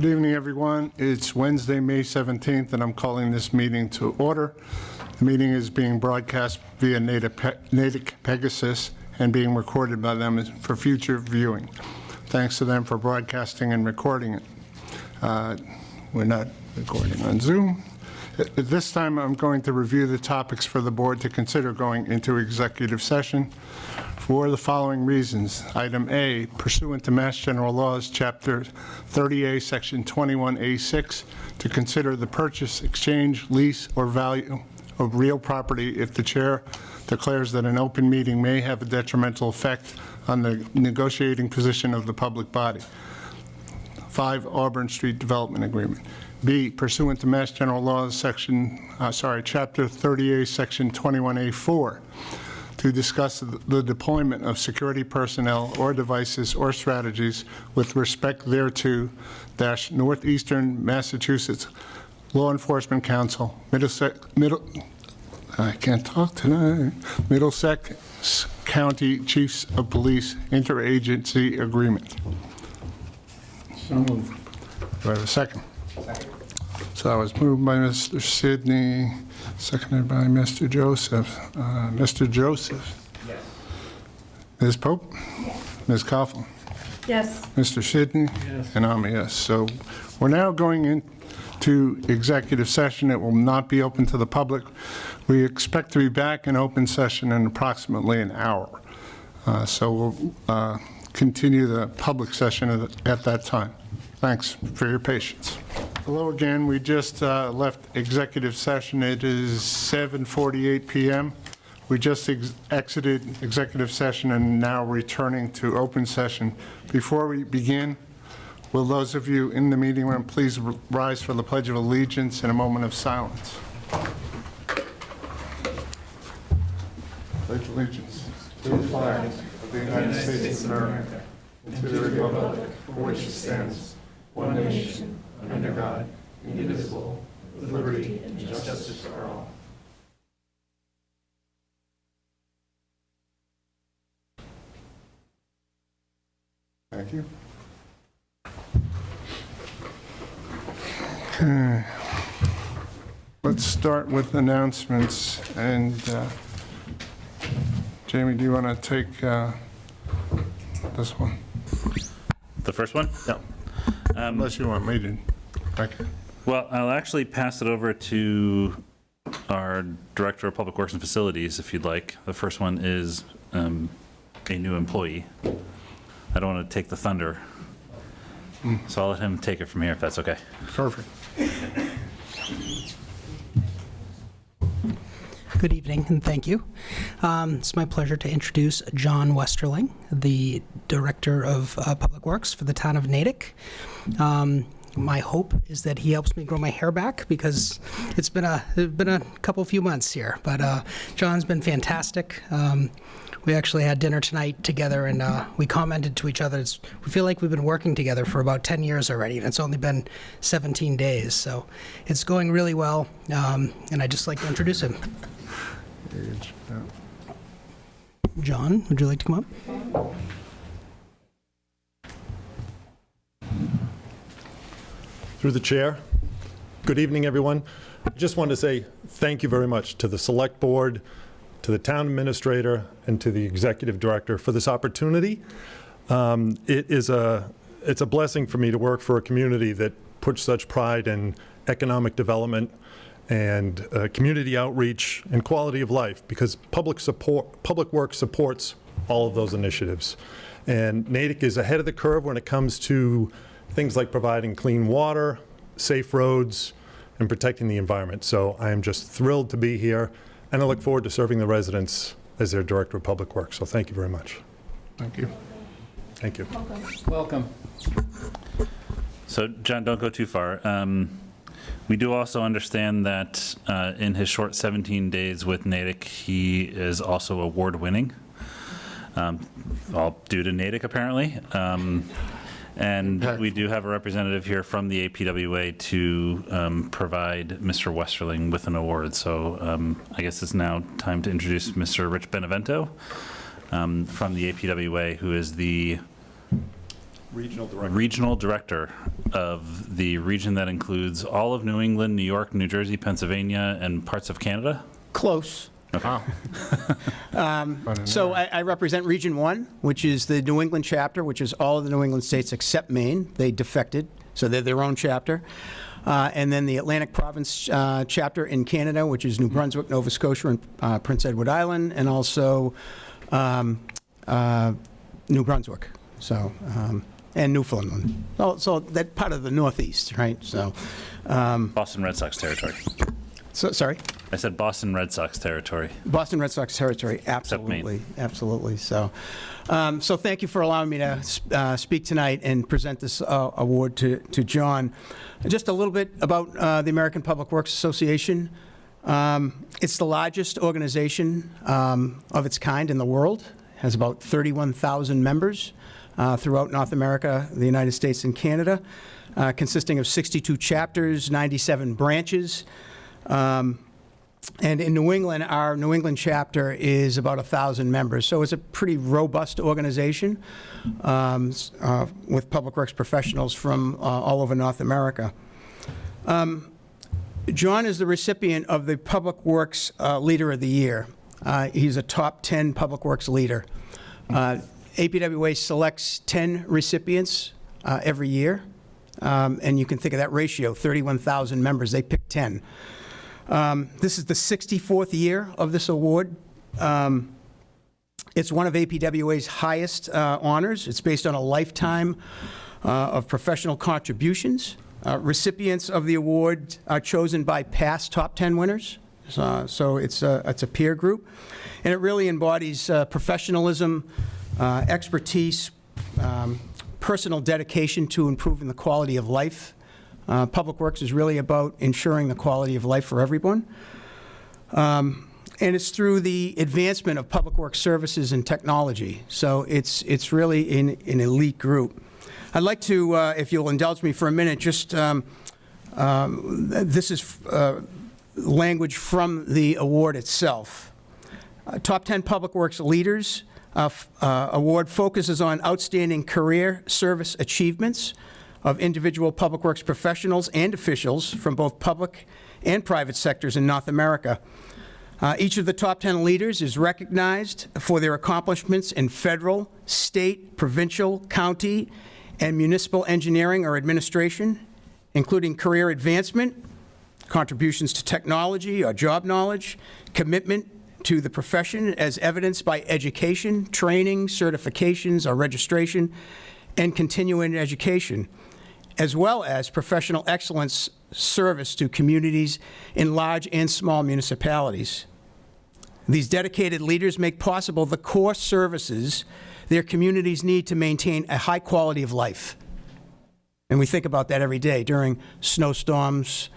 Good evening, everyone. It's Wednesday, May 17th, and I'm calling this meeting to order. The meeting is being broadcast via Natick Pegasus and being recorded by them for future viewing. Thanks to them for broadcasting and recording it. We're not recording on Zoom. At this time, I'm going to review the topics for the board to consider going into executive session for the following reasons. Item A, pursuant to Mass General Laws, Chapter 30A, Section 21A6, to consider the purchase, exchange, lease, or value of real property if the chair declares that an open meeting may have a detrimental effect on the negotiating position of the public body. 5, Auburn Street Development Agreement. B, pursuant to Mass General Laws, Chapter 30A, Section 21A4, to discuss the deployment of security personnel or devices or strategies with respect thereto, Northeastern Massachusetts Law Enforcement Council, Middlesex County Chiefs of Police Interagency Agreement. So moved. Do I have a second? Second. So that was moved by Mr. Sidney, seconded by Mr. Joseph. Mr. Joseph? Yes. Ms. Pope? Yes. Ms. Coughlin? Yes. Mr. Sidney? Yes. And I'm a yes. So we're now going into executive session. It will not be open to the public. We expect to be back in open session in approximately an hour. So we'll continue the public session at that time. Thanks for your patience. Hello again. We just left executive session. It is 7:48 p.m. We just exited executive session and now returning to open session. Before we begin, will those of you in the meeting room please rise for the Pledge of Allegiance in a moment of silence. Pledge allegiance to the flag of the United States of America and to the republic for which it stands, one nation, under God, indivisible, with liberty and justice for all. Thank you. Okay. Let's start with announcements. And Jamie, do you want to take this one? The first one? No. Unless you want me to. Okay. Well, I'll actually pass it over to our Director of Public Works and Facilities, if you'd like. The first one is a new employee. I don't want to take the thunder, so I'll let him take it from here, if that's okay. Perfect. Good evening, and thank you. It's my pleasure to introduce John Westerling, the Director of Public Works for the town of Natick. My hope is that he helps me grow my hair back because it's been a few months here. But John's been fantastic. We actually had dinner tonight together, and we commented to each other. We feel like we've been working together for about 10 years already, and it's only been 17 days. So it's going really well, and I'd just like to introduce him. John, would you like to come up? Through the chair. Good evening, everyone. I just wanted to say thank you very much to the Select Board, to the Town Administrator, and to the Executive Director for this opportunity. It's a blessing for me to work for a community that puts such pride in economic development and community outreach and quality of life, because public work supports all of those initiatives. And Natick is ahead of the curve when it comes to things like providing clean water, safe roads, and protecting the environment. So I am just thrilled to be here, and I look forward to serving the residents as their Director of Public Works. So thank you very much. Thank you. Thank you. Welcome. So, John, don't go too far. We do also understand that in his short 17 days with Natick, he is also award-winning, all due to Natick, apparently. And we do have a representative here from the APWA to provide Mr. Westerling with an award. So I guess it's now time to introduce Mr. Rich Benevento from the APWA, who is the regional director of the region that includes all of New England, New York, New Jersey, Pennsylvania, and parts of Canada? Close. Wow. So I represent Region 1, which is the New England chapter, which is all of the New England states except Maine. They defected, so they're their own chapter. And then the Atlantic Province chapter in Canada, which is New Brunswick, Nova Scotia, and Prince Edward Island, and also New Brunswick, so, and Newfoundland. So that part of the Northeast, right? So, Boston Red Sox territory. sorry? I said Boston Red Sox territory. Boston Red Sox territory, absolutely, absolutely. So, so thank you for allowing me to speak tonight and present this award to John. Just a little bit about the American Public Works Association. It's the largest organization of its kind in the world. It has about 31,000 members throughout North America, the United States, and Canada, consisting of 62 chapters, 97 branches. And in New England, our New England chapter is about 1,000 members. So it's a pretty robust organization with public works professionals from all over North America. John is the recipient of the Public Works Leader of the Year. He's a top 10 public works leader. APWA selects 10 recipients every year. And you can think of that ratio, 31,000 members, they pick 10. This is the 64th year of this award. It's one of APWA's highest honors. It's based on a lifetime of professional contributions. Recipients of the award are chosen by past top 10 winners. So it's a peer group. And it really embodies professionalism, expertise, personal dedication to improving the quality of life. Public Works is really about ensuring the quality of life for everyone. And it's through the advancement of public works services and technology. So it's really an elite group. I'd like to, if you'll indulge me for a minute, just, this is language from the award itself. Top 10 Public Works Leaders Award focuses on outstanding career service achievements of individual public works professionals and officials from both public and private sectors in North America. Each of the top 10 leaders is recognized for their accomplishments in federal, state, provincial, county, and municipal engineering or administration, including career advancement, contributions to technology or job knowledge, commitment to the profession as evidenced by education, training, certifications, or registration, and continuing education, as well as professional excellence service to communities in large and small municipalities. These dedicated leaders make possible the core services their communities need to maintain a high quality of life. And we think about that every day during snowstorms,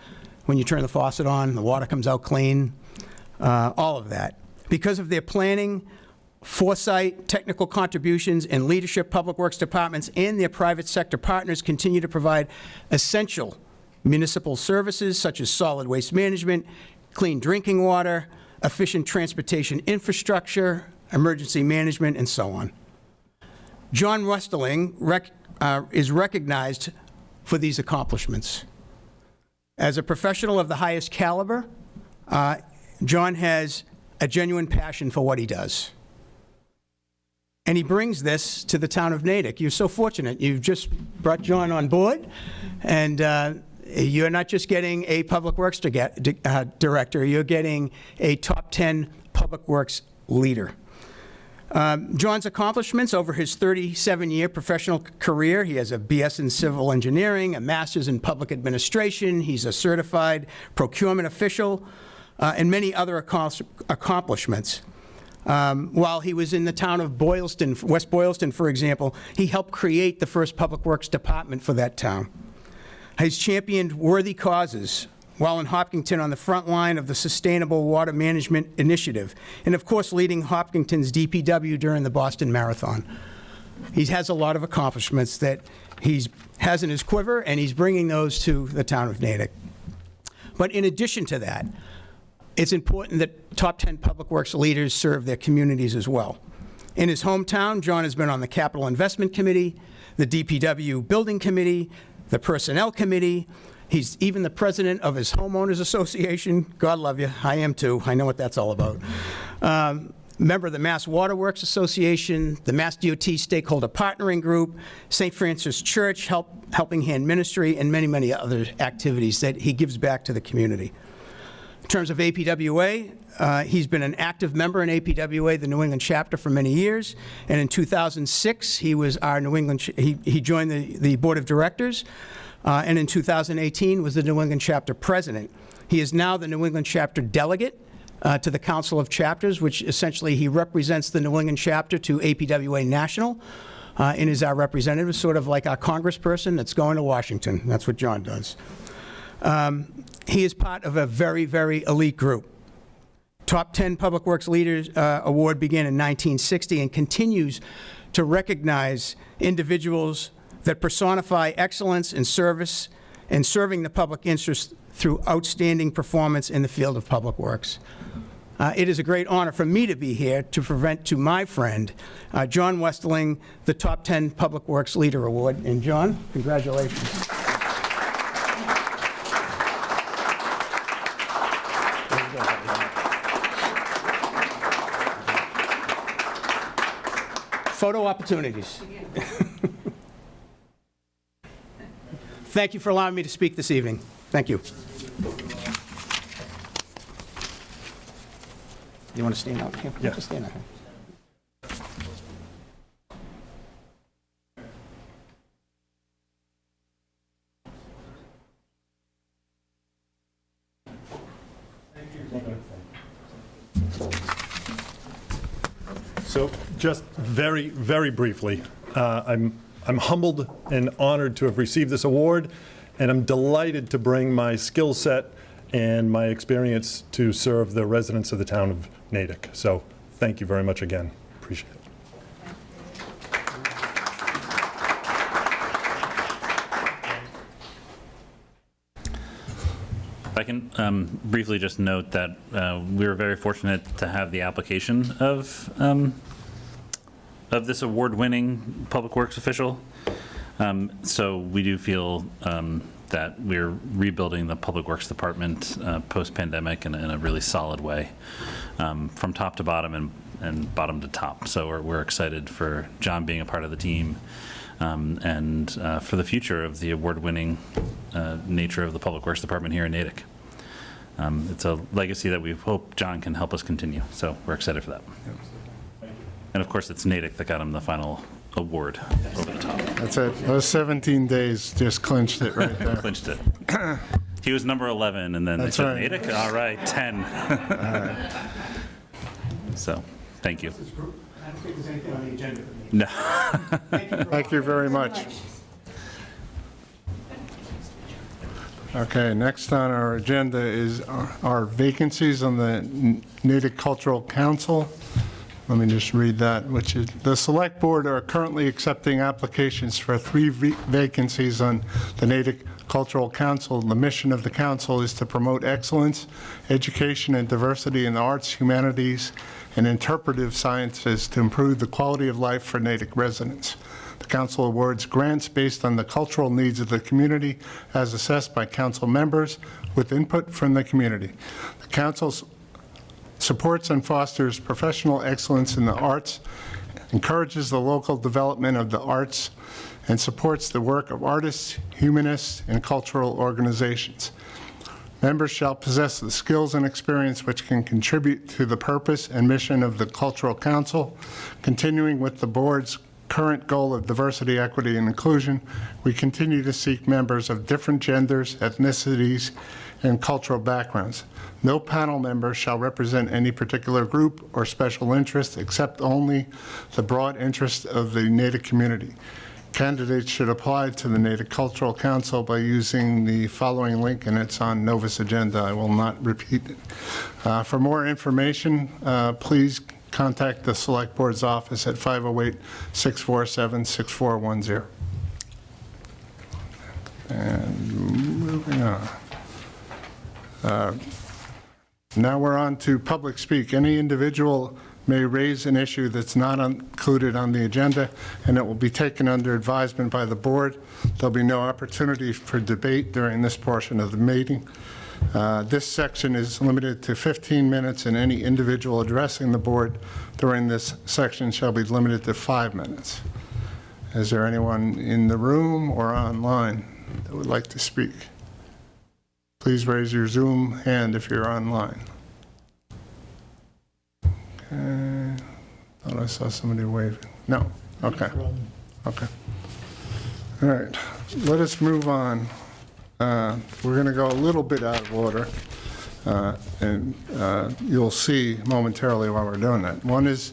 when you turn the faucet on, the water comes out clean, all of that. Because of their planning, foresight, technical contributions, and leadership, public works departments and their private sector partners continue to provide essential municipal services such as solid waste management, clean drinking water, efficient transportation infrastructure, emergency management, and so on. John Westerling is recognized for these accomplishments. As a professional of the highest caliber, John has a genuine passion for what he does. And he brings this to the town of Natick. You're so fortunate. You've just brought John on board, and you're not just getting a public works director, you're getting a top 10 public works leader. John's accomplishments over his 37-year professional career: he has a BS in civil engineering, a master's in public administration, he's a certified procurement official, and many other accomplishments. While he was in the town of Boylston, West Boylston, for example, he helped create the first public works department for that town. He's championed worthy causes while in Hopkinton on the front line of the Sustainable Water Management Initiative, and of course leading Hopkinton's DPW during the Boston Marathon. He has a lot of accomplishments that he has in his quiver, and he's bringing those to the town of Natick. But in addition to that, it's important that top 10 public works leaders serve their communities as well. In his hometown, John has been on the Capital Investment Committee, the DPW Building Committee, the Personnel Committee. He's even the president of his homeowners association. God love you. I am too. I know what that's all about. Member of the Mass Waterworks Association, the Mass DOT Stakeholder Partnering Group, St. Francis Church, Helping Hand Ministry, and many, many other activities that he gives back to the community. In terms of APWA, he's been an active member in APWA, the New England chapter, for many years. And in 2006, he was our New England, he joined the board of directors. And in 2018 was the New England chapter president. He is now the New England chapter delegate to the Council of Chapters, which essentially he represents the New England chapter to APWA National, and is our representative, sort of like our congressperson that's going to Washington. That's what John does. He is part of a very, very elite group. Top 10 Public Works Leaders Award began in 1960 and continues to recognize individuals that personify excellence in service and serving the public interest through outstanding performance in the field of public works. It is a great honor for me to be here to present to my friend, John Westerling, the Top 10 Public Works Leader Award. And John, congratulations. Photo opportunities. Thank you for allowing me to speak this evening. Thank you. You want to stand out here? Yeah. Just stand out here. So just very, very briefly, I'm humbled and honored to have received this award, and I'm delighted to bring my skill set and my experience to serve the residents of the town of Natick. So thank you very much again. Appreciate it. If I can briefly just note that we were very fortunate to have the application of this award-winning Public Works official. So we do feel that we're rebuilding the Public Works Department post-pandemic in a really solid way, from top to bottom and bottom to top. So we're excited for John being a part of the team, and for the future of the award-winning nature of the Public Works Department here in Natick. It's a legacy that we hope John can help us continue, so we're excited for that. And of course, it's Natick that got him the final award over the top. That's it. Those 17 days just clinched it right there. Clinched it. He was number 11, and then That's they said, right. Natick? All right, 10. So, thank you. I don't think there's anything on the agenda for me. No. Thank you very much. Okay, next on our agenda is our vacancies on the Natick Cultural Council. Let me just read that, which is, the Select Board are currently accepting applications for 3 vacancies on the Natick Cultural Council. The mission of the council is to promote excellence, education, and diversity in the arts, humanities, and interpretive sciences to improve the quality of life for Natick residents. The council awards grants based on the cultural needs of the community as assessed by council members with input from the community. The council supports and fosters professional excellence in the arts, encourages the local development of the arts, and supports the work of artists, humanists, and cultural organizations. Members shall possess the skills and experience which can contribute to the purpose and mission of the Cultural Council. Continuing with the board's current goal of diversity, equity, and inclusion, we continue to seek members of different genders, ethnicities, and cultural backgrounds. No panel member shall represent any particular group or special interest except only the broad interest of the Natick community. Candidates should apply to the Natick Cultural Council by using the following link, and it's on Novus Agenda. I will not repeat it. For more information, please contact the Select Board's office at 508-647-6410. And moving on. Now we're on to public speak. Any individual may raise an issue that's not included on the agenda, and it will be taken under advisement by the board. There'll be no opportunity for debate during this portion of the meeting. This section is limited to 15 minutes, and any individual addressing the board during this section shall be limited to 5 minutes. Is there anyone in the room or online that would like to speak? Please raise your Zoom hand if you're online. Okay. Thought I saw somebody waving. No. Okay. Okay. All right. Let us move on. We're going to go a little bit out of order, and you'll see momentarily while we're doing that. One is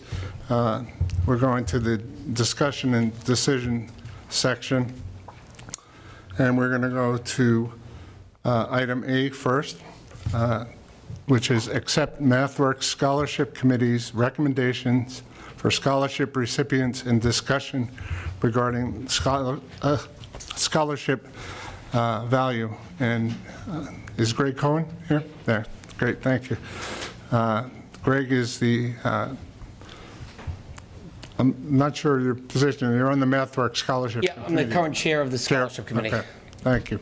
we're going to the discussion and decision section, and we're going to go to item A first, which is accept MathWorks Scholarship Committee's recommendations for scholarship recipients and discussion regarding scholarship value. And is Greg Cohen here? There. Great, thank you. Greg is the, I'm not sure your position, you're on the MathWorks Scholarship Yeah, I'm the current chair of the Scholarship Committee. Okay, thank you.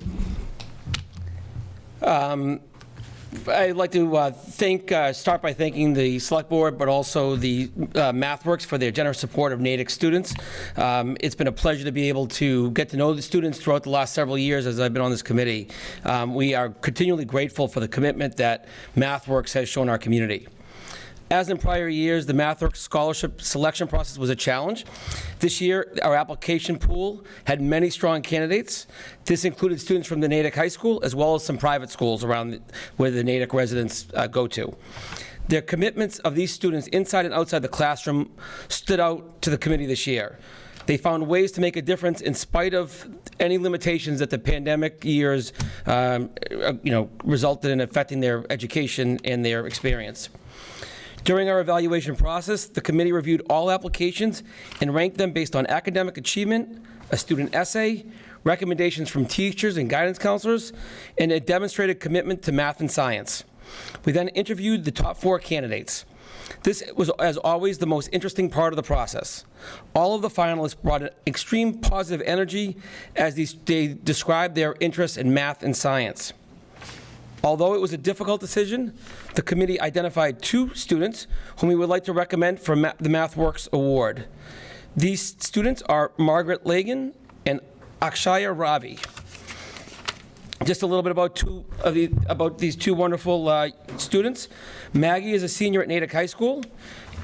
I'd like to start by thanking the Select Board, but also the MathWorks for their generous support of Natick students. It's been a pleasure to be able to get to know the students throughout the last several years as I've been on this committee. We are continually grateful for the commitment that MathWorks has shown our community. As in prior years, the MathWorks scholarship selection process was a challenge. This year, our application pool had many strong candidates. This included students from the Natick High School, as well as some private schools around where the Natick residents go to. The commitments of these students inside and outside the classroom stood out to the committee this year. They found ways to make a difference in spite of any limitations that the pandemic years resulted in affecting their education and their experience. During our evaluation process, the committee reviewed all applications and ranked them based on academic achievement, a student essay, recommendations from teachers and guidance counselors, and a demonstrated commitment to math and science. We then interviewed the top 4 candidates. This was, as always, the most interesting part of the process. All of the finalists brought an extreme positive energy as they described their interest in math and science. Although it was a difficult decision, the committee identified 2 students whom we would like to recommend for the MathWorks Award. These students are Margaret Lagan and Akshaya Ravi. Just a little bit about these 2 wonderful students. Maggie is a senior at Natick High School.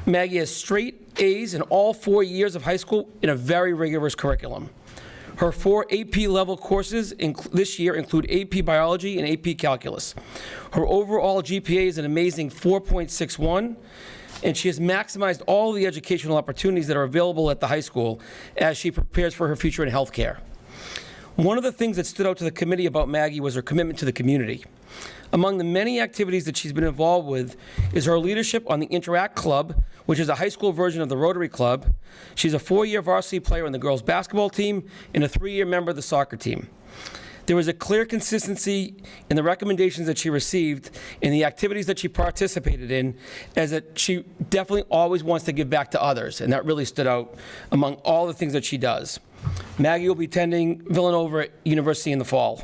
Maggie has straight A's in all 4 years of high school in a very rigorous curriculum. Her 4 AP level courses this year include AP Biology and AP Calculus. Her overall GPA is an amazing 4.61, and she has maximized all the educational opportunities that are available at the high school as she prepares for her future in healthcare. One of the things that stood out to the committee about Maggie was her commitment to the community. Among the many activities that she's been involved with is her leadership on the Interact Club, which is a high school version of the Rotary Club. She's a 4-year varsity player on the girls' basketball team and a 3-year member of the soccer team. There was a clear consistency in the recommendations that she received and the activities that she participated in, as that she definitely always wants to give back to others, and that really stood out among all the things that she does. Maggie will be attending Villanova University in the fall.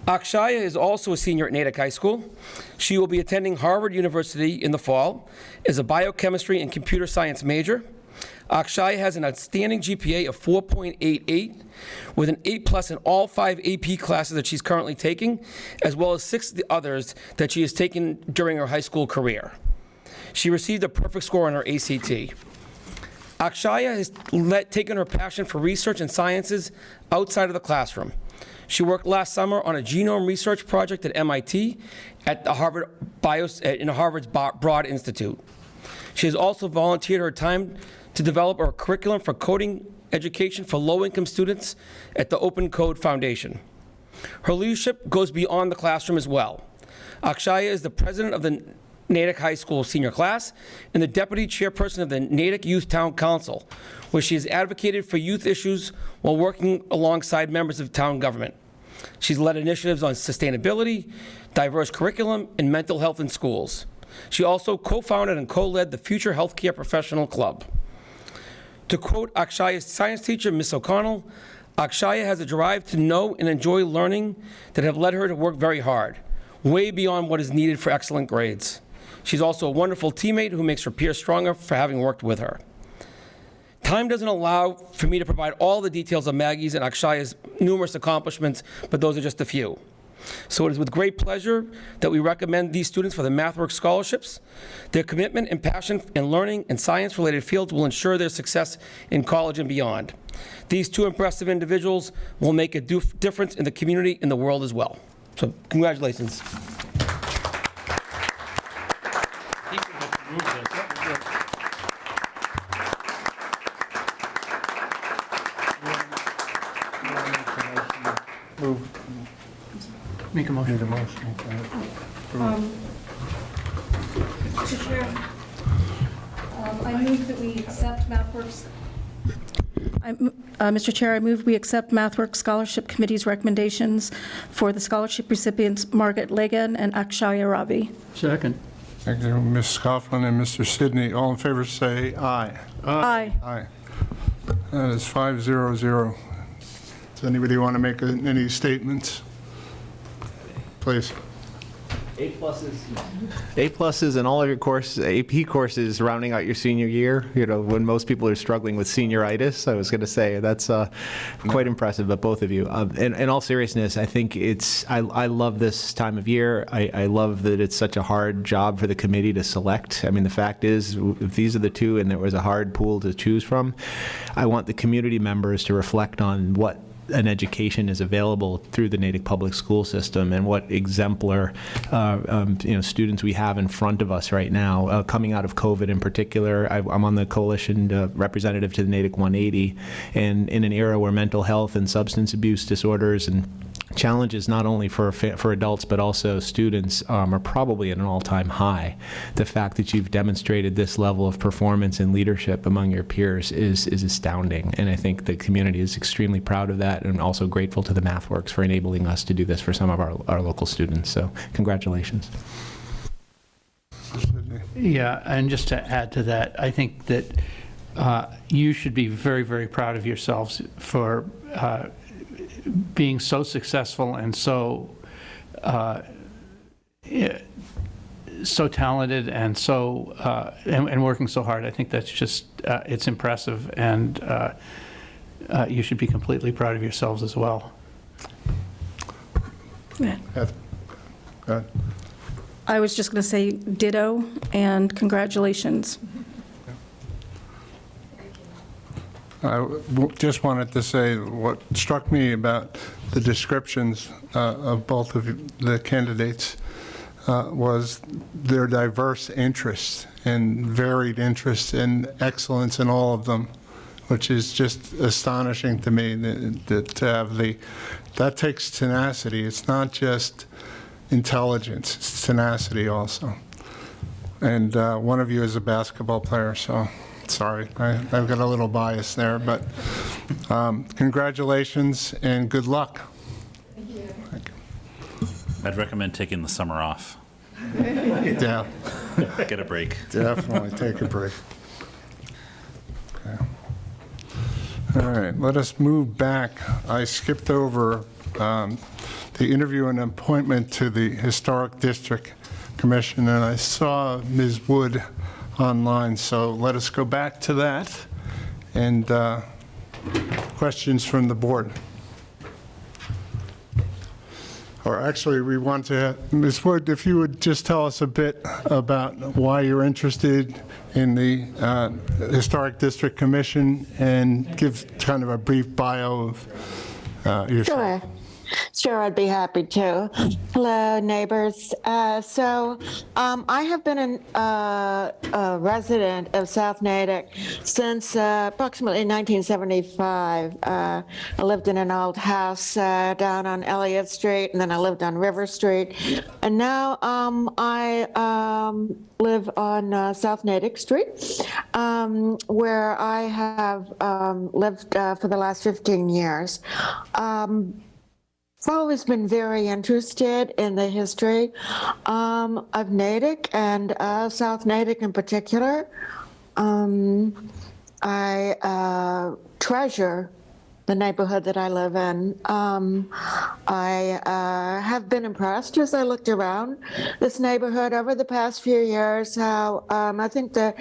Akshaya is also a senior at Natick High School. She will be attending Harvard University in the fall as a biochemistry and computer science major. Akshaya has an outstanding GPA of 4.88 with an 8+ in all 5 AP classes that she's currently taking, as well as 6 others that she has taken during her high school career. She received a perfect score on her ACT. Akshaya has taken her passion for research and sciences outside of the classroom. She worked last summer on a genome research project at MIT at the Harvard's Broad Institute. She has also volunteered her time to develop a curriculum for coding education for low-income students at the Open Code Foundation. Her leadership goes beyond the classroom as well. Akshaya is the president of the Natick High School senior class and the deputy chairperson of the Natick Youth Town Council, where she has advocated for youth issues while working alongside members of town government. She's led initiatives on sustainability, diverse curriculum, and mental health in schools. She also co-founded and co-led the Future Healthcare Professional Club. To quote Akshaya's science teacher, Ms. O'Connell, Akshaya has a drive to know and enjoy learning that have led her to work very hard, way beyond what is needed for excellent grades. She's also a wonderful teammate who makes her peers stronger for having worked with her. Time doesn't allow for me to provide all the details of Maggie's and Akshaya's numerous accomplishments, but those are just a few. So it is with great pleasure that we recommend these students for the MathWorks scholarships. Their commitment and passion in learning and science-related fields will ensure their success in college and beyond. These two impressive individuals will make a difference in the community and the world as well. So congratulations. Make a motion. Mr. Chair, I move that we accept MathWorks. Mr. Chair, I move we accept MathWorks Scholarship Committee's recommendations for the scholarship recipients Margaret Legan and Akshaya Ravi. Second. Thank you, Ms. Coughlin and Mr. Sidney. All in favor say aye. Aye. Aye. That is 500. Does anybody want to make any statements? Please. A pluses in all of your AP courses rounding out your senior year, when most people are struggling with senioritis. I was going to say that's quite impressive, but both of you. In all seriousness, I think I love this time of year. I love that it's such a hard job for the committee to select. I mean, the fact is, if these are the two and there was a hard pool to choose from, I want the community members to reflect on what an education is available through the Natick Public School System and what exemplar students we have in front of us right now. Coming out of COVID in particular, I'm on the coalition representative to the Natick 180, and in an era where mental health and substance abuse disorders and challenges not only for adults but also students are probably at an all-time high. The fact that you've demonstrated this level of performance and leadership among your peers is astounding, and I think the community is extremely proud of that and also grateful to the MathWorks for enabling us to do this for some of our local students. So congratulations. Yeah, and just to add to that, I think that you should be very, very proud of yourselves for being so successful and so talented and so and working so hard. I think that's just it's impressive, and you should be completely proud of yourselves as well. Heather, go ahead. I was just going to say ditto and congratulations. I just wanted to say what struck me about the descriptions of both of the candidates was their diverse interests and varied interests and excellence in all of them, which is just astonishing to me to have that takes tenacity. It's not just intelligence, it's tenacity also. And one of you is a basketball player, so sorry, I've got a little bias there, but congratulations and good luck. Thank you. I'd recommend taking the summer off. Yeah, Get a break. definitely take a break. Okay. All right, let us move back. I skipped over the interview and appointment to the Historic District Commission, and I saw Ms. Wood online, so let us go back to that. And questions from the board? Or actually, we want to, Ms. Wood, if you would just tell us a bit about why you're interested in the Historic District Commission and give kind of a brief bio of yourself. Sure. Sure, I'd be happy to. Hello, neighbors. So I have been a resident of South Natick since approximately 1975. I lived in an old house down on Elliott Street, and then I lived on River Street. And now I live on South Natick Street, where I have lived for the last 15 years. I've always been very interested in the history of Natick and South Natick in particular. I treasure the neighborhood that I live in. I have been impressed as I looked around this neighborhood over the past few years, how I think the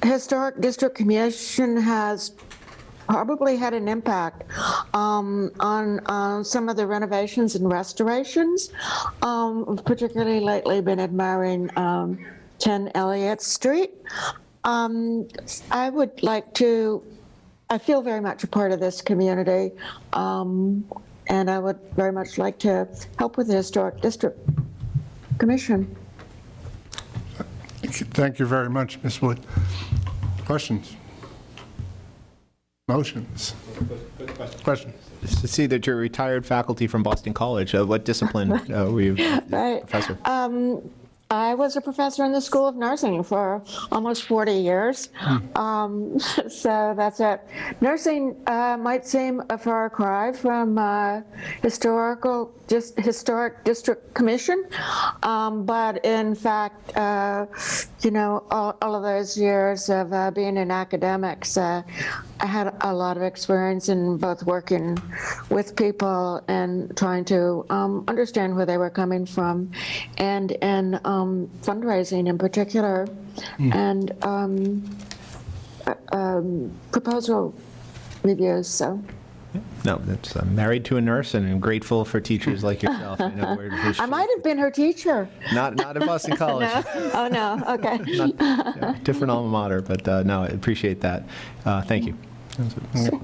Historic District Commission has probably had an impact on some of the renovations and restorations. Particularly lately been admiring 10 Elliott Street. I would like to, I feel very much a part of this community, and I would very much like to help with the Historic District Commission. Thank you very much, Ms. Wood. Questions? Motions? Questions? Just to see that you're a retired faculty from Boston College. What discipline were you Right. professor? I was a professor in the School of Nursing for almost 40 years. So that's it. Nursing might seem a far cry from Historic District Commission, but in fact, you know, all of those years of being in academics, I had a lot of experience in both working with people and trying to understand where they were coming from, and in fundraising in particular, and proposal reviews. So. No, that's, I'm married to a nurse, and I'm grateful for teachers like yourself. I know I might have been her teacher. Not at Boston College. No? Oh, no, okay. Different alma mater, but no, I appreciate that. Thank you. Do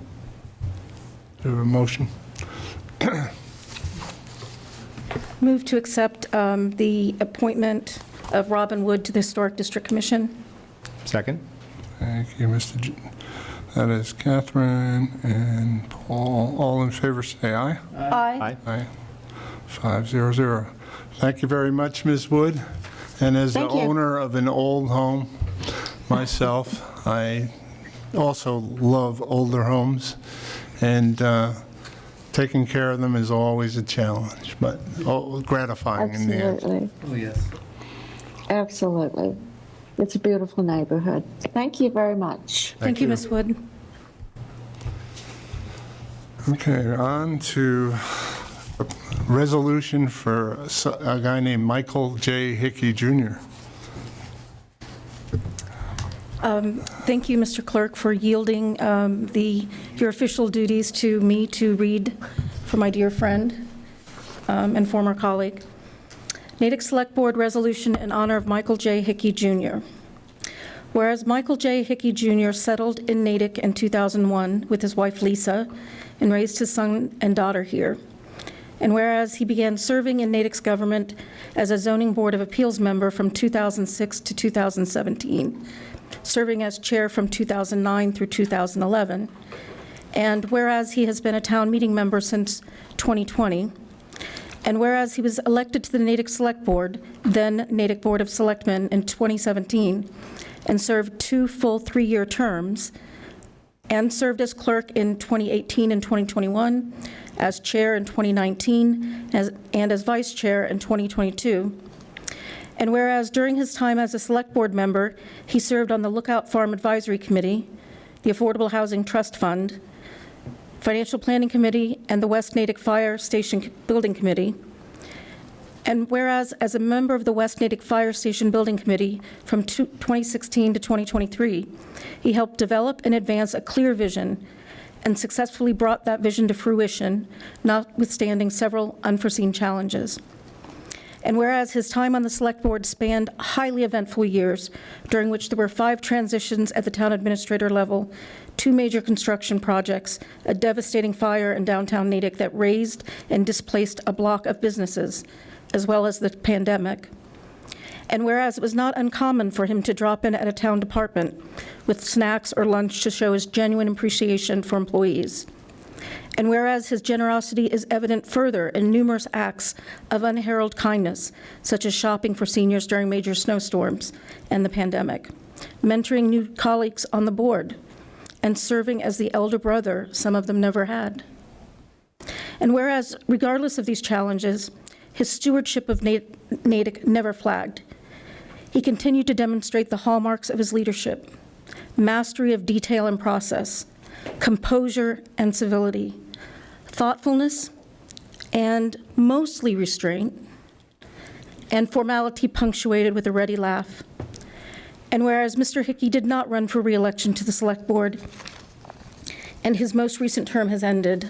we have a motion? Move to accept the appointment of Robin Wood to the Historic District Commission. Second? Thank you, Mr. That is Catherine and Paul. All in favor, say aye. Aye. Aye. 500. Thank you very much, Ms. Wood. And as the Thank you. owner of an old home myself, I also love older homes, and taking care of them is always a challenge, but gratifying in the end. Absolutely. Oh, yes. Absolutely. It's a beautiful neighborhood. Thank you very much. Thank you, Ms. Wood. Okay, on to a resolution for a guy named Michael J. Hickey, Jr. Thank you, Mr. Clerk, for yielding your official duties to me to read for my dear friend and former colleague. Natick Select Board Resolution in honor of Michael J. Hickey, Jr. Whereas Michael J. Hickey, Jr. settled in Natick in 2001 with his wife Lisa and raised his son and daughter here. And whereas he began serving in Natick's government as a Zoning Board of Appeals member from 2006 to 2017, serving as chair from 2009 through 2011, and whereas he has been a town meeting member since 2020, and whereas he was elected to the Natick Select Board, then Natick Board of Selectmen, in 2017, and served 2 full 3-year terms, and served as clerk in 2018 and 2021, as chair in 2019, and as vice chair in 2022. And whereas during his time as a Select Board member, he served on the Lookout Farm Advisory Committee, the Affordable Housing Trust Fund, Financial Planning Committee, and the West Natick Fire Station Building Committee. And whereas as a member of the West Natick Fire Station Building Committee from 2016 to 2023, he helped develop and advance a clear vision and successfully brought that vision to fruition, notwithstanding several unforeseen challenges. And whereas his time on the Select Board spanned highly eventful years, during which there were 5 transitions at the town administrator level, 2 major construction projects, a devastating fire in downtown Natick that razed and displaced a block of businesses, as well as the pandemic. And whereas it was not uncommon for him to drop in at a town department with snacks or lunch to show his genuine appreciation for employees. And whereas his generosity is evident further in numerous acts of unheralded kindness, such as shopping for seniors during major snowstorms and the pandemic, mentoring new colleagues on the board, and serving as the elder brother some of them never had. And whereas, regardless of these challenges, his stewardship of Natick never flagged. He continued to demonstrate the hallmarks of his leadership: mastery of detail and process, composure and civility, thoughtfulness and mostly restraint, and formality punctuated with a ready laugh. And whereas Mr. Hickey did not run for re-election to the Select Board, and his most recent term has ended,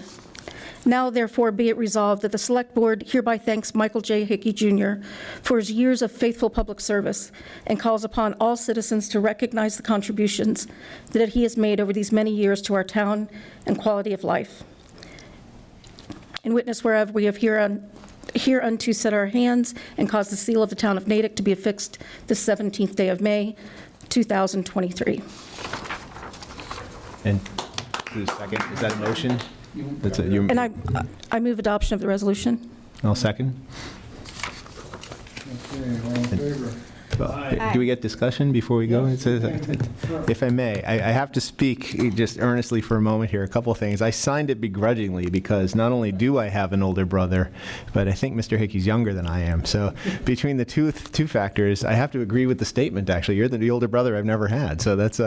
now therefore be it resolved that the Select Board hereby thanks Michael J. Hickey Jr. for his years of faithful public service and calls upon all citizens to recognize the contributions that he has made over these many years to our town and quality of life. In witness whereof we have hereunto set our hands and caused the seal of the town of Natick to be affixed this 17th day of May, 2023. And who's second? Is that a motion? That's it. And I move adoption of the resolution. I'll second. Okay, all in favor? Do we get discussion before we go? If I may, I have to speak just earnestly for a moment here. A couple of things. I signed it begrudgingly because not only do I have an older brother, but I think Mr. Hickey's younger than I am. So between the two factors, I have to agree with the statement, actually. You're the older brother I've never had. So that's...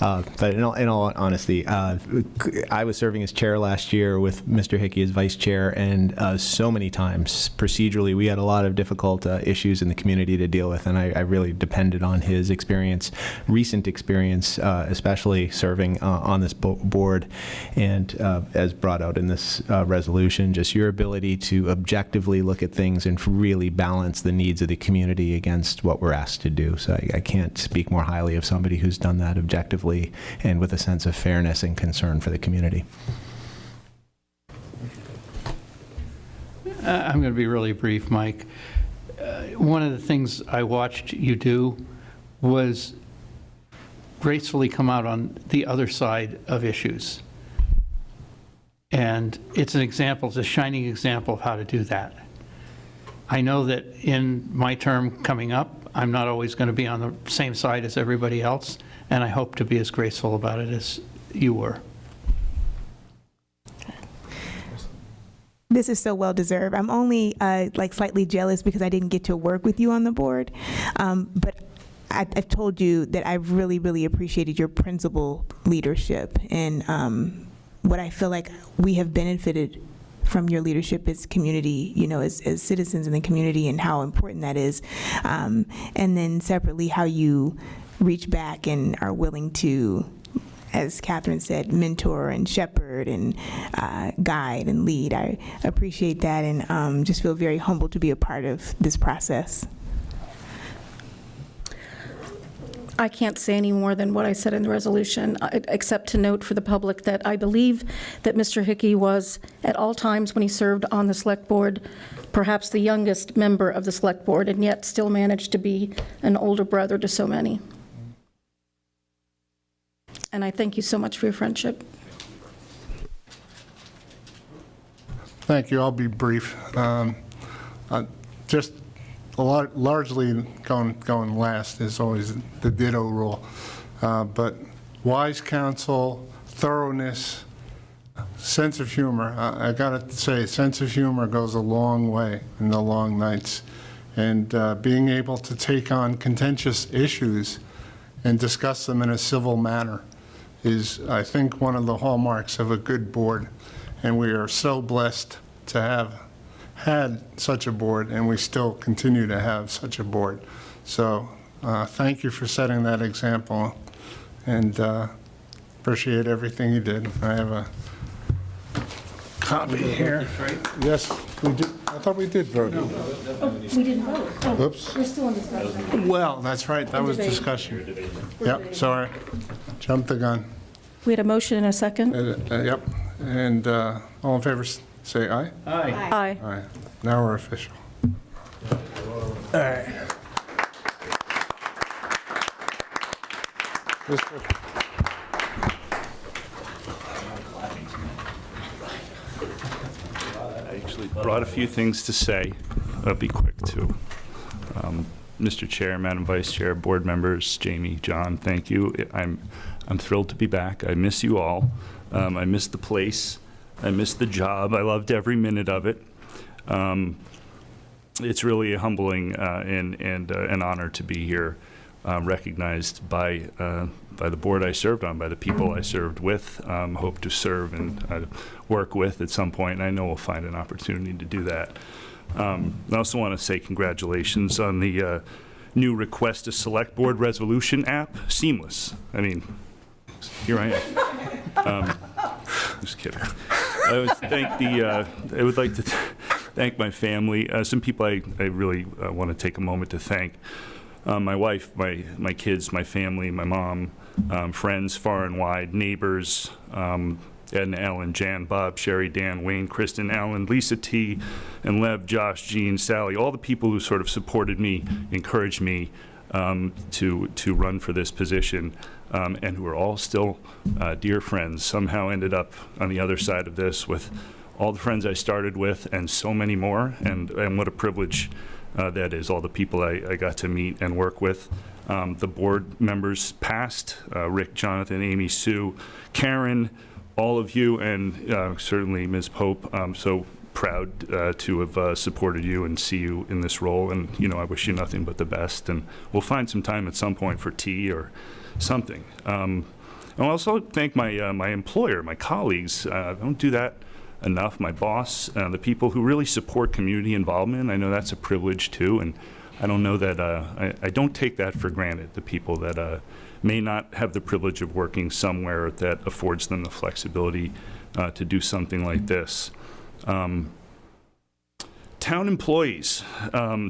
but in all honesty, I was serving as chair last year with Mr. Hickey as vice chair, and so many times, procedurally, we had a lot of difficult issues in the community to deal with, and I really depended on his experience, recent experience, especially serving on this board, and as brought out in this resolution, just your ability to objectively look at things and really balance the needs of the community against what we're asked to do. So I can't speak more highly of somebody who's done that objectively and with a sense of fairness and concern for the community. I'm going to be really brief, Mike. One of the things I watched you do was gracefully come out on the other side of issues. And it's an example, it's a shining example of how to do that. I know that in my term coming up, I'm not always going to be on the same side as everybody else, and I hope to be as graceful about it as you were. This is so well deserved. I'm only like slightly jealous because I didn't get to work with you on the board, but I've told you that I really, really appreciated your principal leadership, and what I feel like we have benefited from your leadership as community, you know, as citizens in the community, and how important that is. And then separately, how you reach back and are willing to, as Catherine said, mentor and shepherd and guide and lead. I appreciate that, and just feel very humbled to be a part of this process. I can't say any more than what I said in the resolution, except to note for the public that I believe that Mr. Hickey was, at all times when he served on the Select Board, perhaps the youngest member of the Select Board, and yet still managed to be an older brother to so many. And I thank you so much for your friendship. Thank you. I'll be brief. Just largely going last is always the ditto rule. But wise counsel, thoroughness, sense of humor. I got to say, sense of humor goes a long way in the long nights. And being able to take on contentious issues and discuss them in a civil manner is, I think, one of the hallmarks of a good board. And we are so blessed to have had such a board, and we still continue to have such a board. So thank you for setting that example, and appreciate everything you did. I have a copy here. Yes, we did. I thought we did vote. We didn't vote. Oh, Oops. we're still in discussion. Well, that's right. That was discussion. Yep, sorry. Jumped the gun. We had a motion and a second. Yep. And all in favor, say aye. Aye. Aye. Aye. Now we're official. All right. I actually brought a few things to say. I'll be quick, too. Mr. Chair, Madam Vice Chair, board members, Jamie, John, thank you. I'm thrilled to be back. I miss you all. I miss the place. I missed the job. I loved every minute of it. It's really humbling and an honor to be here, recognized by the board I served on, by the people I served with, hope to serve and work with at some point, and I know we'll find an opportunity to do that. I also want to say congratulations on the new Request a Select Board Resolution app. Seamless. I mean, here I am. Just kidding. I would like to thank my family. Some people I really want to take a moment to thank. My wife, my kids, my family, my mom, friends far and wide, neighbors, Ed and Ellen, Jan, Bob, Sherry, Dan, Wayne, Kristen, Alan, Lisa T, and Lev, Josh, Jean, Sally, all the people who sort of supported me, encouraged me to run for this position, and who are all still dear friends, somehow ended up on the other side of this with all the friends I started with and so many more, and what a privilege that is, all the people I got to meet and work with. The board members past, Rick, Jonathan, Amy, Sue, Karen, all of you, and certainly Ms. Pope. I'm so proud to have supported you and see you in this role, and I wish you nothing but the best, and we'll find some time at some point for tea or something. I'll also thank my employer, my colleagues. I don't do that enough. My boss, the people who really support community involvement. I know that's a privilege too, and I don't know that I don't take that for granted. The people that may not have the privilege of working somewhere that affords them the flexibility to do something like this. Town employees,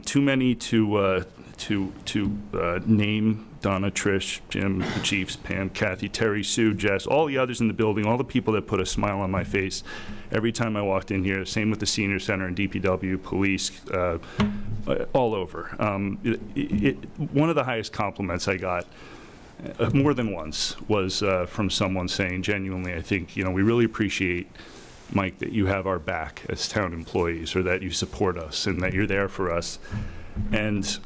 too many to name. Donna, Trish, Jim, the Chiefs, Pam, Kathy, Terry, Sue, Jess, all the others in the building, all the people that put a smile on my face every time I walked in here. Same with the senior center and DPW, police, all over. One of the highest compliments I got more than once was from someone saying, genuinely, I think, we really appreciate, Mike, that you have our back as town employees, or that you support us and that you're there for us. And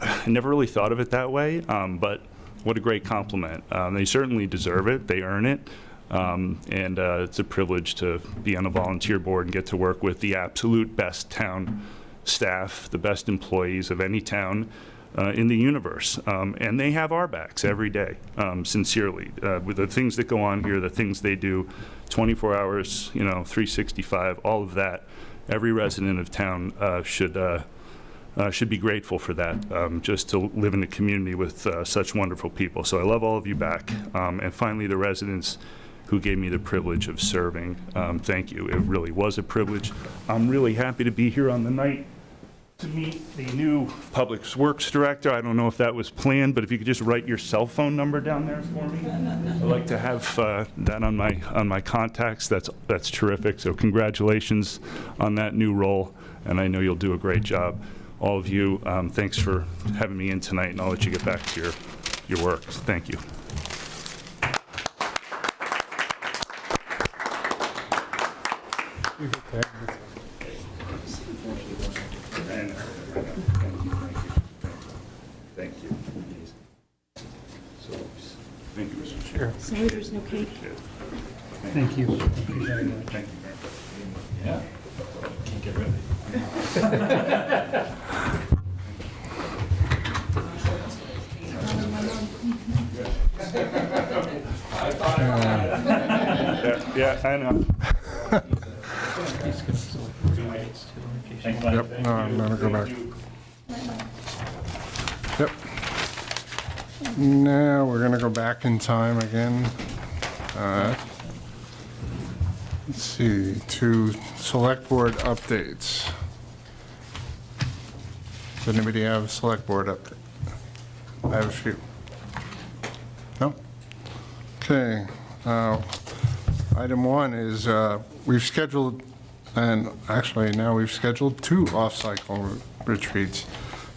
I never really thought of it that way, but what a great compliment. They certainly deserve it. They earn it. And it's a privilege to be on a volunteer board and get to work with the absolute best town staff, the best employees of any town in the universe. And they have our backs every day, sincerely. With the things that go on here, the things they do, 24 hours, 365, all of that, every resident of town should be grateful for that, just to live in a community with such wonderful people. So I love all of you back. And finally, the residents who gave me the privilege of serving, thank you. It really was a privilege. I'm really happy to be here on the night to meet the new Public Works Director. I don't know if that was planned, but if you could just write your cell phone number down there for me. I'd like to have that on my contacts. That's terrific. So congratulations on that new role, and I know you'll do a great job. All of you, thanks for having me in tonight, and I'll let you get back to your work. Thank you. Thank you. Thank you, Mr. Chair. Sorry, there's no cake. Thank you. Thank you. Yeah. Can't get rid of it. Yeah, I know. Yep, no, I'm gonna go back. Yep. Now, we're gonna go back in time again. Let's see, to select board updates. Does anybody have a select board update? I have a few. No? Okay. Item one is we've scheduled, and actually now we've scheduled 2 off-cycle retreats.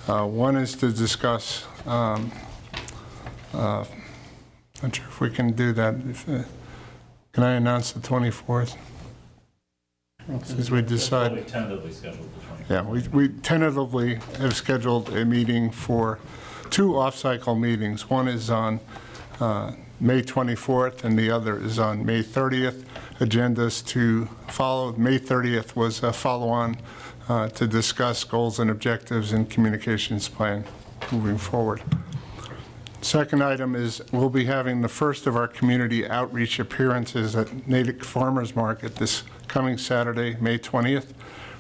One is to discuss, not sure if we can do that. Can I announce the 24th? Since we decided. We tentatively scheduled the 24th. Yeah, we tentatively have scheduled a meeting for 2 off-cycle meetings. One is on May 24th, and the other is on May 30th. agendas to follow. May 30th was a follow-on to discuss goals and objectives and communications plan moving forward. Second item is we'll be having the first of our community outreach appearances at Natick Farmers Market this coming Saturday, May 20th.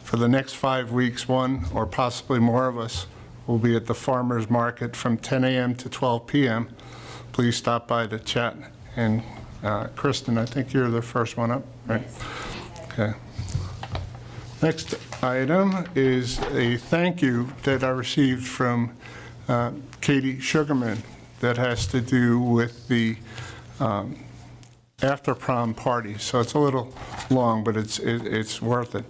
For the next 5 weeks, one or possibly more of us will be at the Farmers Market from 10 a.m. to 12 p.m. Please stop by to chat. And Kristen, I think you're the first one up, right? Okay. Next item is a thank you that I received from Katie Sugarman that has to do with the after prom party. So it's a little long, but it's worth it.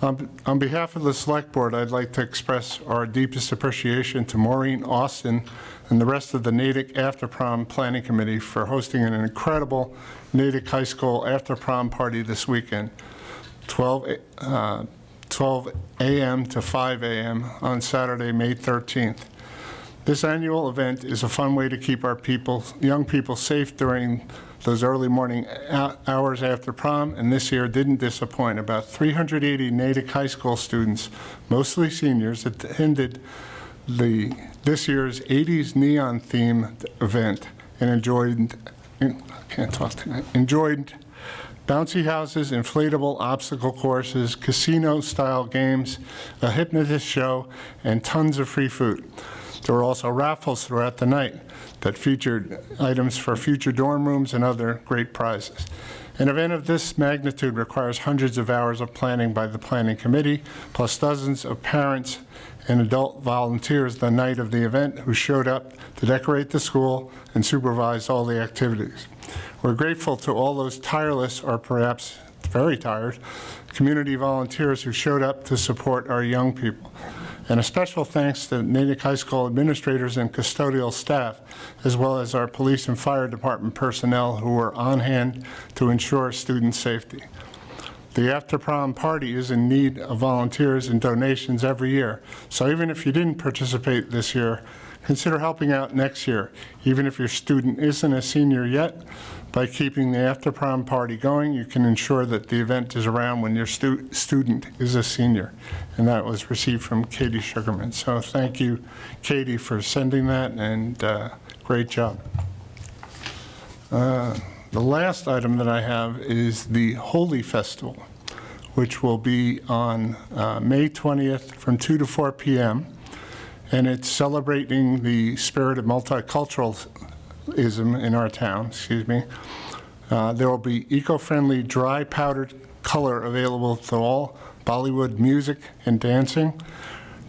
On behalf of the Select Board, I'd like to express our deepest appreciation to Maureen Austin and the rest of the Natick After Prom Planning Committee for hosting an incredible Natick High School after prom party this weekend, 12 a.m. to 5 a.m. on Saturday, May 13th. This annual event is a fun way to keep our young people safe during those early morning hours after prom, and this year didn't disappoint. About 380 Natick High School students, mostly seniors, attended this year's 80s neon themed event and enjoyed bouncy houses, inflatable obstacle courses, casino-style games, a hypnotist show, and tons of free food. There were also raffles throughout the night that featured items for future dorm rooms and other great prizes. An event of this magnitude requires hundreds of hours of planning by the planning committee, plus dozens of parents and adult volunteers the night of the event who showed up to decorate the school and supervise all the activities. We're grateful to all those tireless, or perhaps very tired, community volunteers who showed up to support our young people. And a special thanks to Natick High School administrators and custodial staff, as well as our police and fire department personnel who were on hand to ensure student safety. The after-prom party is in need of volunteers and donations every year, so even if you didn't participate this year, consider helping out next year. Even if your student isn't a senior yet, by keeping the after-prom party going, you can ensure that the event is around when your student is a senior. And that was received from Katie Sugarman. So thank you, Katie, for sending that, and great job. The last item that I have is the Holy Festival, which will be on May 20th from 2 to 4 p.m. And it's celebrating the spirit of multiculturalism in our town, excuse me. There will be eco-friendly dry powdered color available to all, Bollywood music and dancing,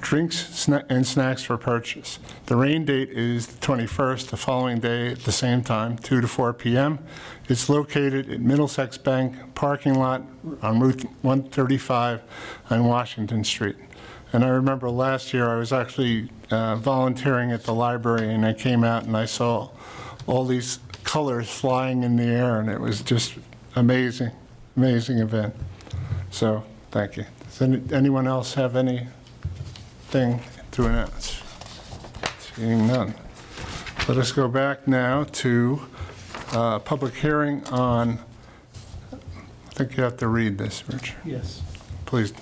drinks and snacks for purchase. The rain date is the 21st, the following day at the same time, 2 to 4 p.m. It's located at Middlesex Bank parking lot on Route 135 on Washington Street. And I remember last year I was actually volunteering at the library, and I came out and I saw all these colors flying in the air, and it was just amazing, amazing event. So thank you. Does anyone else have anything to announce? Seeing none. Let us go back now to public hearing on, I think you have to read this, Rich. Yes. Please.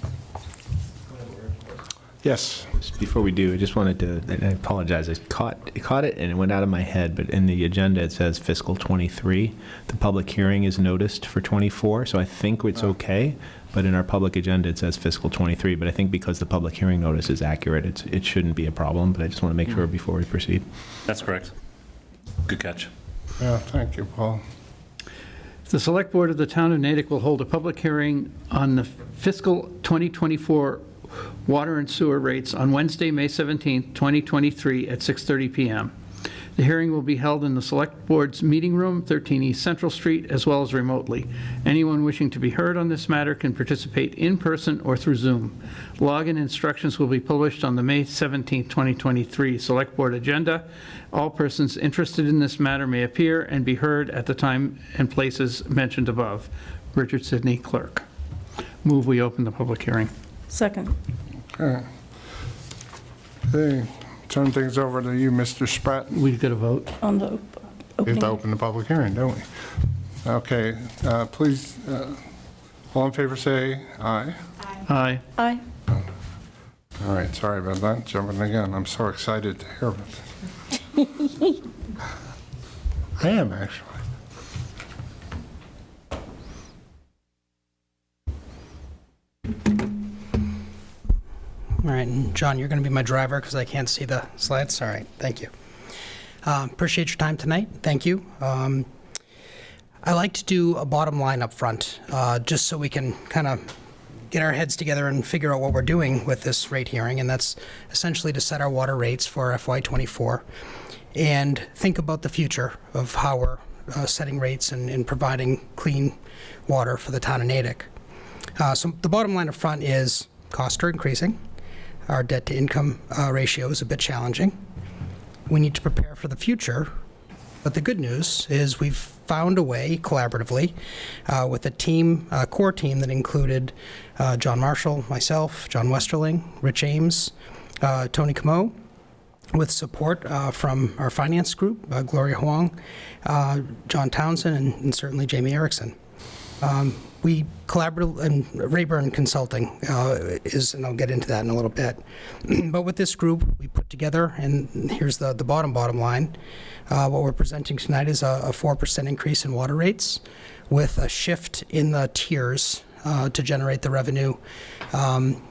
Yes. Just before we do, I just wanted to, and I apologize, I caught it and it went out of my head, but in the agenda it says fiscal 23. The public hearing is noticed for 24, so I think it's okay, but in our public agenda it says fiscal 23, but I think because the public hearing notice is accurate, it shouldn't be a problem, but I just want to make sure before we proceed. That's correct. Good catch. Yeah, thank you, Paul. The Select Board of the Town of Natick will hold a public hearing on the fiscal 2024 water and sewer rates on Wednesday, May 17, 2023 at 6:30 p.m. The hearing will be held in the Select Board's meeting room, 13 East Central Street, as well as remotely. Anyone wishing to be heard on this matter can participate in person or through Zoom. Login instructions will be published on the May 17, 2023 Select Board agenda. All persons interested in this matter may appear and be heard at the time and places mentioned above. Richard Sidney, Clerk. Move we open the public hearing. Second. Okay. Turn things over to you, Mr. Spratt. We've got to vote. On the We have opening. to open the public hearing, don't we? Okay, please, all in favor say aye. Aye. Aye. All right, sorry about that, jumping again. I'm so excited to hear about this. I am, actually. All right, and John, you're going to be my driver because I can't see the slides. All right, thank you. Appreciate your time tonight. Thank you. I like to do a bottom line up front, just so we can kind of get our heads together and figure out what we're doing with this rate hearing, and that's essentially to set our water rates for FY24 and think about the future of how we're setting rates and providing clean water for the town of Natick. So the bottom line up front is costs are increasing. Our debt-to-income ratio is a bit challenging. We need to prepare for the future, but the good news is we've found a way collaboratively with a team, a core team that included John Marshall, myself, John Westerling, Rich Ames, Tony Camo, with support from our finance group, Gloria Huang, John Townsend, and certainly Jamie Erickson. We collaborative, and Rayburn Consulting is, and I'll get into that in a little bit. But with this group, we put together, and here's the bottom line. What we're presenting tonight is a 4% increase in water rates with a shift in the tiers to generate the revenue and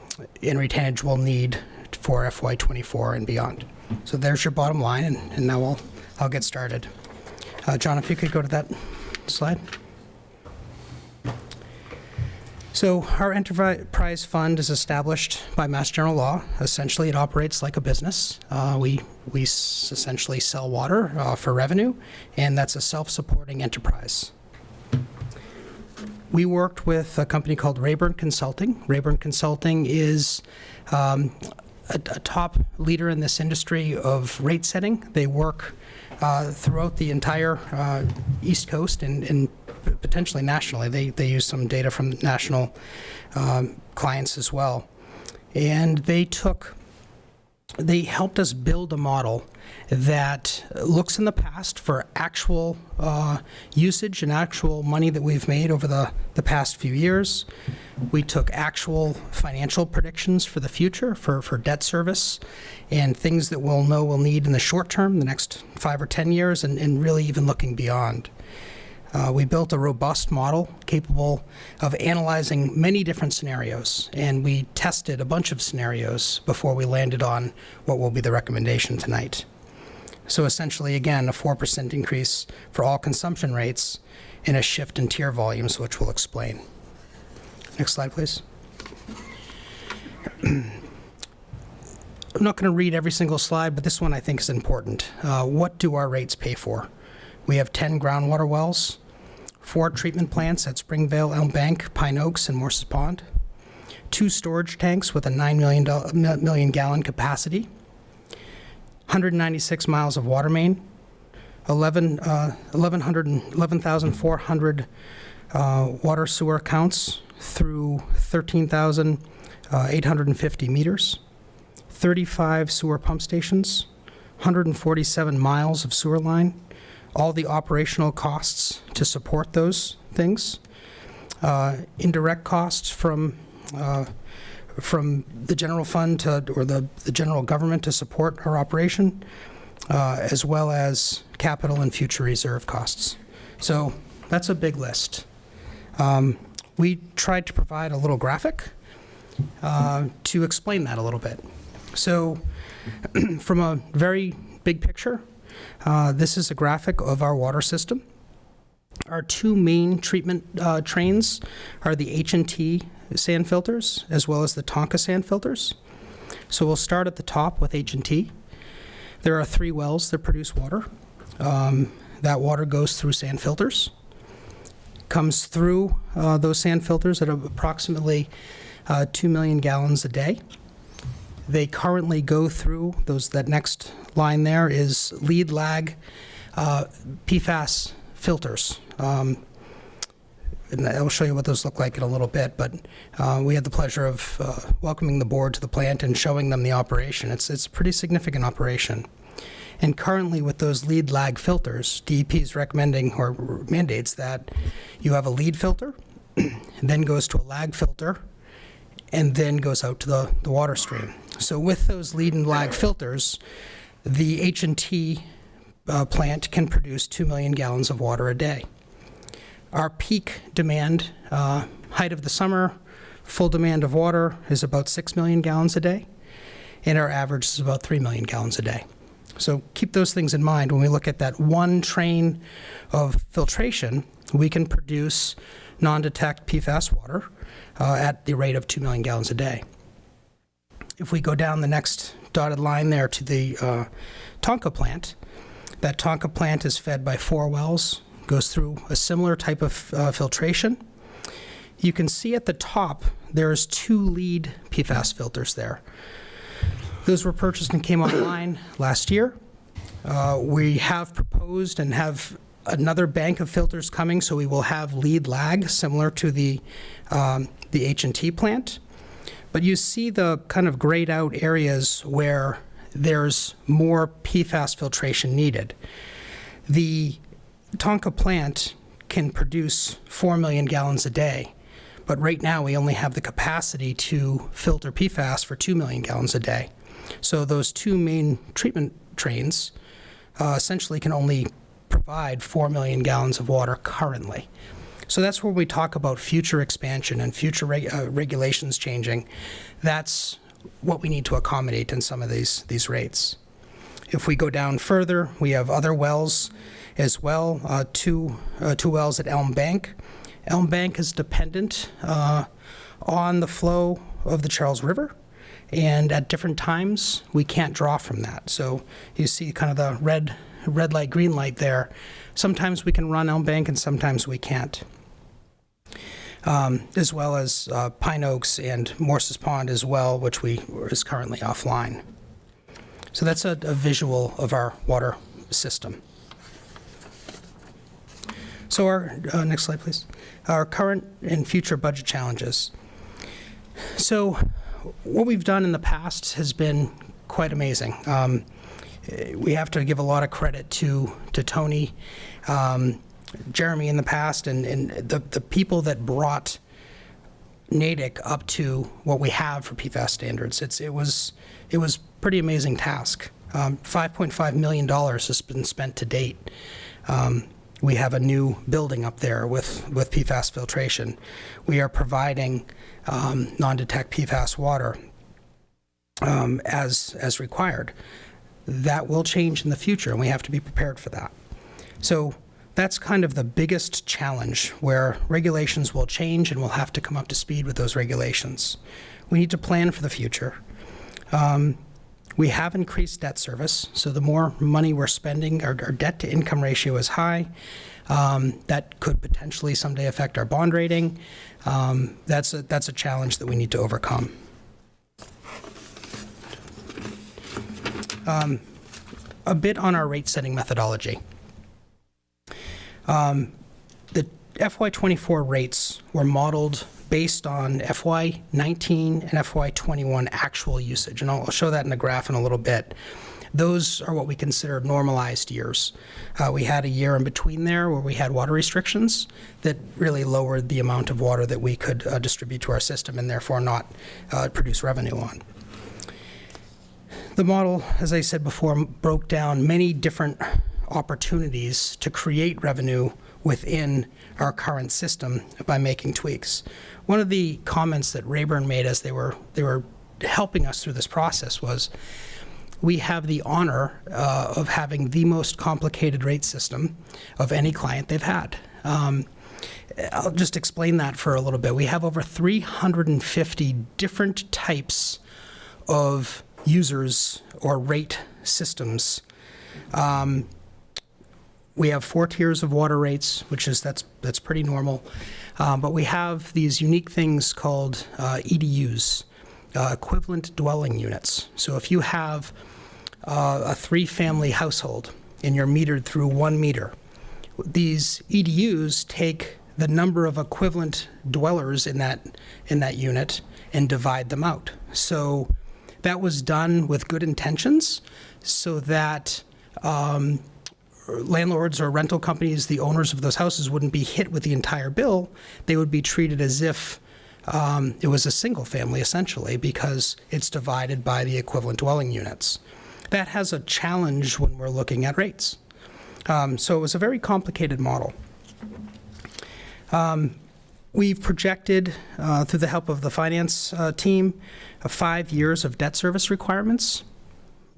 retainage we'll need for FY24 and beyond. So there's your bottom line, and now I'll get started. John, if you could go to that slide. So our enterprise fund is established by Mass General Law. Essentially, it operates like a business. We essentially sell water for revenue, and that's a self-supporting enterprise. We worked with a company called Rayburn Consulting. Rayburn Consulting is a top leader in this industry of rate setting. They work throughout the entire East Coast and potentially nationally. They use some data from national clients as well. And they helped us build a model that looks in the past for actual usage and actual money that we've made over the past few years. We took actual financial predictions for the future for debt service and things that we'll know we'll need in the short term, the next 5 or 10 years, and really even looking beyond. We built a robust model capable of analyzing many different scenarios, and we tested a bunch of scenarios before we landed on what will be the recommendation tonight. So essentially, again, a 4% increase for all consumption rates and a shift in tier volumes, which we'll explain. Next slide, please. I'm not going to read every single slide, but this one I think is important. What do our rates pay for? We have 10 groundwater wells, 4 treatment plants at Springvale, Elm Bank, Pine Oaks, and Morses Pond, 2 storage tanks with a 9 million gallon capacity, 196 miles of water main, 11,400 water sewer accounts through 13,850 meters, 35 sewer pump stations, 147 miles of sewer line, all the operational costs to support those things, indirect costs from the general fund or the general government to support our operation, as well as capital and future reserve costs. So that's a big list. We tried to provide a little graphic to explain that a little bit. So from a very big picture, this is a graphic of our water system. Our 2 main treatment trains are the H&T sand filters as well as the Tonka sand filters. So we'll start at the top with H&T. There are 3 wells that produce water. That water goes through sand filters, comes through those sand filters at approximately 2 million gallons a day. They currently go through that next line there is lead lag PFAS filters. And I'll show you what those look like in a little bit, but we had the pleasure of welcoming the board to the plant and showing them the operation. It's a pretty significant operation. And currently with those lead lag filters, DEP is recommending or mandates that you have a lead filter, then goes to a lag filter, and then goes out to the water stream. So with those lead and lag filters, the H&T plant can produce 2 million gallons of water a day. Our peak demand, height of the summer, full demand of water is about 6 million gallons a day, and our average is about 3 million gallons a day. So keep those things in mind. When we look at that one train of filtration, we can produce non-detect PFAS water at the rate of 2 million gallons a day. If we go down the next dotted line there to the Tonka plant, that Tonka plant is fed by 4 wells, goes through a similar type of filtration. You can see at the top there's 2 lead PFAS filters there. Those were purchased and came online last year. We have proposed and have another bank of filters coming, so we will have lead lag similar to the H&T plant. But you see the kind of grayed out areas where there's more PFAS filtration needed. The Tonka plant can produce 4 million gallons a day, but right now we only have the capacity to filter PFAS for 2 million gallons a day. So those 2 main treatment trains essentially can only provide 4 million gallons of water currently. So that's where we talk about future expansion and future regulations changing. That's what we need to accommodate in some of these rates. If we go down further, we have other wells as well, 2 wells at Elm Bank. Elm Bank is dependent on the flow of the Charles River, and at different times we can't draw from that. So you see kind of the red light, green light there. Sometimes we can run Elm Bank and sometimes we can't. As well as Pine Oaks and Morse's Pond as well, which is currently offline. So that's a visual of our water system. So our, next slide please. Our current and future budget challenges. So what we've done in the past has been quite amazing. We have to give a lot of credit to Tony, Jeremy in the past, and the people that brought Natick up to what we have for PFAS standards. It was pretty amazing task. $5.5 million has been spent to date. We have a new building up there with PFAS filtration. We are providing non-detect PFAS water as required. That will change in the future, and we have to be prepared for that. So that's kind of the biggest challenge, where regulations will change and we'll have to come up to speed with those regulations. We need to plan for the future. We have increased debt service, so the more money we're spending, our debt to income ratio is high. That could potentially someday affect our bond rating. That's a challenge that we need to overcome. A bit on our rate setting methodology. The FY24 rates were modeled based on FY19 and FY21 actual usage, and I'll show that in the graph in a little bit. Those are what we consider normalized years. We had a year in between there where we had water restrictions that really lowered the amount of water that we could distribute to our system and therefore not produce revenue on. The model, as I said before, broke down many different opportunities to create revenue within our current system by making tweaks. One of the comments that Rayburn made as they were helping us through this process was, we have the honor of having the most complicated rate system of any client they've had. I'll just explain that for a little bit. We have over 350 different types of users or rate systems. We have 4 tiers of water rates, which is that's pretty normal. But we have these unique things called EDUs, equivalent dwelling units. So if you have a 3-family household and you're metered through 1 meter, these EDUs take the number of equivalent dwellers in that unit and divide them out. So that was done with good intentions, so that landlords or rental companies, the owners of those houses, wouldn't be hit with the entire bill. They would be treated as if it was a single family, essentially, because it's divided by the equivalent dwelling units. That has a challenge when we're looking at rates. So it was a very complicated model. We've projected, through the help of the finance team, 5 years of debt service requirements.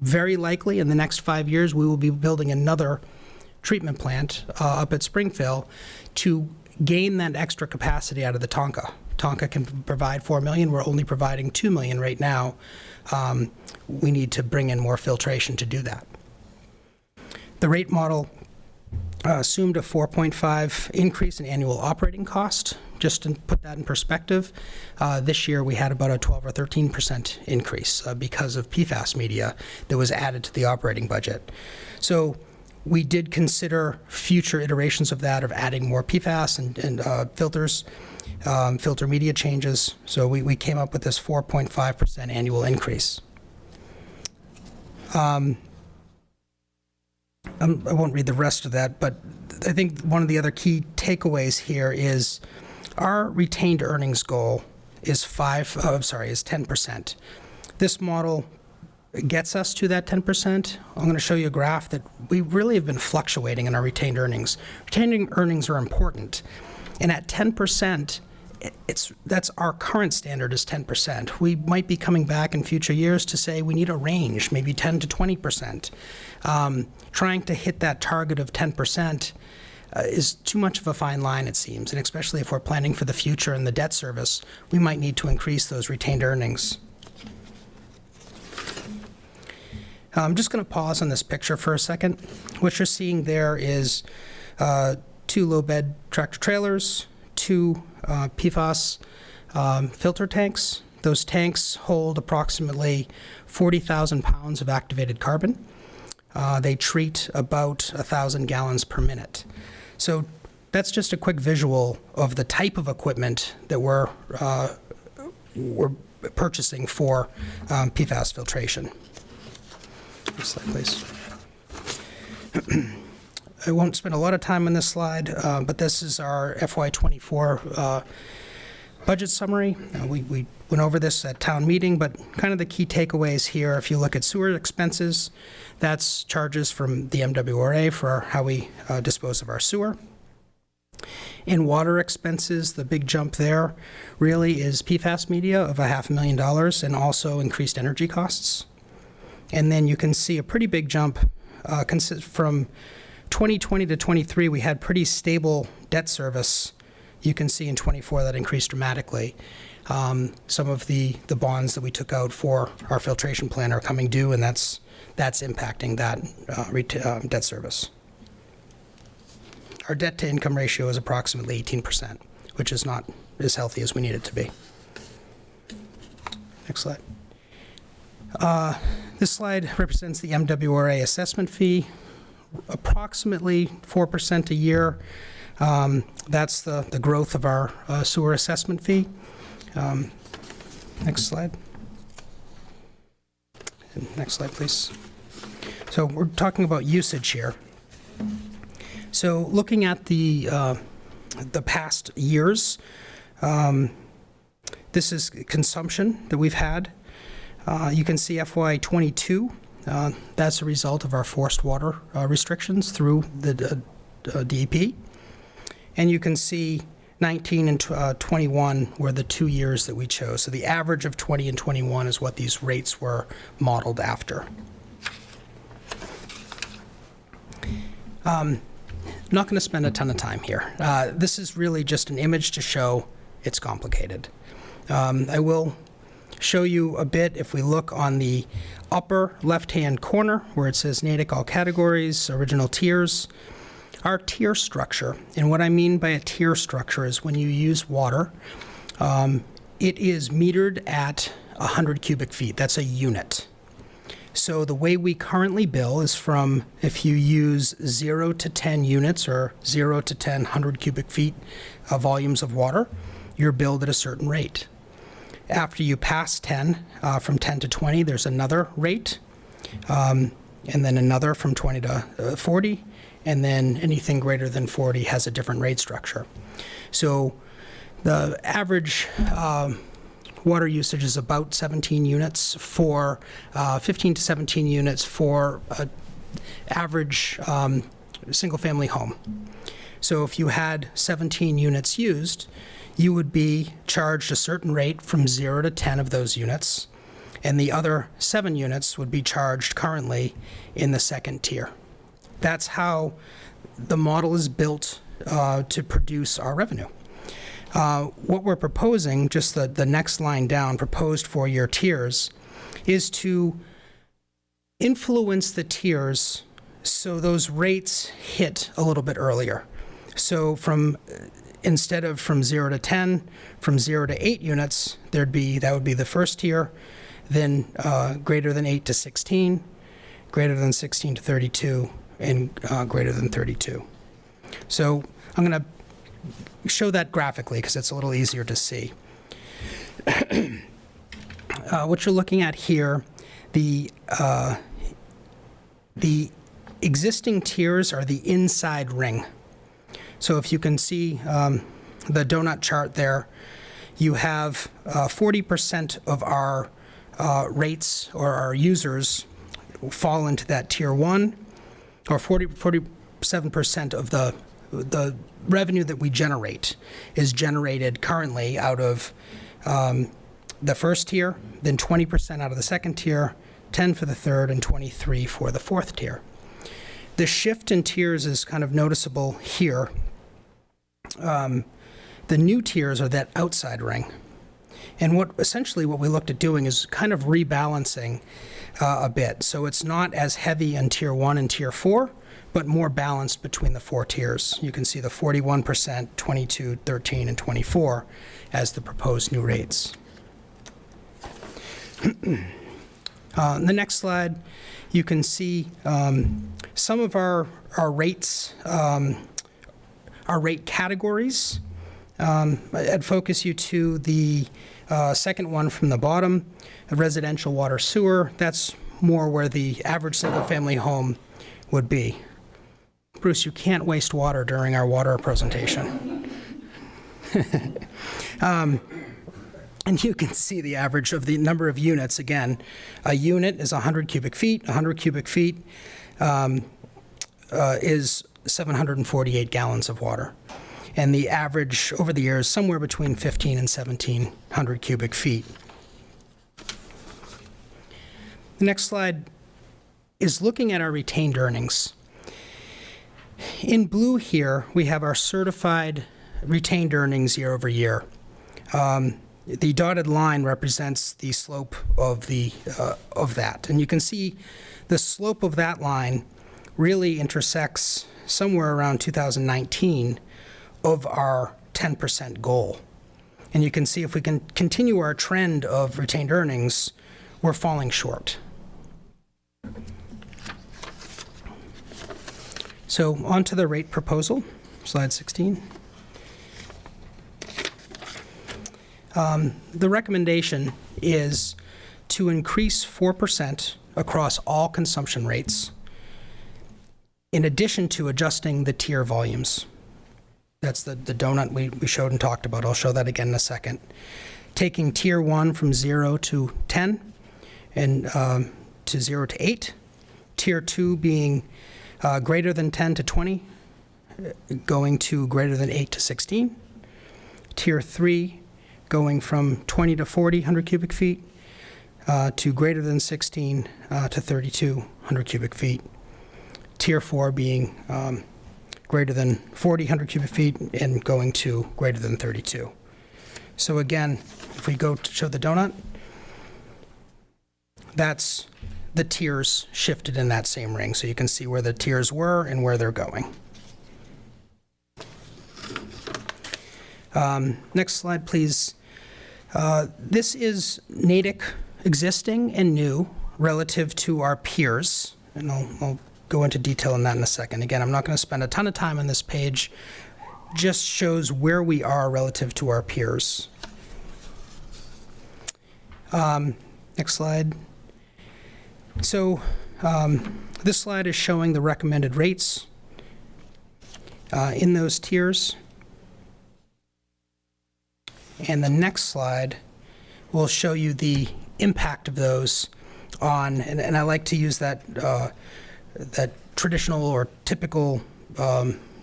Very likely, in the next 5 years, we will be building another treatment plant up at Springfield to gain that extra capacity out of the Tonka. Tonka can provide 4 million. We're only providing 2 million right now. We need to bring in more filtration to do that. The rate model assumed a 4.5 increase in annual operating cost. Just to put that in perspective, this year we had about a 12 or 13% increase because of PFAS media that was added to the operating budget. So we did consider future iterations of that, of adding more PFAS and filters, filter media changes. So we came up with this 4.5% annual increase. I won't read the rest of that, but I think one of the other key takeaways here is our retained earnings goal is 10%. This model gets us to that 10%. I'm going to show you a graph that we really have been fluctuating in our retained earnings. Retained earnings are important, and at 10%, that's our current standard is 10%. We might be coming back in future years to say we need a range, maybe 10 to 20%. Trying to hit that target of 10% is too much of a fine line, it seems, and especially if we're planning for the future and the debt service, we might need to increase those retained earnings. I'm just going to pause on this picture for a second. What you're seeing there is 2 low-bed tractor-trailers, 2 PFAS filter tanks. Those tanks hold approximately 40,000 pounds of activated carbon. They treat about 1,000 gallons per minute. So that's just a quick visual of the type of equipment that we're purchasing for PFAS filtration. Next slide, please. I won't spend a lot of time on this slide, but this is our FY24 budget summary. We went over this at town meeting, but kind of the key takeaways here, if you look at sewer expenses, that's charges from the MWRA for how we dispose of our sewer. In water expenses, the big jump there really is PFAS media of $500,000 and also increased energy costs. And then you can see a pretty big jump from 2020 to 23, we had pretty stable debt service. You can see in 24 that increased dramatically. Some of the bonds that we took out for our filtration plant are coming due, and that's impacting that debt service. Our debt-to-income ratio is approximately 18%, which is not as healthy as we need it to be. Next slide. This slide represents the MWRA assessment fee, approximately 4% a year. That's the growth of our sewer assessment fee. Next slide. Next slide, please. So we're talking about usage here. So looking at the past years, this is consumption that we've had. You can see FY22. That's a result of our forced water restrictions through the DEP. And you can see 19 and 21 were the 2 years that we chose. So the average of 20 and 21 is what these rates were modeled after. I'm not going to spend a ton of time here. This is really just an image to show it's complicated. I will show you a bit if we look on the upper left-hand corner where it says Natick all categories, original tiers. Our tier structure, and what I mean by a tier structure is when you use water, it is metered at 100 cubic feet. That's a unit. So the way we currently bill is from if you use 0 to 10 units or 0 to 10 100 cubic feet volumes of water, you're billed at a certain rate. After you pass 10, from 10 to 20, there's another rate. and then another from 20 to 40, and then anything greater than 40 has a different rate structure. So the average water usage is about 17 units for 15 to 17 units for an average single-family home. So if you had 17 units used, you would be charged a certain rate from 0 to 10 of those units, and the other 7 units would be charged currently in the second tier. That's how the model is built to produce our revenue. What we're proposing, just the next line down, proposed four-year tiers, is to influence the tiers so those rates hit a little bit earlier. So instead of from 0 to 10, from 0 to 8 units, that would be the first tier, then greater than 8 to 16, greater than 16 to 32, and greater than 32. So I'm going to show that graphically because it's a little easier to see. What you're looking at here, the existing tiers are the inside ring. So if you can see the donut chart there, you have 40% of our rates or our users fall into that tier 1, or 47% of the revenue that we generate is generated currently out of the first tier, then 20% out of the second tier, 10 for the third, and 23 for the fourth tier. The shift in tiers is kind of noticeable here. The new tiers are that outside ring. And essentially what we looked at doing is kind of rebalancing a bit. So it's not as heavy in tier 1 and tier 4, but more balanced between the 4 tiers. You can see the 41%, 22, 13, and 24 as the proposed new rates. On the next slide, you can see some of our rates, our rate categories. I'd focus you to the second one from the bottom, residential water sewer. That's more where the average single-family home would be. Bruce, you can't waste water during our water presentation. And you can see the average of the number of units. Again, a unit is 100 cubic feet. 100 cubic feet is 748 gallons of water. And the average over the years, somewhere between 15 and 1,700 cubic feet. The next slide is looking at our retained earnings. In blue here, we have our certified retained earnings year over year. The dotted line represents the slope of that. And you can see the slope of that line really intersects somewhere around 2019 of our 10% goal. And you can see if we can continue our trend of retained earnings, we're falling short. So on to the rate proposal, slide 16. The recommendation is to increase 4% across all consumption rates, in addition to adjusting the tier volumes. That's the donut we showed and talked about. I'll show that again in a second. Taking tier 1 from 0 to 10 and to 0 to 8. Tier 2 being greater than 10 to 20, going to greater than 8 to 16. Tier 3 going from 20 to 40 100 cubic feet to greater than 16 to 3,200 cubic feet. Tier 4 being greater than 40 100 cubic feet and going to greater than 32. So again, if we go to show the donut, that's the tiers shifted in that same ring. So you can see where the tiers were and where they're going. Next slide, please. This is Natick existing and new relative to our peers, and I'll go into detail on that in a second. Again, I'm not going to spend a ton of time on this page. Just shows where we are relative to our peers. Next slide. So This slide is showing the recommended rates in those tiers. And the next slide will show you the impact of those on, and I like to use that traditional or typical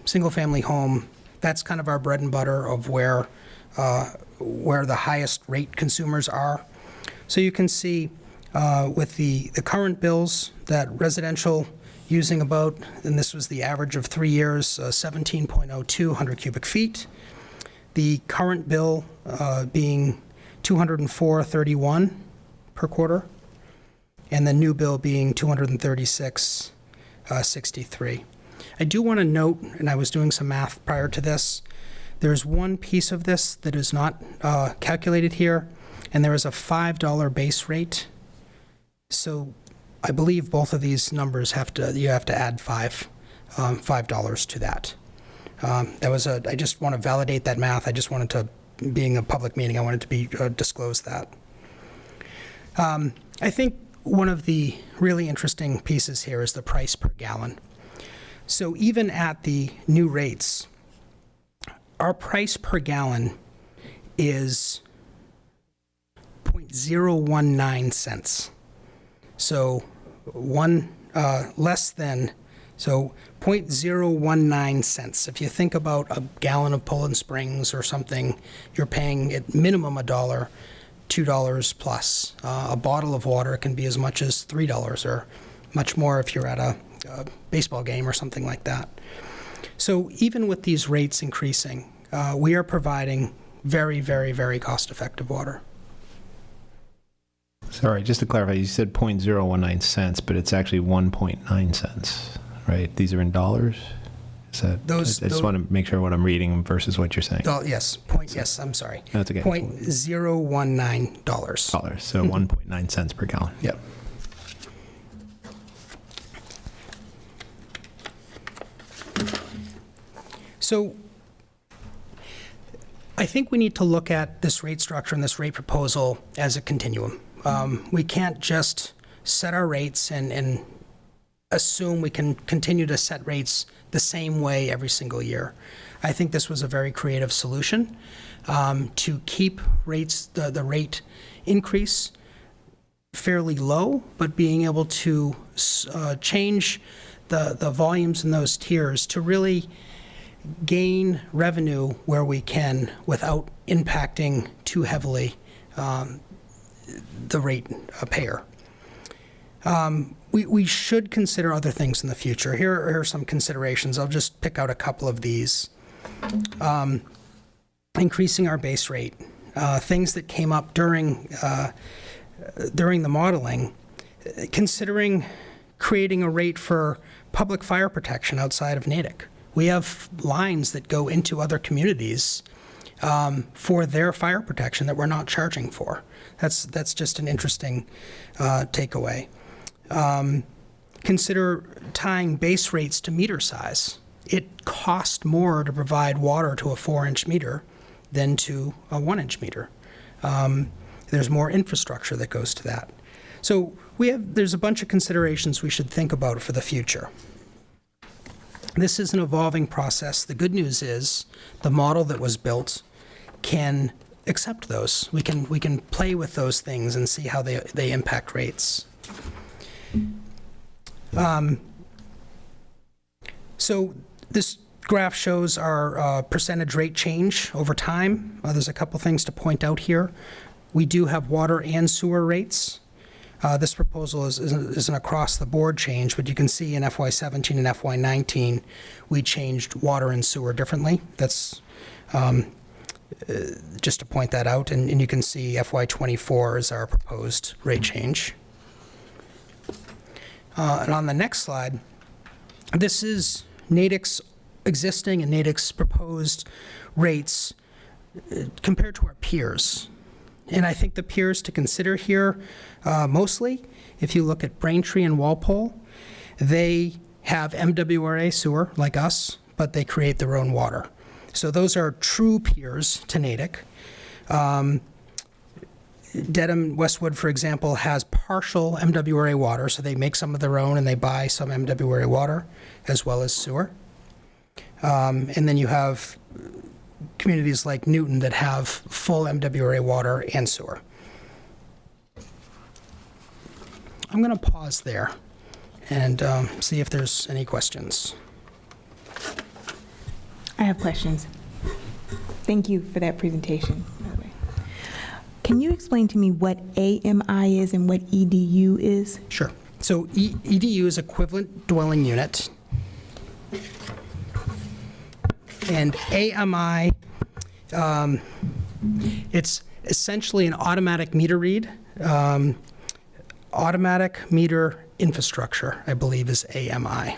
single-family home. That's kind of our bread and butter of where the highest rate consumers are. So you can see with the current bills that residential using about, and this was the average of 3 years, 17.02 100 cubic feet. The current bill being 204.31 per quarter, and the new bill being 236.63. I do want to note, and I was doing some math prior to this, there's one piece of this that is not calculated here, and there is a $5 base rate. So I believe both of these numbers you have to add $5 to that. I just want to validate that math. I just wanted to, being a public meeting, I wanted to be disclose that. I think one of the really interesting pieces here is the price per gallon. So even at the new rates, our price per gallon is 0.019 cents. So less than, so 0.019 cents. If you think about a gallon of Poland Springs or something, you're paying at minimum $1, $2 plus. A bottle of water can be as much as $3 or much more if you're at a baseball game or something like that. So even with these rates increasing, we are providing very, very, very cost-effective water. Sorry, just to clarify, you said 0.019 cents, but it's actually 1.9 cents, right? These are in dollars? Is that, I just want to make sure what I'm reading versus what you're saying. Yes, yes, I'm sorry. That's okay. $0.019. Dollars, so 1.9 cents per gallon. Yep. So I think we need to look at this rate structure and this rate proposal as a continuum. We can't just set our rates and assume we can continue to set rates the same way every single year. I think this was a very creative solution to keep rates, the rate increase fairly low, but being able to change the volumes in those tiers to really gain revenue where we can without impacting too heavily the rate payer. We should consider other things in the future. Here are some considerations. I'll just pick out a couple of these. Increasing our base rate. Things that came up during the modeling, considering creating a rate for public fire protection outside of Natick. We have lines that go into other communities for their fire protection that we're not charging for. That's just an interesting takeaway. Consider tying base rates to meter size. It costs more to provide water to a 4-inch meter than to a 1-inch meter. There's more infrastructure that goes to that. So there's a bunch of considerations we should think about for the future. This is an evolving process. The good news is the model that was built can accept those. We can play with those things and see how they impact rates. So this graph shows our percentage rate change over time. There's a couple things to point out here. We do have water and sewer rates. This proposal is an across-the-board change, but you can see in FY17 and FY19, we changed water and sewer differently. That's just to point that out, and you can see FY24 is our proposed rate change. And on the next slide, this is Natick's existing and Natick's proposed rates compared to our peers. And I think the peers to consider here, mostly, if you look at Braintree and Walpole, they have MWRA sewer like us, but they create their own water. So those are true peers to Natick. Dedham, Westwood, for example, has partial MWRA water, so they make some of their own and they buy some MWRA water as well as sewer. And then you have communities like Newton that have full MWRA water and sewer. I'm going to pause there and see if there's any questions. I have questions. Thank you for that presentation, by the way. Can you explain to me what AMI is and what EDU is? Sure. So EDU is equivalent dwelling unit. And AMI, it's essentially an automatic meter read. Automatic meter infrastructure, I believe, is AMI.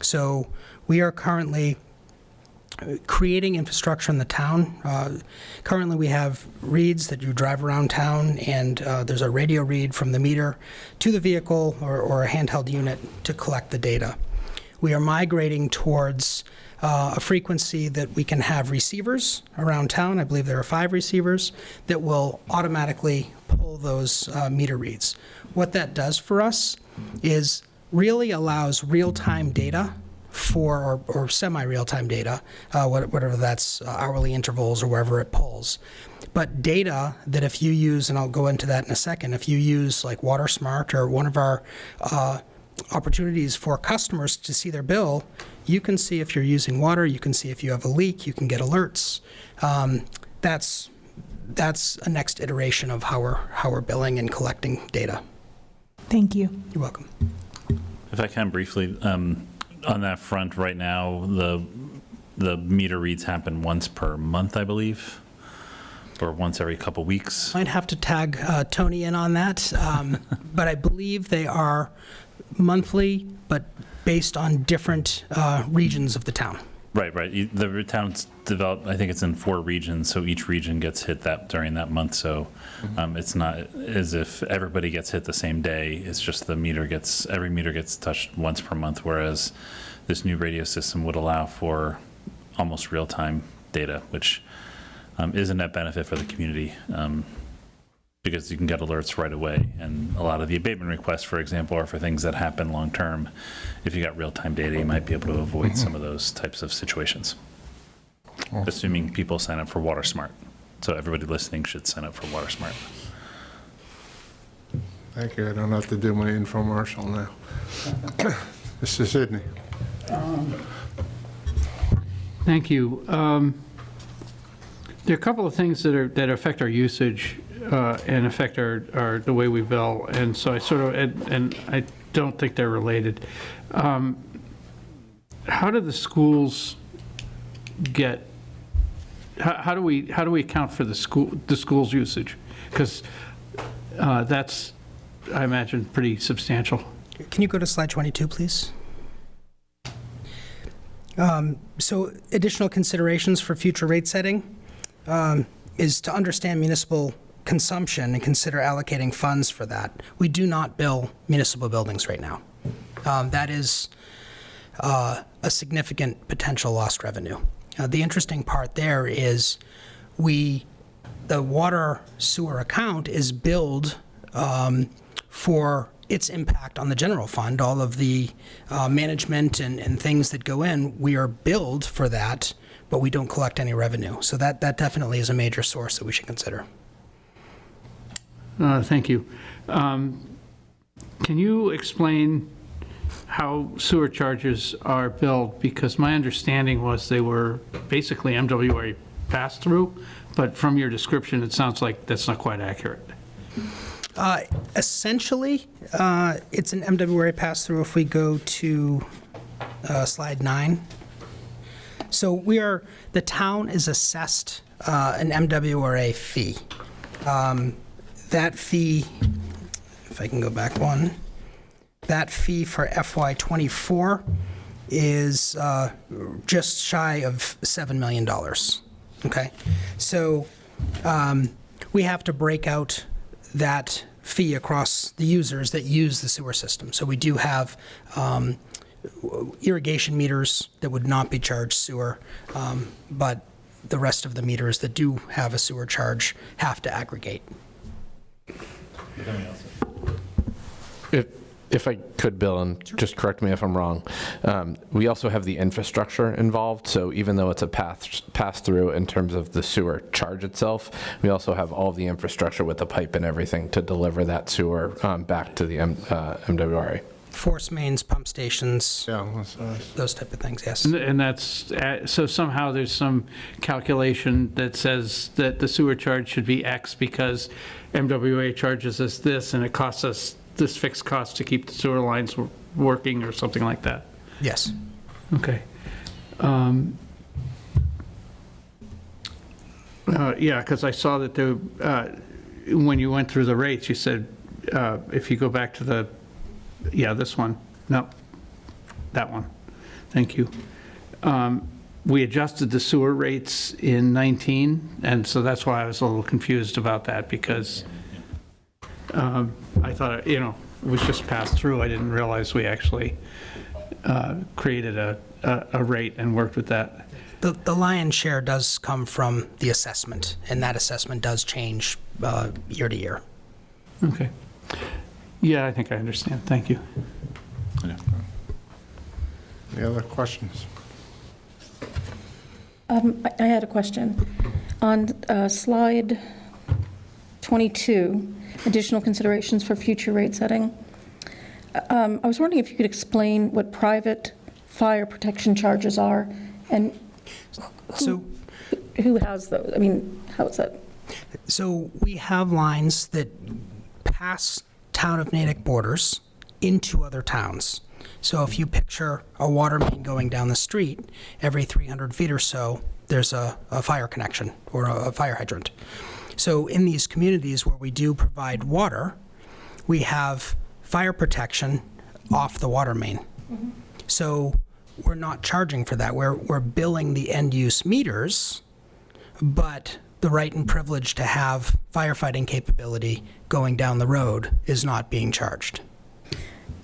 So we are currently creating infrastructure in the town. Currently, we have reads that you drive around town, and there's a radio read from the meter to the vehicle or a handheld unit to collect the data. We are migrating towards a frequency that we can have receivers around town. I believe there are 5 receivers that will automatically pull those meter reads. What that does for us is really allows real-time data or semi-real-time data, whatever that's hourly intervals or wherever it pulls. But data that if you use, and I'll go into that in a second, if you use like WaterSmart or one of our opportunities for customers to see their bill, you can see if you're using water, you can see if you have a leak, you can get alerts. That's a next iteration of how we're billing and collecting data. Thank you. You're welcome. If I can briefly, on that front, right now, the meter reads happen once per month, I believe, or once every couple weeks. Might have to tag Tony in on that, but I believe they are monthly, but based on different regions of the town. Right. The town's developed, I think it's in 4 regions, so each region gets hit during that month. So it's not as if everybody gets hit the same day. It's just every meter gets touched once per month, whereas this new radio system would allow for almost real-time data, which is a net benefit for the community because you can get alerts right away. And a lot of the abatement requests, for example, are for things that happen long-term. If you got real-time data, you might be able to avoid some of those types of situations, assuming people sign up for WaterSmart. So everybody listening should sign up for WaterSmart. Thank you. I don't have to do my infomercial now. Mr. Sidney. Thank you. There are a couple of things that affect our usage and affect the way we bill, and so I sort of and I don't think they're related. How do the schools get? How do we account for the school's usage? Because that's, I imagine, pretty substantial. Can you go to slide 22, please? So additional considerations for future rate setting is to understand municipal consumption and consider allocating funds for that. We do not bill municipal buildings right now. That is a significant potential lost revenue. The interesting part there is the water sewer account is billed for its impact on the general fund. All of the management and things that go in, we are billed for that, but we don't collect any revenue. So that definitely is a major source that we should consider. Thank you. Can you explain how sewer charges are billed? Because my understanding was they were basically MWA pass-through, but from your description, it sounds like that's not quite accurate. Essentially, it's an MWRA pass-through if we go to slide 9. So the town is assessed an MWRA fee. That fee, if I can go back one, that fee for FY24 is just shy of $7 million. Okay, so we have to break out that fee across the users that use the sewer system. So we do have irrigation meters that would not be charged sewer, but the rest of the meters that do have a sewer charge have to aggregate. If I could, Bill, and just correct me if I'm wrong, we also have the infrastructure involved. So even though it's a pass-through in terms of the sewer charge itself, we also have all the infrastructure with the pipe and everything to deliver that sewer back to the MWRA. Force mains, pump stations, Yeah, those type of things, yes. And that's, so somehow there's some calculation that says that the sewer charge should be X because MWA charges us this, and it costs us this fixed cost to keep the sewer lines working or something like that. Yes. Okay. Yeah, because I saw that when you went through the rates, you said, if you go back to the, this one. No, that one. Thank you. We adjusted the sewer rates in 19, and so that's why I was a little confused about that, because I thought, it was just passed through. I didn't realize we actually created a rate and worked with that. The lion's share does come from the assessment, and that assessment does change year to year. Okay. Yeah, I think I understand. Thank you. Any other questions? I had a question. On slide 22, additional considerations for future rate setting, I was wondering if you could explain what private fire protection charges are and who has those? I mean, how is that? So we have lines that pass town of Natick borders into other towns. So if you picture a water main going down the street, every 300 feet or so, there's a fire connection or a fire hydrant. So in these communities where we do provide water, we have fire protection off the water main. Mm-hmm. So we're not charging for that. We're billing the end-use meters, but the right and privilege to have firefighting capability going down the road is not being charged.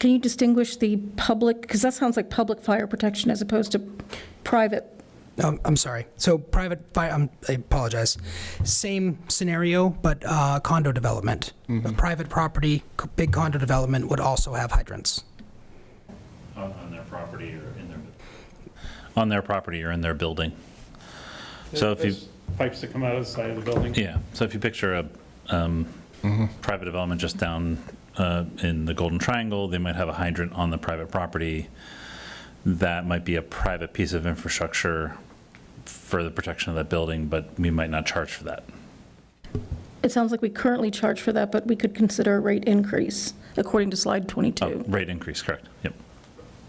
Can you distinguish the public, because that sounds like public fire protection as opposed to private? I'm sorry. So private fire, I apologize. Same scenario, but condo development. A private property, big condo development would also have hydrants. On their property or in their on their property or in their building. So if you pipes that come out of the side of the building. Yeah. So if you picture a private development just down in the Golden Triangle, they might have a hydrant on the private property. That might be a private piece of infrastructure for the protection of that building, but we might not charge for that. It sounds like we currently charge for that, but we could consider a rate increase, according to slide 22. Oh, rate increase, correct. Yep.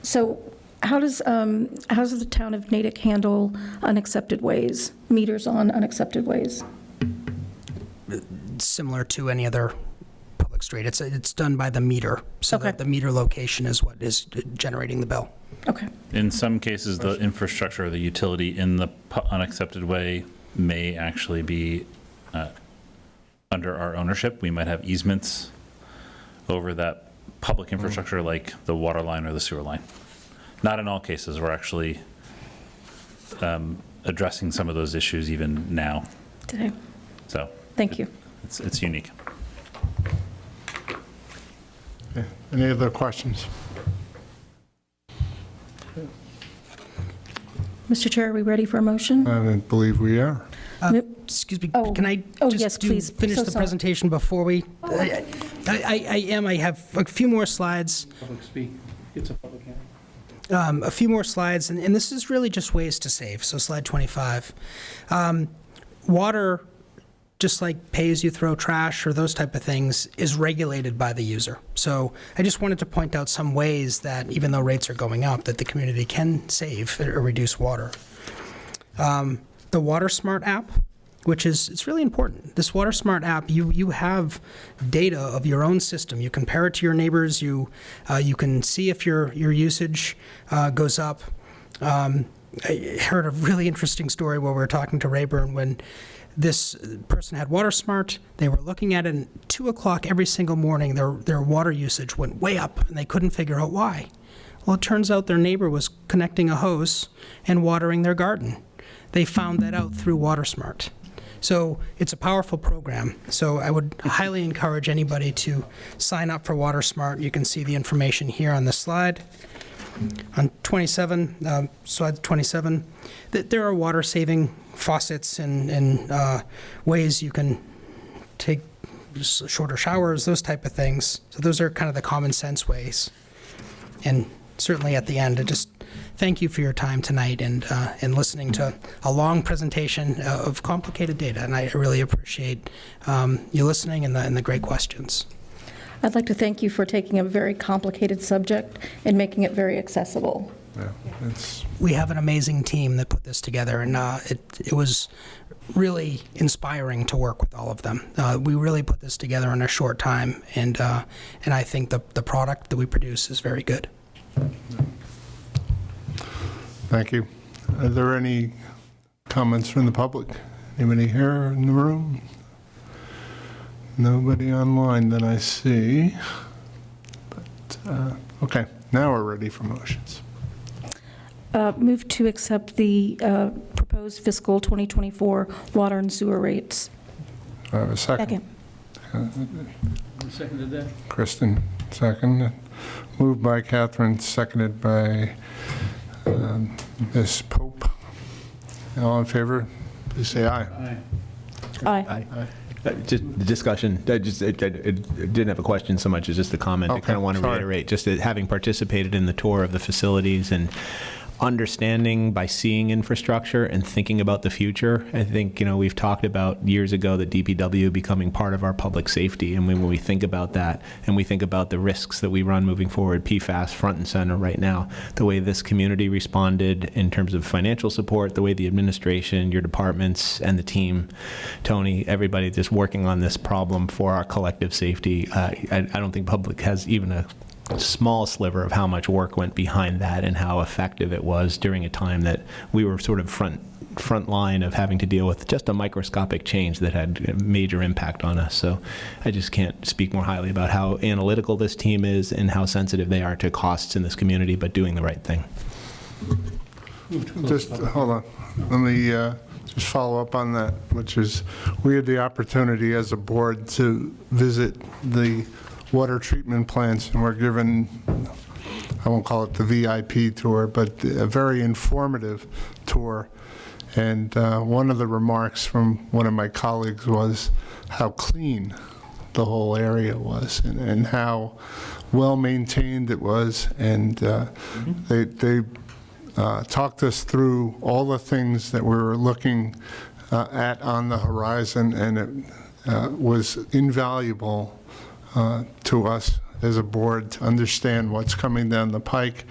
So how does the town of Natick handle unaccepted ways, meters on unaccepted ways? Similar to any other public street. It's done by the meter. So Okay. the meter location is what is generating the bill. Okay. In some cases, the infrastructure or the utility in the unaccepted way may actually be under our ownership. We might have easements over that public infrastructure, like the water line or the sewer line. Not in all cases. We're actually addressing some of those issues even now. Today. So Thank you. it's unique. Okay. Any other questions? Mr. Chair, are we ready for a motion? I believe we are. Excuse me, Oh, can I oh, just yes, please. finish So the sorry. presentation before we? I have a few more slides. Public speak. It's a public hearing. A few more slides, and this is really just ways to save. So slide 25. Water, just like pay-as-you-throw trash or those type of things, is regulated by the user. So I just wanted to point out some ways that, even though rates are going up, that the community can save or reduce water. The Water Smart app, which is, it's really important. This Water Smart app, you have data of your own system. You compare it to your neighbors. You can see if your usage goes up. I heard a really interesting story while we were talking to Rayburn when this person had Water Smart. They were looking at it, and 2 o'clock every single morning, their water usage went way up, and they couldn't figure out why. Well, it turns out their neighbor was connecting a hose and watering their garden. They found that out through Water Smart. So it's a powerful program. So I would highly encourage anybody to sign up for WaterSmart. You can see the information here on the slide. On 27, slide 27, there are water-saving faucets and ways you can take shorter showers, those type of things. So those are kind of the common sense ways. And certainly at the end, I just thank you for your time tonight and listening to a long presentation of complicated data. And I really appreciate you listening and the great questions. I'd like to thank you for taking a very complicated subject and making it very accessible. Yeah, it's We have an amazing team that put this together, and it was really inspiring to work with all of them. We really put this together in a short time, and I think the product that we produce is very good. Thank you. Are there any comments from the public? Anybody here in the room? Nobody online that I see. But, okay, now we're ready for motions. Move to accept the proposed fiscal 2024 water and sewer rates. I have a second. Who seconded that? Kristen, second. Moved by Catherine, seconded by Ms. Pope. All in favor, please say aye. Aye. Just the discussion, I didn't have a question so much as just a comment. I Okay, kind of want to sorry. reiterate, just that having participated in the tour of the facilities and understanding by seeing infrastructure and thinking about the future, I think, we've talked about years ago the DPW becoming part of our public safety. And when we think about that and we think about the risks that we run moving forward, PFAS front and center right now, the way this community responded in terms of financial support, the way the administration, your departments, and the team, Tony, everybody just working on this problem for our collective safety, I don't think public has even a small sliver of how much work went behind that and how effective it was during a time that we were sort of front line of having to deal with just a microscopic change that had a major impact on us. So I just can't speak more highly about how analytical this team is and how sensitive they are to costs in this community, but doing the right thing. Just, hold on. Let me just follow up on that, which is, we had the opportunity as a board to visit the water treatment plants, and we're given, I won't call it the VIP tour, but a very informative tour. And one of the remarks from one of my colleagues was how clean the whole area was and how well maintained it was. And they talked us through all the things that we were looking at on the horizon, and it was invaluable to us as a board to understand what's coming down the pike.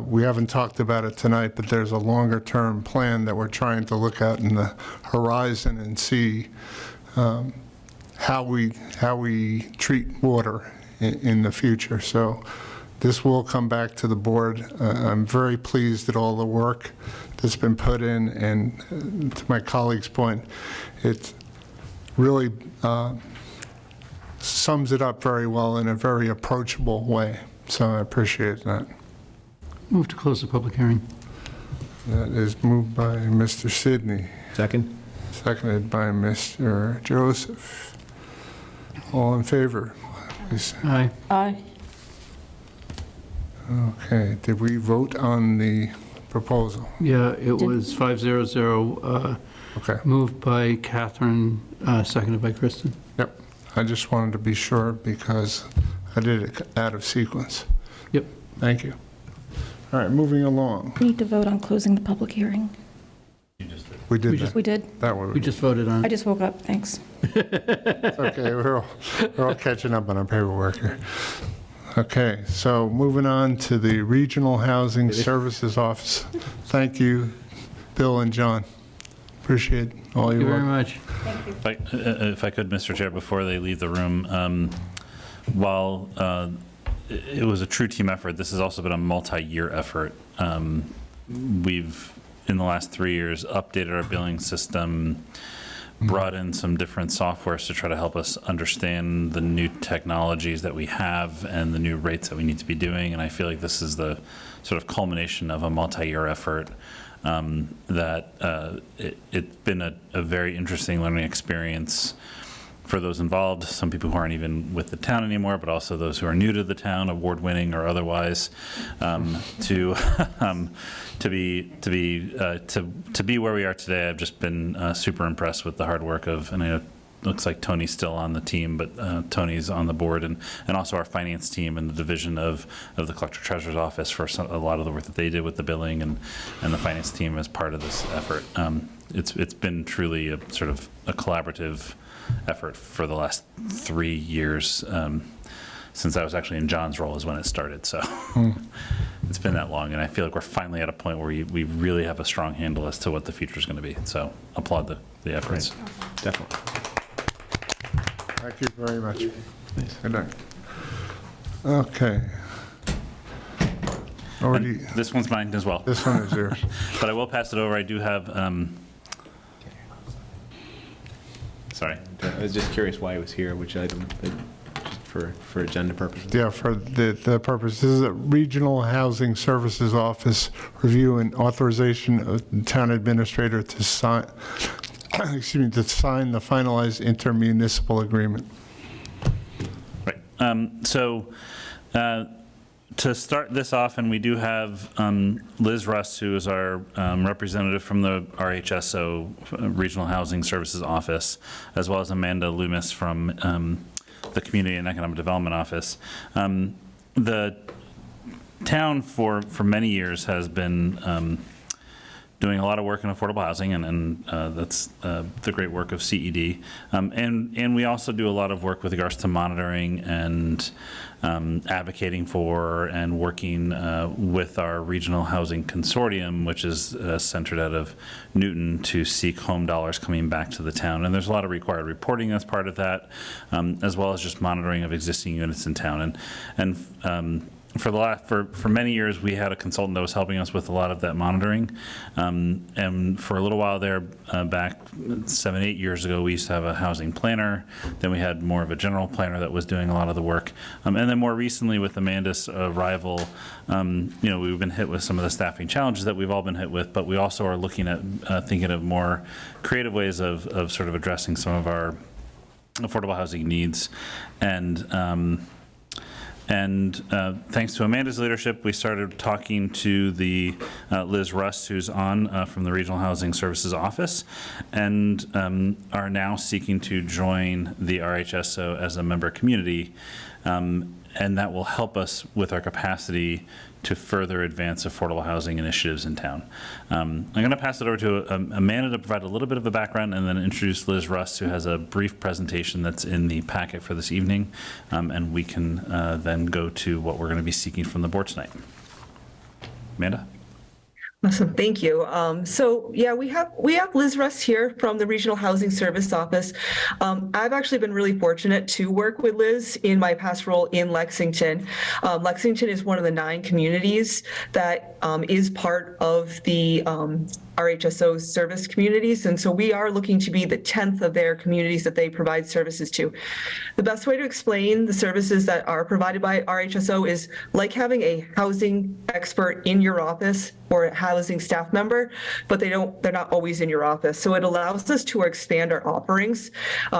We haven't talked about it tonight, but there's a longer-term plan that we're trying to look at in the horizon and see how we treat water in the future. So this will come back to the board. I'm very pleased at all the work that's been put in, and to my colleague's point, it really sums it up very well in a very approachable way. So I appreciate that. Move to close the public hearing. That is moved by Mr. Sidney, Second? seconded by Mr. Joseph. All in favor, please. Aye. Aye. Okay, did we vote on the proposal? Yeah, it was 500, Okay, moved by Catherine, seconded by Kristen. yep. I just wanted to be sure because I did it out of sequence. Yep. Thank you. All right, moving along. We need to vote on closing the public hearing. We did that. We did? That one. We just voted on I it. just woke up, thanks. Okay, we're all catching up on our paperwork here. Okay, so moving on to the Regional Housing Services Office. Thank you, Bill and John. Appreciate all Thank you your very work. much. If I could, Mr. Chair, before they leave the room, while it was a true team effort, this has also been a multi-year effort. We've, in the last 3 years, updated our billing system, brought in some different softwares to try to help us understand the new technologies that we have and the new rates that we need to be doing. And I feel like this is the sort of culmination of a multi-year effort that it's been a very interesting learning experience for those involved, some people who aren't even with the town anymore, but also those who are new to the town, award-winning or otherwise, to be where we are today. I've just been super impressed with the hard work of, and I know it looks like Tony's still on the team, but Tony's on the board, and also our finance team and the division of the collector treasurer's office for a lot of the work that they did with the billing, and the finance team as part of this effort. It's been truly a sort of a collaborative effort for the last 3 years. Since I was actually in John's role is when it started, so it's been that long, and I feel like we're finally at a point where we really have a strong handle as to what the future is going to be. So applaud the efforts. Right. Definitely. Thank you very much. Good night. Okay. Already. And this one's mine as well. This one is yours. But I will pass it over. I do have. Sorry. I was just curious why it was here, which item, just for agenda purposes. Yeah, for the purpose. This is a Regional Housing Services Office review and authorization of the town administrator to sign, to sign the finalized intermunicipal agreement. Right. To start this off, and we do have Liz Rust, who is our representative from the RHSO, Regional Housing Services Office, as well as Amanda Loomis from the Community and Economic Development Office. The town for many years has been doing a lot of work in affordable housing, and that's the great work of CED. And we also do a lot of work with regards to monitoring and advocating for and working with our Regional Housing Consortium, which is centered out of Newton, to seek home dollars coming back to the town. And there's a lot of required reporting that's part of that, as well as just monitoring of existing units in town. And for many years, we had a consultant that was helping us with a lot of that monitoring. And for a little while there, back 7-8 years ago, we used to have a housing planner. Then we had more of a general planner that was doing a lot of the work. And then more recently, with Amanda's arrival, we've been hit with some of the staffing challenges that we've all been hit with, but we also are looking at thinking of more creative ways of sort of addressing some of our affordable housing needs. And thanks to Amanda's leadership, we started talking to the Liz Rust, who's on from the Regional Housing Services Office, and are now seeking to join the RHSO as a member community. And that will help us with our capacity to further advance affordable housing initiatives in town. I'm going to pass it over to Amanda to provide a little bit of a background, and then introduce Liz Rust, who has a brief presentation that's in the packet for this evening, and we can then go to what we're going to be seeking from the board tonight. Amanda? Awesome, thank you. So yeah, we have Liz Rust here from the Regional Housing Service Office. I've actually been really fortunate to work with Liz in my past role in Lexington. Lexington is one of the 9 communities that is part of the RHSO service communities, and so we are looking to be the 10th of their communities that they provide services to. The best way to explain the services that are provided by RHSO is like having a housing expert in your office or a housing staff member, but they're not always in your office. So it allows us to expand our offerings.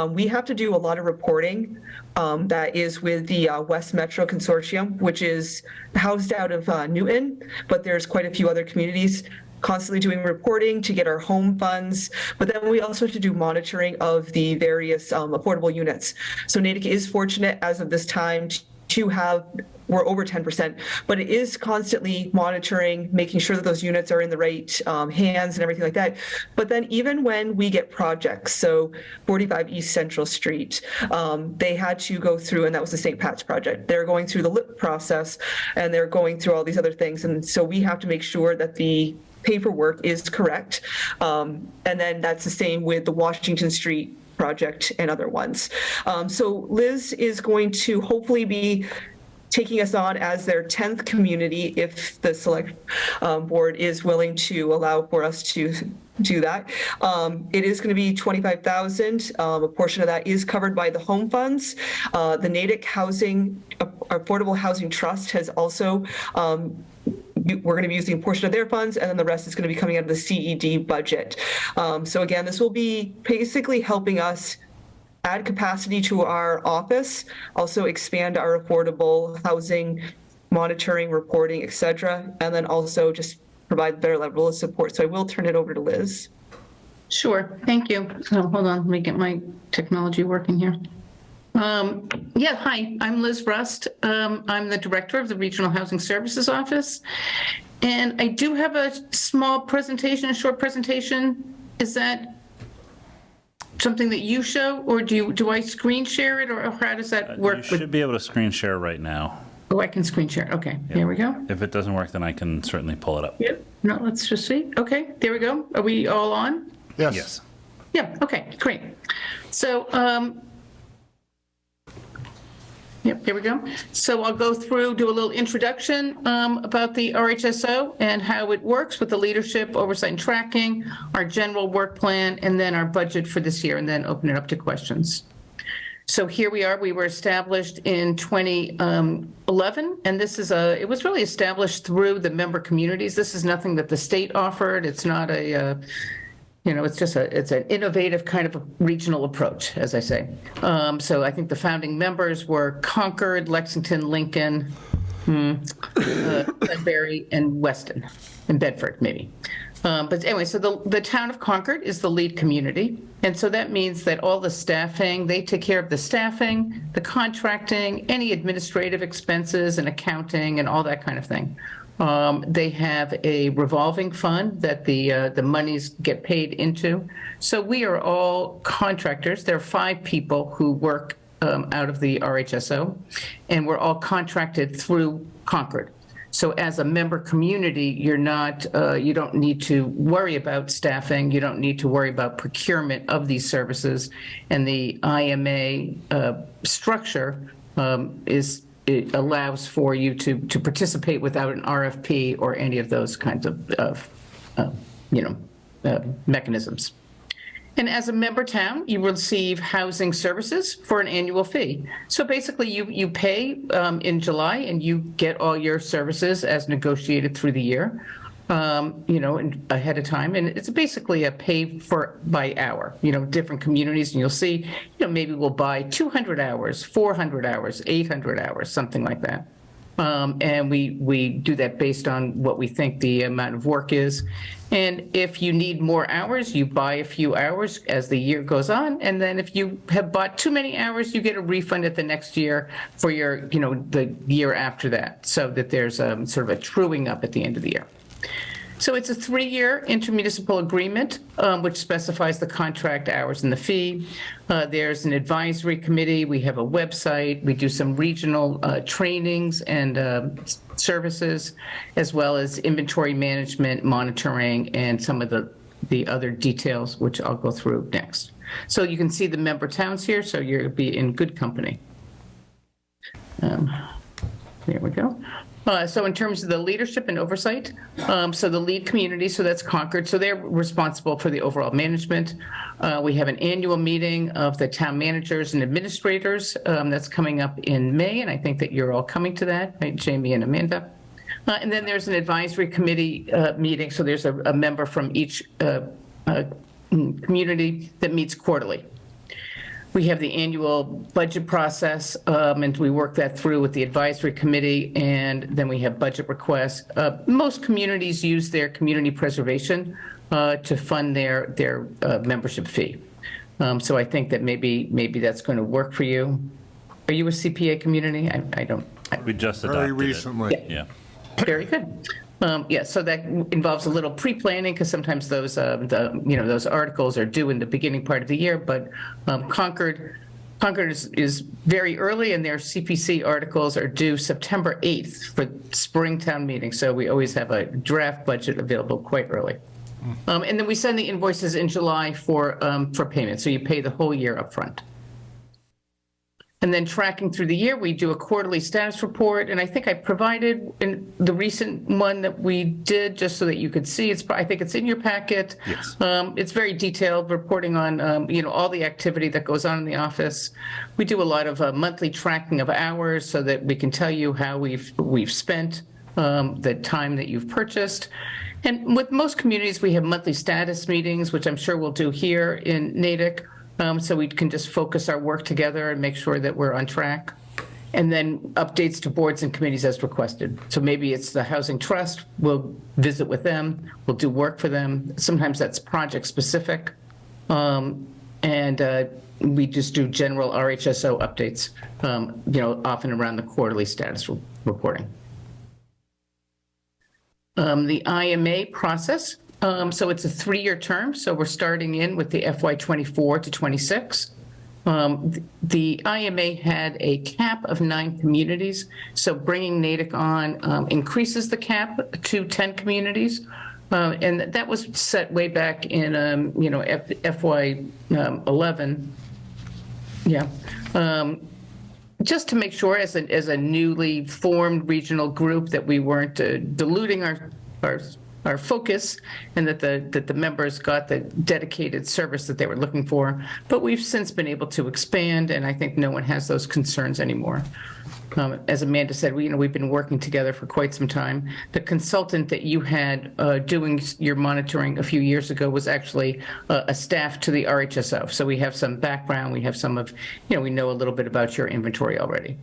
We have to do a lot of reporting that is with the West Metro Consortium, which is housed out of Newton, but there's quite a few other communities constantly doing reporting to get our home funds, but then we also have to do monitoring of the various affordable units. So Natick is fortunate as of this time to have, we're over 10%, but it is constantly monitoring, making sure that those units are in the right hands and everything like that. But then even when we get projects, so 45 East Central Street, they had to go through, and that was the St. Pat's project. They're going through the LIP process, and they're going through all these other things. And so we have to make sure that the paperwork is correct. And then that's the same with the Washington Street project and other ones. So Liz is going to hopefully be taking us on as their 10th community if the select board is willing to allow for us to do that. It is going to be $25,000. A portion of that is covered by the home funds. The Natick Affordable Housing Trust has also, we're going to be using a portion of their funds, and then the rest is going to be coming out of the CED budget. So again, this will be basically helping us add capacity to our office, also expand our affordable housing monitoring, reporting, et cetera, and then also just provide better level of support. So I will turn it over to Liz. Sure, thank you. Hold on, let me get my technology working here. Yeah, hi, I'm Liz Rust. I'm the director of the Regional Housing Services Office. And I do have a small presentation, a short presentation. Is that something that you show, or do I screen share it, or how does that work? You should be able to screen share right now. Oh, I can screen share. Okay, There we go. If it doesn't work, then I can certainly pull it up. Yep. No, let's just see. Okay, there we go. Are we all on? Yes. Yes. Yeah, okay, great. So, yep, here we go. So I'll go through, do a little introduction about the RHSO and how it works with the leadership, oversight, and tracking, our general work plan, and then our budget for this year, and then open it up to questions. So here we are. We were established in 2011, and this is it was really established through the member communities. This is nothing that the state offered. It's not it's an innovative kind of a regional approach, as I say. So I think the founding members were Concord, Lexington, Lincoln, Sudbury, and Weston, and Bedford, maybe. But anyway, so the town of Concord is the lead community. And so that means that all the staffing, they take care of the staffing, the contracting, any administrative expenses and accounting and all that kind of thing. They have a revolving fund that the monies get paid into. So we are all contractors. There are 5 people who work out of the RHSO, and we're all contracted through Concord. So as a member community, you don't need to worry about staffing. You don't need to worry about procurement of these services. And the IMA structure it allows for you to participate without an RFP or any of those kinds of mechanisms. And as a member town, you receive housing services for an annual fee. So basically, you pay in July, and you get all your services as negotiated through the year, ahead of time. And it's basically a pay for by hour. Different communities, and you'll see, maybe we'll buy 200 hours, 400 hours, 800 hours, something like that. And we do that based on what we think the amount of work is. And if you need more hours, you buy a few hours as the year goes on. And then if you have bought too many hours, you get a refund at the next year for the year after that, so that there's sort of a truing up at the end of the year. So it's a 3-year intermunicipal agreement, which specifies the contract hours and the fee. There's an advisory committee. We have a website. We do some regional trainings and services, as well as inventory management, monitoring, and some of the other details, which I'll go through next. So you can see the member towns here, so you'll be in good company. There we go. So in terms of the leadership and oversight, so the lead community, so that's Concord, so they're responsible for the overall management. We have an annual meeting of the town managers and administrators that's coming up in May, and I think that you're all coming to that, right, Jamie and Amanda? And then there's an advisory committee meeting, so there's a member from each community that meets quarterly. We have the annual budget process, and we work that through with the advisory committee, and then we have budget requests. Most communities use their community preservation to fund their membership fee. So I think that maybe that's going to work for you. Are you a CPA community? I don't. We just adopted Very recently. Yeah. Very good. Yeah, so that involves a little pre-planning, because sometimes those those articles are due in the beginning part of the year. But Concord is very early, and their CPC articles are due September 8th for spring town meeting. So we always have a draft budget available quite early. And then we send the invoices in July for payment. So you pay the whole year up front. And then tracking through the year, we do a quarterly status report, and I think I provided in the recent one that we did, just so that you could see. I think it's in your packet. Yes. It's very detailed, reporting on all the activity that goes on in the office. We do a lot of monthly tracking of hours, so that we can tell you how we've spent the time that you've purchased. And with most communities, we have monthly status meetings, which I'm sure we'll do here in Natick. So we can just focus our work together and make sure that we're on track. And then updates to boards and committees as requested. So maybe it's the Housing Trust, we'll visit with them, we'll do work for them. Sometimes that's project specific. And we just do general RHSO updates, often around the quarterly status reporting. The IMA process. So it's a 3-year term, so we're starting in with the FY24 to 26. The IMA had a cap of 9 communities, so bringing Natick on increases the cap to 10 communities. And that was set way back in, FY11. Yeah. Just to make sure, as a newly formed regional group, that we weren't diluting our focus, and that the members got the dedicated service that they were looking for. But we've since been able to expand, and I think no one has those concerns anymore. As Amanda said, we've been working together for quite some time. The consultant that you had doing your monitoring a few years ago was actually a staff to the RHSO. So we have some background, we have some of, we know a little bit about your inventory already.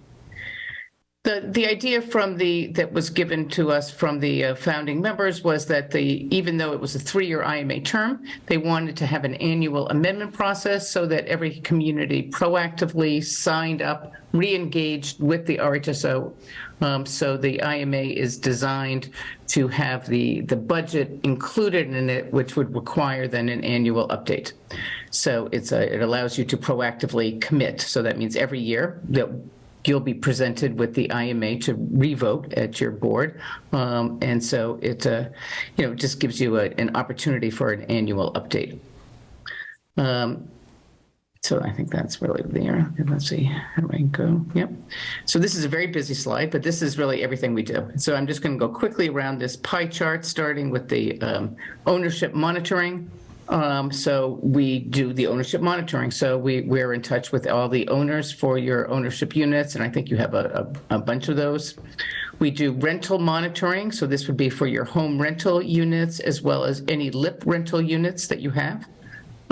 The idea that was given to us from the founding members was that even though it was a 3-year IMA term, they wanted to have an annual amendment process so that every community proactively signed up, re-engaged with the RHSO. So the IMA is designed to have the budget included in it, which would require then an annual update. So it allows you to proactively commit. So that means every year that you'll be presented with the IMA to revote at your board. And so it just gives you an opportunity for an annual update. So I think that's really there. Let's see, how do I go? Yep. So this is a very busy slide, but this is really everything we do. So I'm just going to go quickly around this pie chart, starting with the ownership monitoring. So we do the ownership monitoring. So we're in touch with all the owners for your ownership units, and I think you have a bunch of those. We do rental monitoring. So this would be for your home rental units as well as any LIP rental units that you have.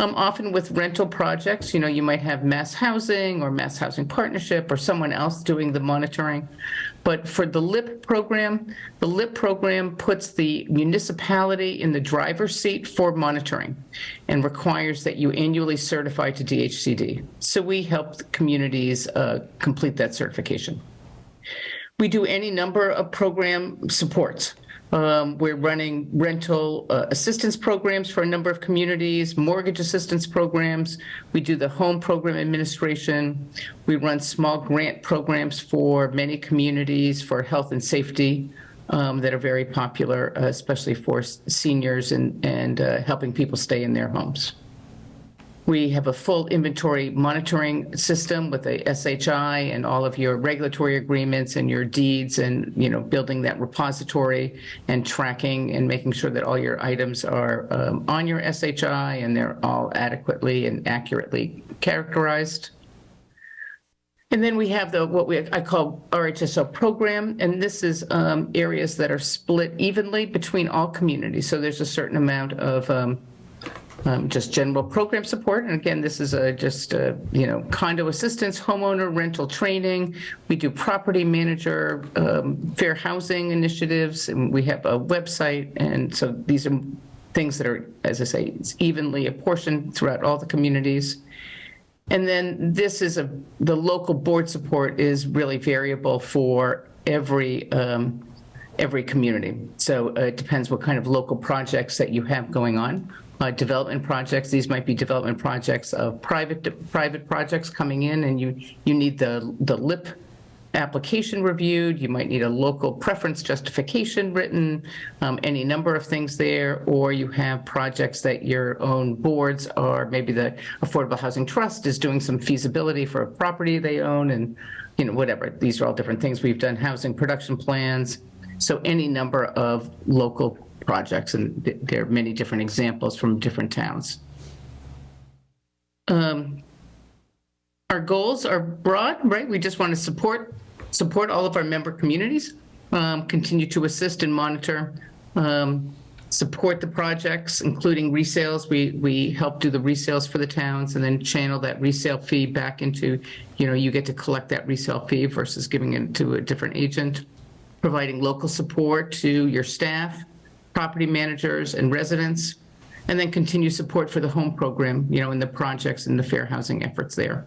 Often with rental projects, you might have Mass Housing or Mass Housing Partnership or someone else doing the monitoring. But for the LIP program puts the municipality in the driver's seat for monitoring and requires that you annually certify to DHCD. So we help communities complete that certification. We do any number of program supports. We're running rental assistance programs for a number of communities, mortgage assistance programs. We do the home program administration. We run small grant programs for many communities for health and safety that are very popular, especially for seniors and helping people stay in their homes. We have a full inventory monitoring system with a SHI and all of your regulatory agreements and your deeds, and building that repository and tracking and making sure that all your items are on your SHI and they're all adequately and accurately characterized. And then we have what I call RHSO program, and this is areas that are split evenly between all communities. So there's a certain amount of just general program support. And again, this is condo assistance, homeowner rental training. We do property manager, fair housing initiatives, and we have a website. And so these are things that are, as I say, evenly apportioned throughout all the communities. And then this is the local board support is really variable for every community. So it depends what kind of local projects that you have going on. Development projects, these might be development projects of private projects coming in, and you need the LIP application reviewed, you might need a local preference justification written, any number of things there, or you have projects that your own boards, or maybe the Affordable Housing Trust is doing some feasibility for a property they own, and whatever. These are all different things. We've done housing production plans, so any number of local projects, and there are many different examples from different towns. Our goals are broad, right? We just want to support all of our member communities, continue to assist and monitor, support the projects, including resales. We help do the resales for the towns and then channel that resale fee back into, you get to collect that resale fee versus giving it to a different agent. Providing local support to your staff, property managers, and residents, and then continue support for the home program, in the projects and the fair housing efforts there.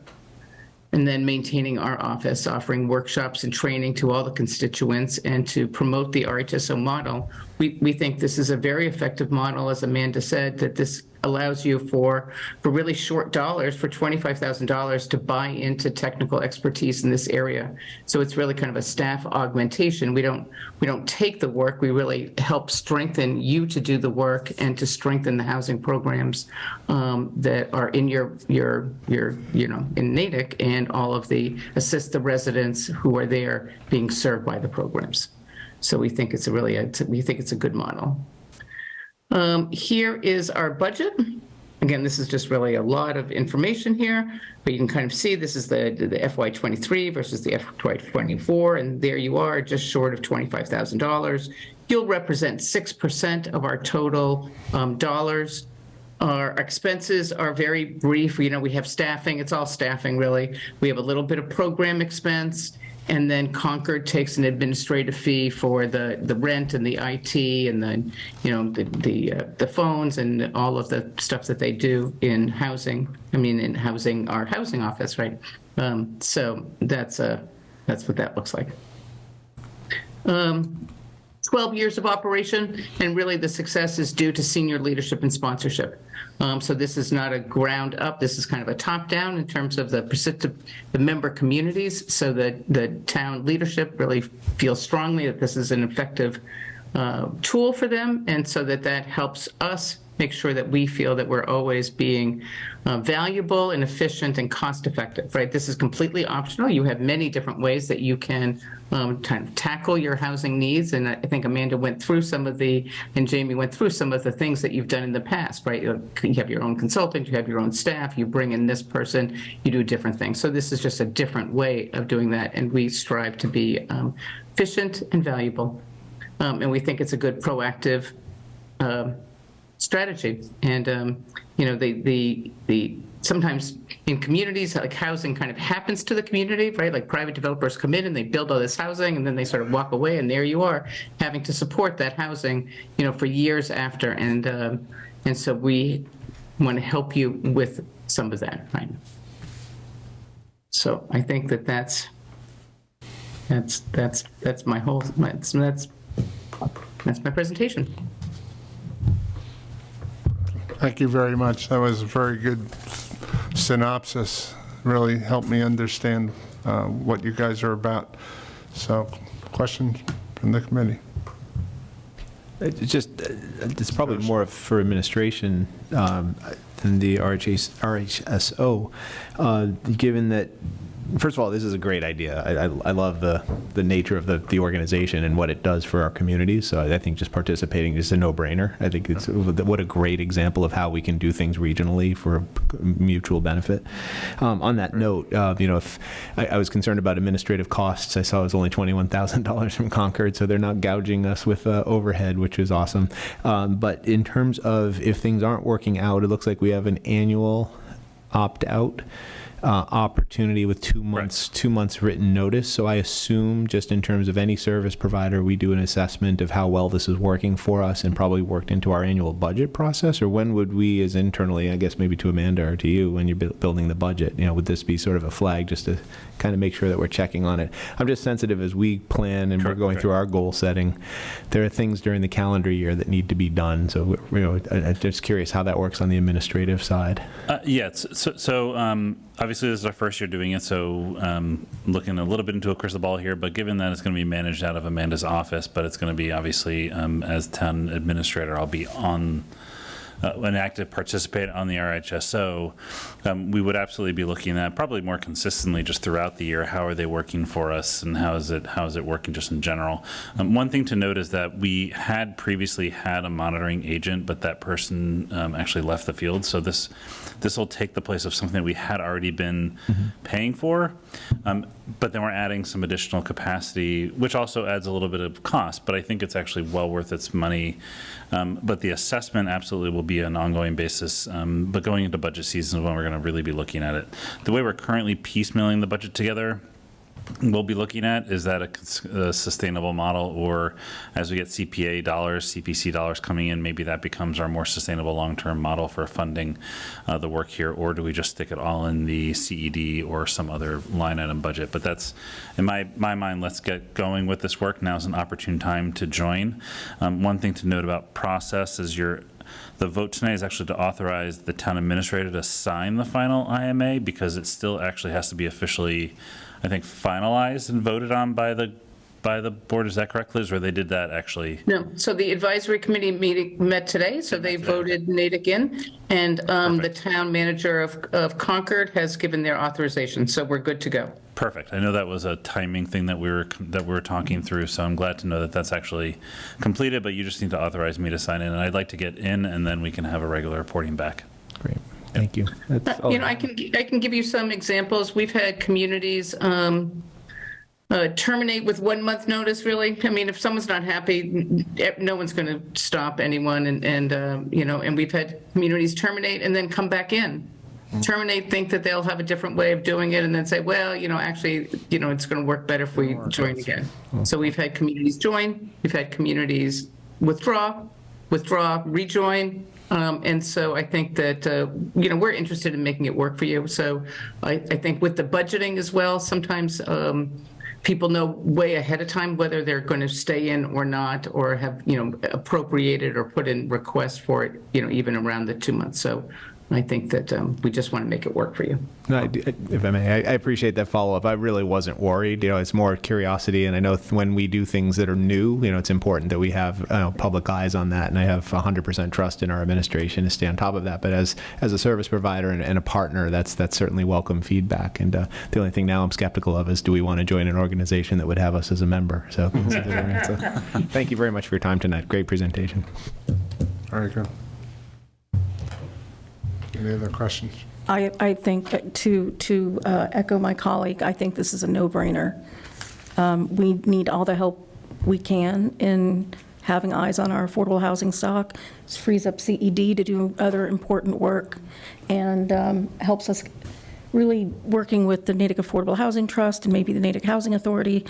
And then maintaining our office, offering workshops and training to all the constituents and to promote the RHSO model. We think this is a very effective model, as Amanda said, that this allows you for really short dollars, for $25,000 to buy into technical expertise in this area. So it's really kind of a staff augmentation. We don't take the work, we really help strengthen you to do the work and to strengthen the housing programs that are in your in Natick, and all of assist the residents who are there being served by the programs. So we think it's a good model. Here is our budget. Again, this is just really a lot of information here, but you can kind of see this is the FY23 versus the FY24, and there you are, just short of $25,000. You'll represent 6% of our total dollars. Our expenses are very brief. We have staffing. It's all staffing, really. We have a little bit of program expense. And then Concord takes an administrative fee for the rent and the IT and the phones and all of the stuff that they do in housing. Our housing office, right? So that's what that looks like. 12 years of operation, and really the success is due to senior leadership and sponsorship. So this is not a ground up, this is kind of a top down in terms of the member communities, so that the town leadership really feels strongly that this is an effective tool for them, and so that helps us make sure that we feel that we're always being valuable and efficient and cost effective, right? This is completely optional. You have many different ways that you can kind of tackle your housing needs. And I think Amanda went through and Jamie went through some of the things that you've done in the past, right? You have your own consultant, you have your own staff, you bring in this person, you do different things. So this is just a different way of doing that. And we strive to be efficient and valuable. And we think it's a good proactive strategy. And sometimes in communities, like housing kind of happens to the community, right? Like private developers come in and they build all this housing, and then they sort of walk away, and there you are having to support that housing, for years after. And so we want to help you with some of that, right? So I think that's my presentation. Thank you very much. That was a very good synopsis. Really helped me understand what you guys are about. So, questions from the committee? It's probably more for administration than the RHSO, given that, first of all, this is a great idea. I love the nature of the organization and what it does for our communities. So I think just participating is a no-brainer. I think it's what a great example of how we can do things regionally for mutual benefit. On that note, if I was concerned about administrative costs, I saw it was only $21,000 from Concord, so they're not gouging us with overhead, which is awesome. But in terms of if things aren't working out, it looks like we have an annual opt-out opportunity with 2 months, right. 2 months written notice. So I assume, just in terms of any service provider, we do an assessment of how well this is working for us and probably worked into our annual budget process. Or when would we, as internally, I guess maybe to Amanda or to you, when you're building the budget, would this be sort of a flag just to kind of make sure that we're checking on it? I'm just sensitive as we plan and we're going through our goal setting. There are things during the calendar year that need to be done. So I'm just curious how that works on the administrative side. So obviously, obviously, this is our first year doing it, so looking a little bit into a crystal ball here, but given that it's going to be managed out of Amanda's office, but it's going to be obviously, as town administrator, I'll be on an active participant on the RHSO, we would absolutely be looking at probably more consistently just throughout the year, how are they working for us and how is it working just in general. One thing to note is that we had previously had a monitoring agent, but that person actually left the field. So this will take the place of something that we had already been paying for, but then we're adding some additional capacity, which also adds a little bit of cost, but I think it's actually well worth its money. But the assessment absolutely will be an ongoing basis, but going into budget season is when we're going to really be looking at it. The way we're currently piecemealing the budget together, we'll be looking at, is that a sustainable model, or as we get CPA dollars, CPC dollars coming in, maybe that becomes our more sustainable long-term model for funding the work here, or do we just stick it all in the CED or some other line item budget? But that's, in my mind, let's get going with this work. Now is an opportune time to join. One thing to note about process is the vote tonight is actually to authorize the town administrator to sign the final IMA, because it still actually has to be officially, I think, finalized and voted on by the board. Is that correct, Liz? Or they did that actually? No, so the advisory committee meeting met today, so they voted Natick in, and the town manager of Concord has given their authorization, so we're good to go. Perfect. I know that was a timing thing that we were talking through, so I'm glad to know that that's actually completed, but you just need to authorize me to sign in, and I'd like to get in, and then we can have a regular reporting back. Great. Thank you. I can give you some examples. We've had communities terminate with 1 month notice, really. I mean, if someone's not happy, no one's going to stop anyone. And we've had communities terminate and then come back in. Terminate, think that they'll have a different way of doing it, and then say, well, actually, it's going to work better if we join again. So we've had communities join, we've had communities withdraw, rejoin. And so I think that, we're interested in making it work for you. So I think with the budgeting as well, sometimes people know way ahead of time whether they're going to stay in or not, or have, appropriated or put in requests for it, even around the 2 months. So I think that we just want to make it work for you. No, if I may, I appreciate that follow-up. I really wasn't worried. It's more curiosity, and I know when we do things that are new, it's important that we have public eyes on that, and I have 100% trust in our administration to stay on top of that. But as a service provider and a partner, that's certainly welcome feedback. And the only thing now I'm skeptical of is, do we want to join an organization that would have us as a member? So thank you very much for your time tonight. Great presentation. Very good. Any other questions? I think, to echo my colleague, I think this is a no-brainer. We need all the help we can in having eyes on our affordable housing stock. This frees up CED to do other important work, and helps us really, working with the Natick Affordable Housing Trust and maybe the Natick Housing Authority,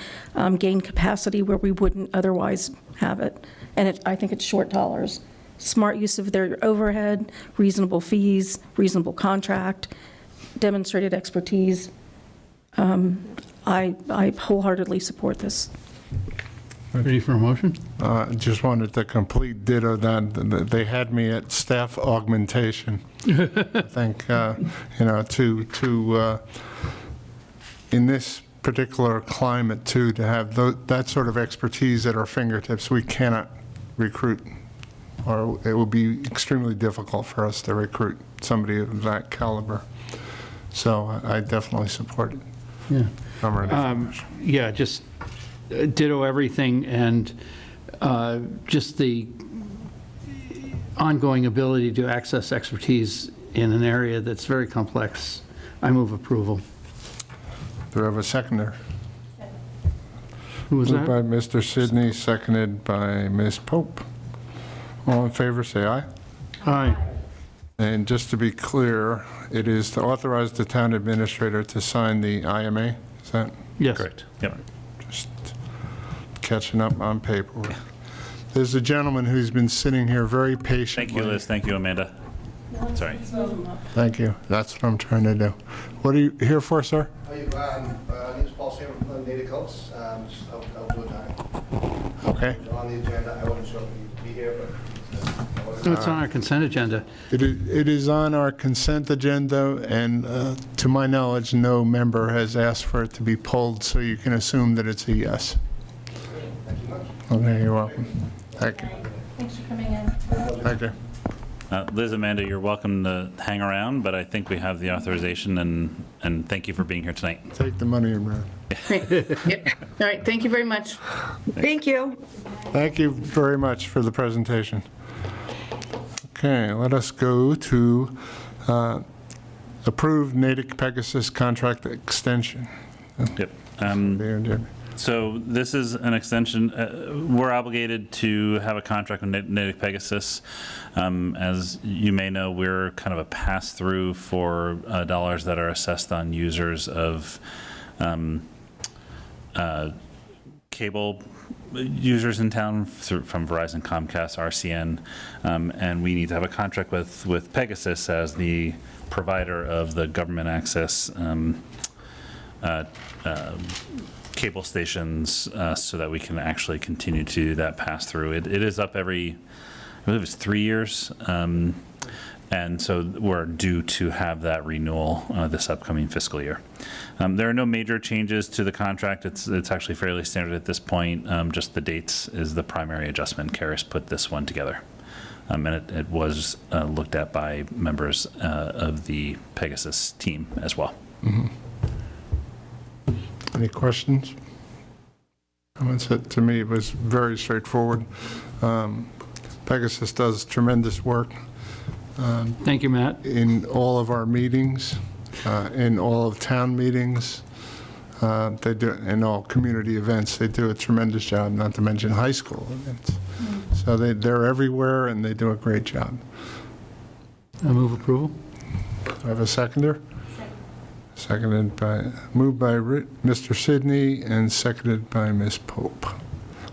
gain capacity where we wouldn't otherwise have it. And I think it's short dollars. Smart use of their overhead, reasonable fees, reasonable contract, demonstrated expertise. I wholeheartedly support this. Ready for a motion? Just wanted to complete ditto that. They had me at staff augmentation. I think, in this particular climate, too, to have that sort of expertise at our fingertips, we cannot recruit, or it will be extremely difficult for us to recruit somebody of that caliber. So I definitely support it. Yeah. I'm ready for a motion. Yeah, just ditto everything, and just the ongoing ability to access expertise in an area that's very complex. I move approval. Do I have a seconder? Who was Moved that? by Mr. Sidney, seconded by Ms. Pope. All in favor, say aye. Aye. And just to be clear, it is to authorize the town administrator to sign the IMA, is that? Yes. Correct. Yep. Just catching up on paperwork. There's a gentleman who's been sitting here very patiently. Thank you, Liz. Thank you, Amanda. Sorry. Thank you. That's what I'm trying to do. What are you here for, sir? My name is Paul Sam from Natick Hills. I'll do it now. Okay. On the agenda, I wasn't sure if you'd be here, but I was It's on our consent agenda. It is on our consent agenda, and to my knowledge, no member has asked for it to be pulled, so you can assume that it's a yes. Okay, you're welcome. Thank you. Thanks for coming in. Thank you. Liz, Amanda, you're welcome to hang around, but I think we have the authorization, and thank you for being here tonight. Take the money and run. Great. Yep. All right, thank you very much. Thank you. Thank you very much for the presentation. Okay, let us go to approved Natick Pegasus contract extension. Yep. There, Debbie. So this is an extension. We're obligated to have a contract with Natick Pegasus. As you may know, we're kind of a pass-through for dollars that are assessed on users of cable users in town from Verizon, Comcast, RCN, and we need to have a contract with Pegasus as the provider of the government access cable stations so that we can actually continue to do that pass-through. It is up every, I believe it's 3 years, and so we're due to have that renewal this upcoming fiscal year. There are no major changes to the contract. It's actually fairly standard at this point. Just the dates is the primary adjustment. Karis put this one together. And it was looked at by members of the Pegasus team as well. Mm-hmm. Any questions? To me, it was very straightforward. Pegasus does tremendous work. Thank you, Matt. In all of our meetings, in all of town meetings, they do, in all community events, they do a tremendous job, not to mention high school events. So they're everywhere, and they do a great job. I move approval. Do I have a seconder? Moved by Mr. Sidney and seconded by Ms. Pope.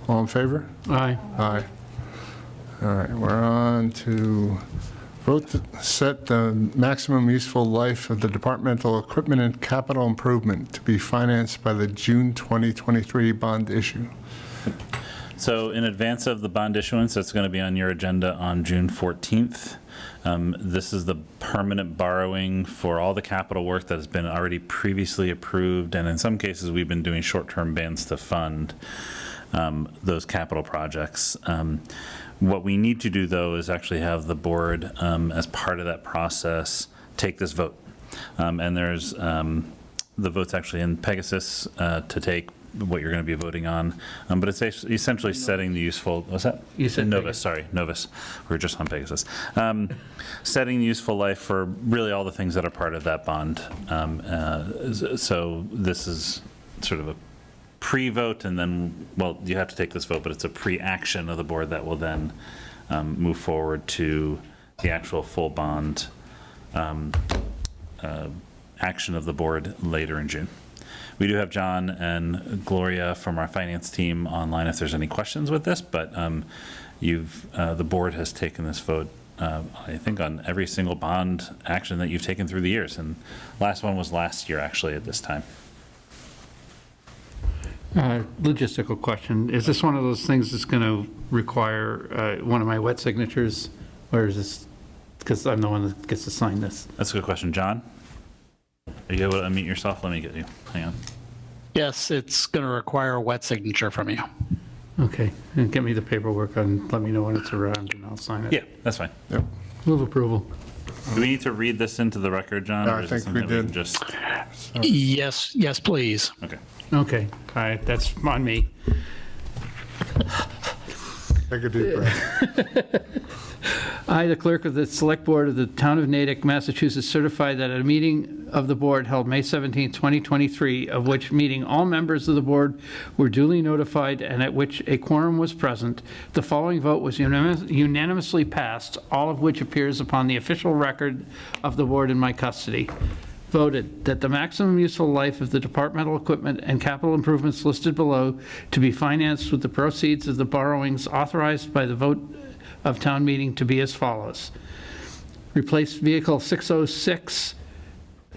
All in favor? Aye. Aye. All right, we're on to vote to set the maximum useful life of the departmental equipment and capital improvement to be financed by the June 2023 bond issue. So in advance of the bond issuance, that's going to be on your agenda on June 14th. This is the permanent borrowing for all the capital work that has been already previously approved, and in some cases, we've been doing short-term bans to fund those capital projects. What we need to do, though, is actually have the board, as part of that process, take this vote. And there's the vote's actually in Pegasus to take what you're going to be voting on, but it's essentially setting the useful, what's that? You said Novus, Pegasus. sorry, Novus. We were just on Pegasus. Setting the useful life for really all the things that are part of that bond. So this is sort of a pre-vote, and then, well, you have to take this vote, but it's a pre-action of the board that will then move forward to the actual full bond action of the board later in June. We do have John and Gloria from our finance team online if there's any questions with this, but the board has taken this vote, I think, on every single bond action that you've taken through the years, and last one was last year, actually, at this time. Logistical question. Is this one of those things that's going to require one of my wet signatures, or is this, because I'm the one that gets to sign this? That's a good question. John? Are you able to unmute yourself? Let me get you. Hang on. Yes, it's going to require a wet signature from you. Okay, and get me the paperwork and let me know when it's around and I'll sign it. Yeah, that's fine. Yep. Move approval. Do we need to read this into the record, John? No, or I is it think we something that did. can just... Yes, please. Okay. Okay, all right, that's on me. Take a deep breath. I, the clerk of the Select Board of the Town of Natick, Massachusetts, certify that at a meeting of the board held May 17, 2023, of which meeting all members of the board were duly notified and at which a quorum was present, the following vote was unanimously passed, all of which appears upon the official record of the board in my custody. Voted that the maximum useful life of the departmental equipment and capital improvements listed below to be financed with the proceeds of the borrowings authorized by the vote of town meeting to be as follows. Replace vehicle 606,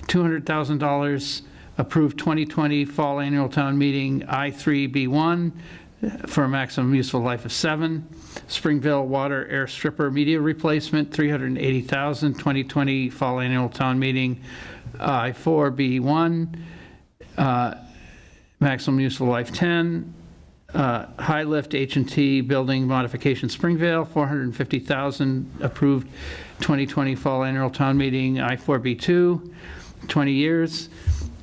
$200,000, approved 2020 fall annual town meeting I3B1, for a maximum useful life of 7. Springville Water Air Stripper Media Replacement, $380,000, 2020 Fall Annual Town Meeting, I-4B1, maximum useful life 10. High Lift H&T Building Modification Springvale, $450,000, approved 2020 Fall Annual Town Meeting, I-4B2, 20 years.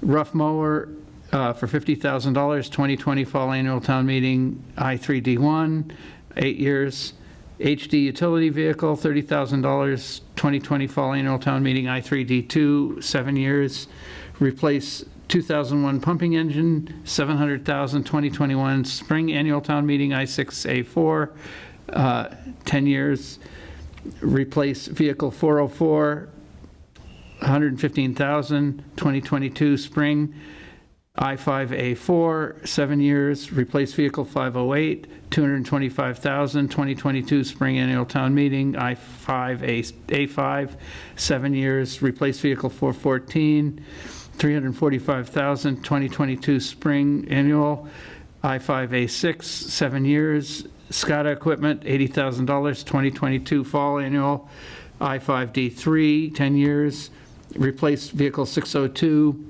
Rough Mower for $50,000, 2020 Fall Annual Town Meeting, I-3D1, 8 years. HD Utility Vehicle, $30,000, 2020 Fall Annual Town Meeting, I-3D2, 7 years. Replace 2001 pumping engine, $700,000, 2021 Spring Annual Town Meeting, I-6A4, 10 years. Replace Vehicle 404, $115,000, 2022 Spring I-5A4, 7 years. Replace Vehicle 508, $225,000, 2022 Spring Annual Town Meeting, I-5A5, 7 years. Replace Vehicle 414, $345,000, 2022 Spring Annual, I-5A6, 7 years. SCADA equipment, $80,000, 2022 Fall Annual, I-5D3, 10 years. Replace Vehicle 602,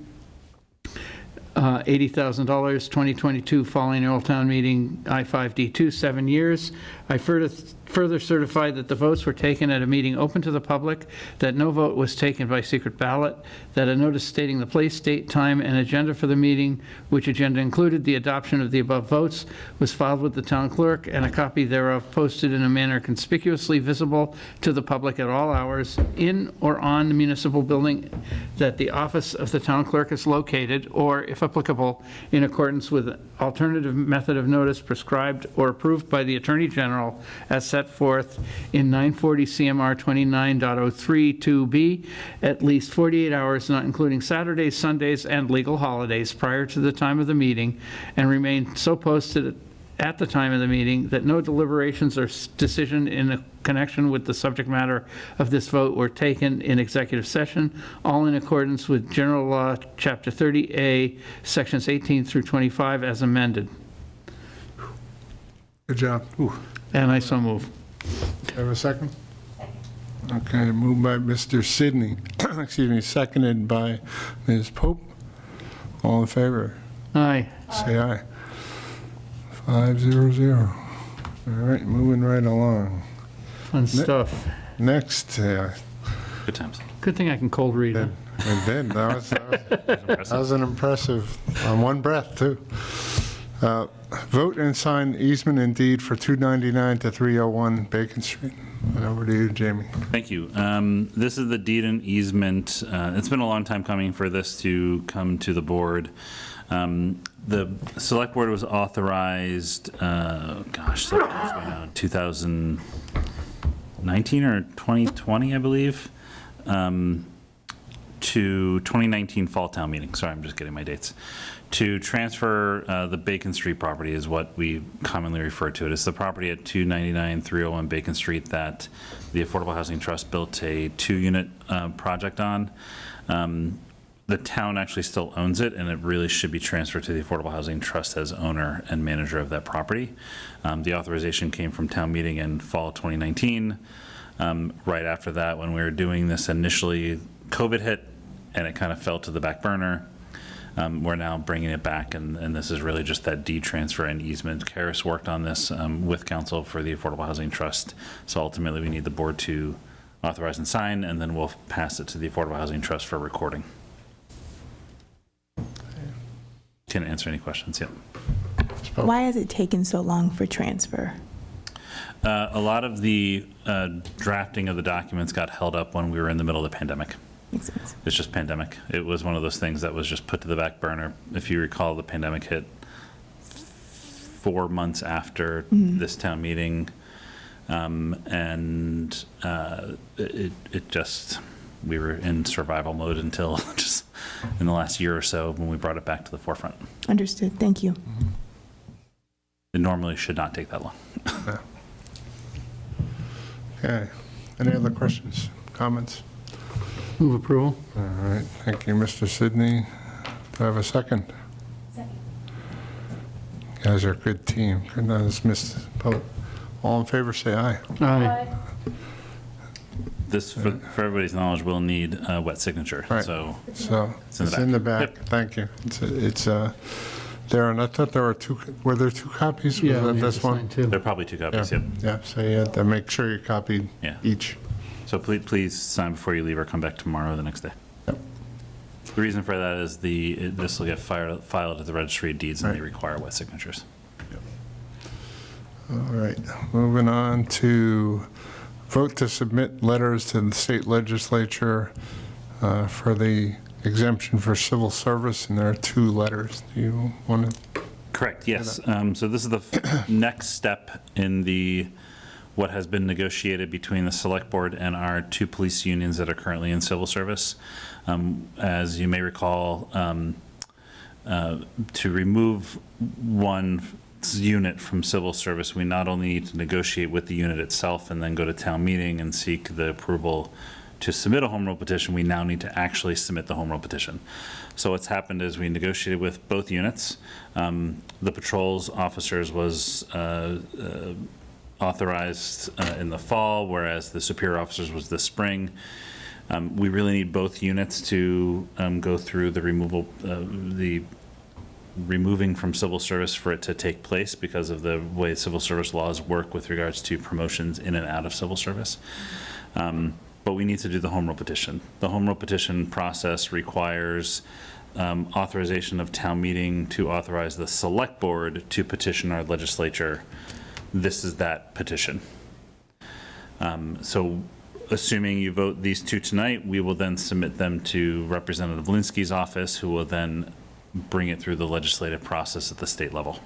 $80,000, 2022 Fall Annual Town Meeting, I-5D2, 7 years. I further certify that the votes were taken at a meeting open to the public, that no vote was taken by secret ballot, that a notice stating the place, date, time, and agenda for the meeting, which agenda included the adoption of the above votes, was filed with the town clerk, and a copy thereof posted in a manner conspicuously visible to the public at all hours in or on the municipal building that the office of the town clerk is located, or, if applicable, in accordance with an alternative method of notice prescribed or approved by the Attorney General as set forth in 940 CMR 29.032B, at least 48 hours, not including Saturdays, Sundays, and legal holidays prior to the time of the meeting, and remain so posted at the time of the meeting that no deliberations or decision in a connection with the subject matter of this vote were taken in executive session, all in accordance with General Law, Chapter 30A, Sections 18 through 25, as amended. Good job. And I so move. Have a second? Okay, moved by Mr. Sidney, excuse me, seconded by Ms. Pope. All in favor? Aye. Say aye. 500. All right, moving right along. Fun stuff. Next, Good times. Good thing I can cold read. Huh? and then that was an impressive, on one breath, too. Vote and sign easement and deed for 299 to 301 Bacon Street. And over to you, Jamie. Thank you. This is the deed and easement. It's been a long time coming for this to come to the board. The select board was authorized, 2019 or 2020, I believe, to 2019 Fall Town Meeting. Sorry, I'm just getting my dates. To transfer the Bacon Street property is what we commonly refer to it. It's the property at 299 301 Bacon Street that the Affordable Housing Trust built a 2-unit project on. The town actually still owns it, and it really should be transferred to the Affordable Housing Trust as owner and manager of that property. The authorization came from town meeting in fall 2019. Right after that, when we were doing this initially, COVID hit, and it kind of fell to the back burner. We're now bringing it back, and this is really just that deed transfer and easement. Karis worked on this with counsel for the Affordable Housing Trust, so ultimately we need the board to authorize and sign, and then we'll pass it to the Affordable Housing Trust for recording. Can answer any questions, yep. Why has it taken so long for transfer? A lot of the drafting of the documents got held up when we were in the middle of the pandemic. Makes sense. It's just pandemic. It was one of those things that was just put to the back burner. If you recall, the pandemic hit 4 months after this town meeting, and it just, we were in survival mode until just in the last year or so when we brought it back to the forefront. Understood. Thank you. It normally should not take that long. Okay. Any other questions, comments? Move approval. All right. Thank you, Mr. Sidney. Do I have a second? Second. guys are a good team. Goodness, Mr. Pope. All in favor, say aye. Aye. This, for everybody's knowledge, will need a wet signature, Right. so. So It's in the it's in the back. back. Thank you. It's there, and I thought there were two. Were there two copies? Was Yeah, that we have this to one? sign too. There are probably 2 copies, yep. Yeah. So you had to make sure you copied Yeah. each. So please sign before you leave or come back tomorrow or the next day. Yep. The reason for that is this will get filed at the registry of deeds and they Right. require wet signatures. All right. Moving on to vote to submit letters to the state legislature for the exemption for civil service, and there are 2 letters. Do you want to? Correct, yes. So this is the next step in what has been negotiated between the select board and our 2 police unions that are currently in civil service. As you may recall, to remove one unit from civil service, we not only need to negotiate with the unit itself and then go to town meeting and seek the approval to submit a home rule petition, we now need to actually submit the home rule petition. So what's happened is we negotiated with both units. The patrols officers was authorized in the fall, whereas the superior officers was this spring. We really need both units to go through the removing from civil service for it to take place because of the way civil service laws work with regards to promotions in and out of civil service. But we need to do the home rule petition. The home rule petition process requires authorization of town meeting to authorize the select board to petition our legislature. This is that petition. So assuming you vote these 2 tonight, we will then submit them to Representative Linsky's office, who will then bring it through the legislative process at the state level.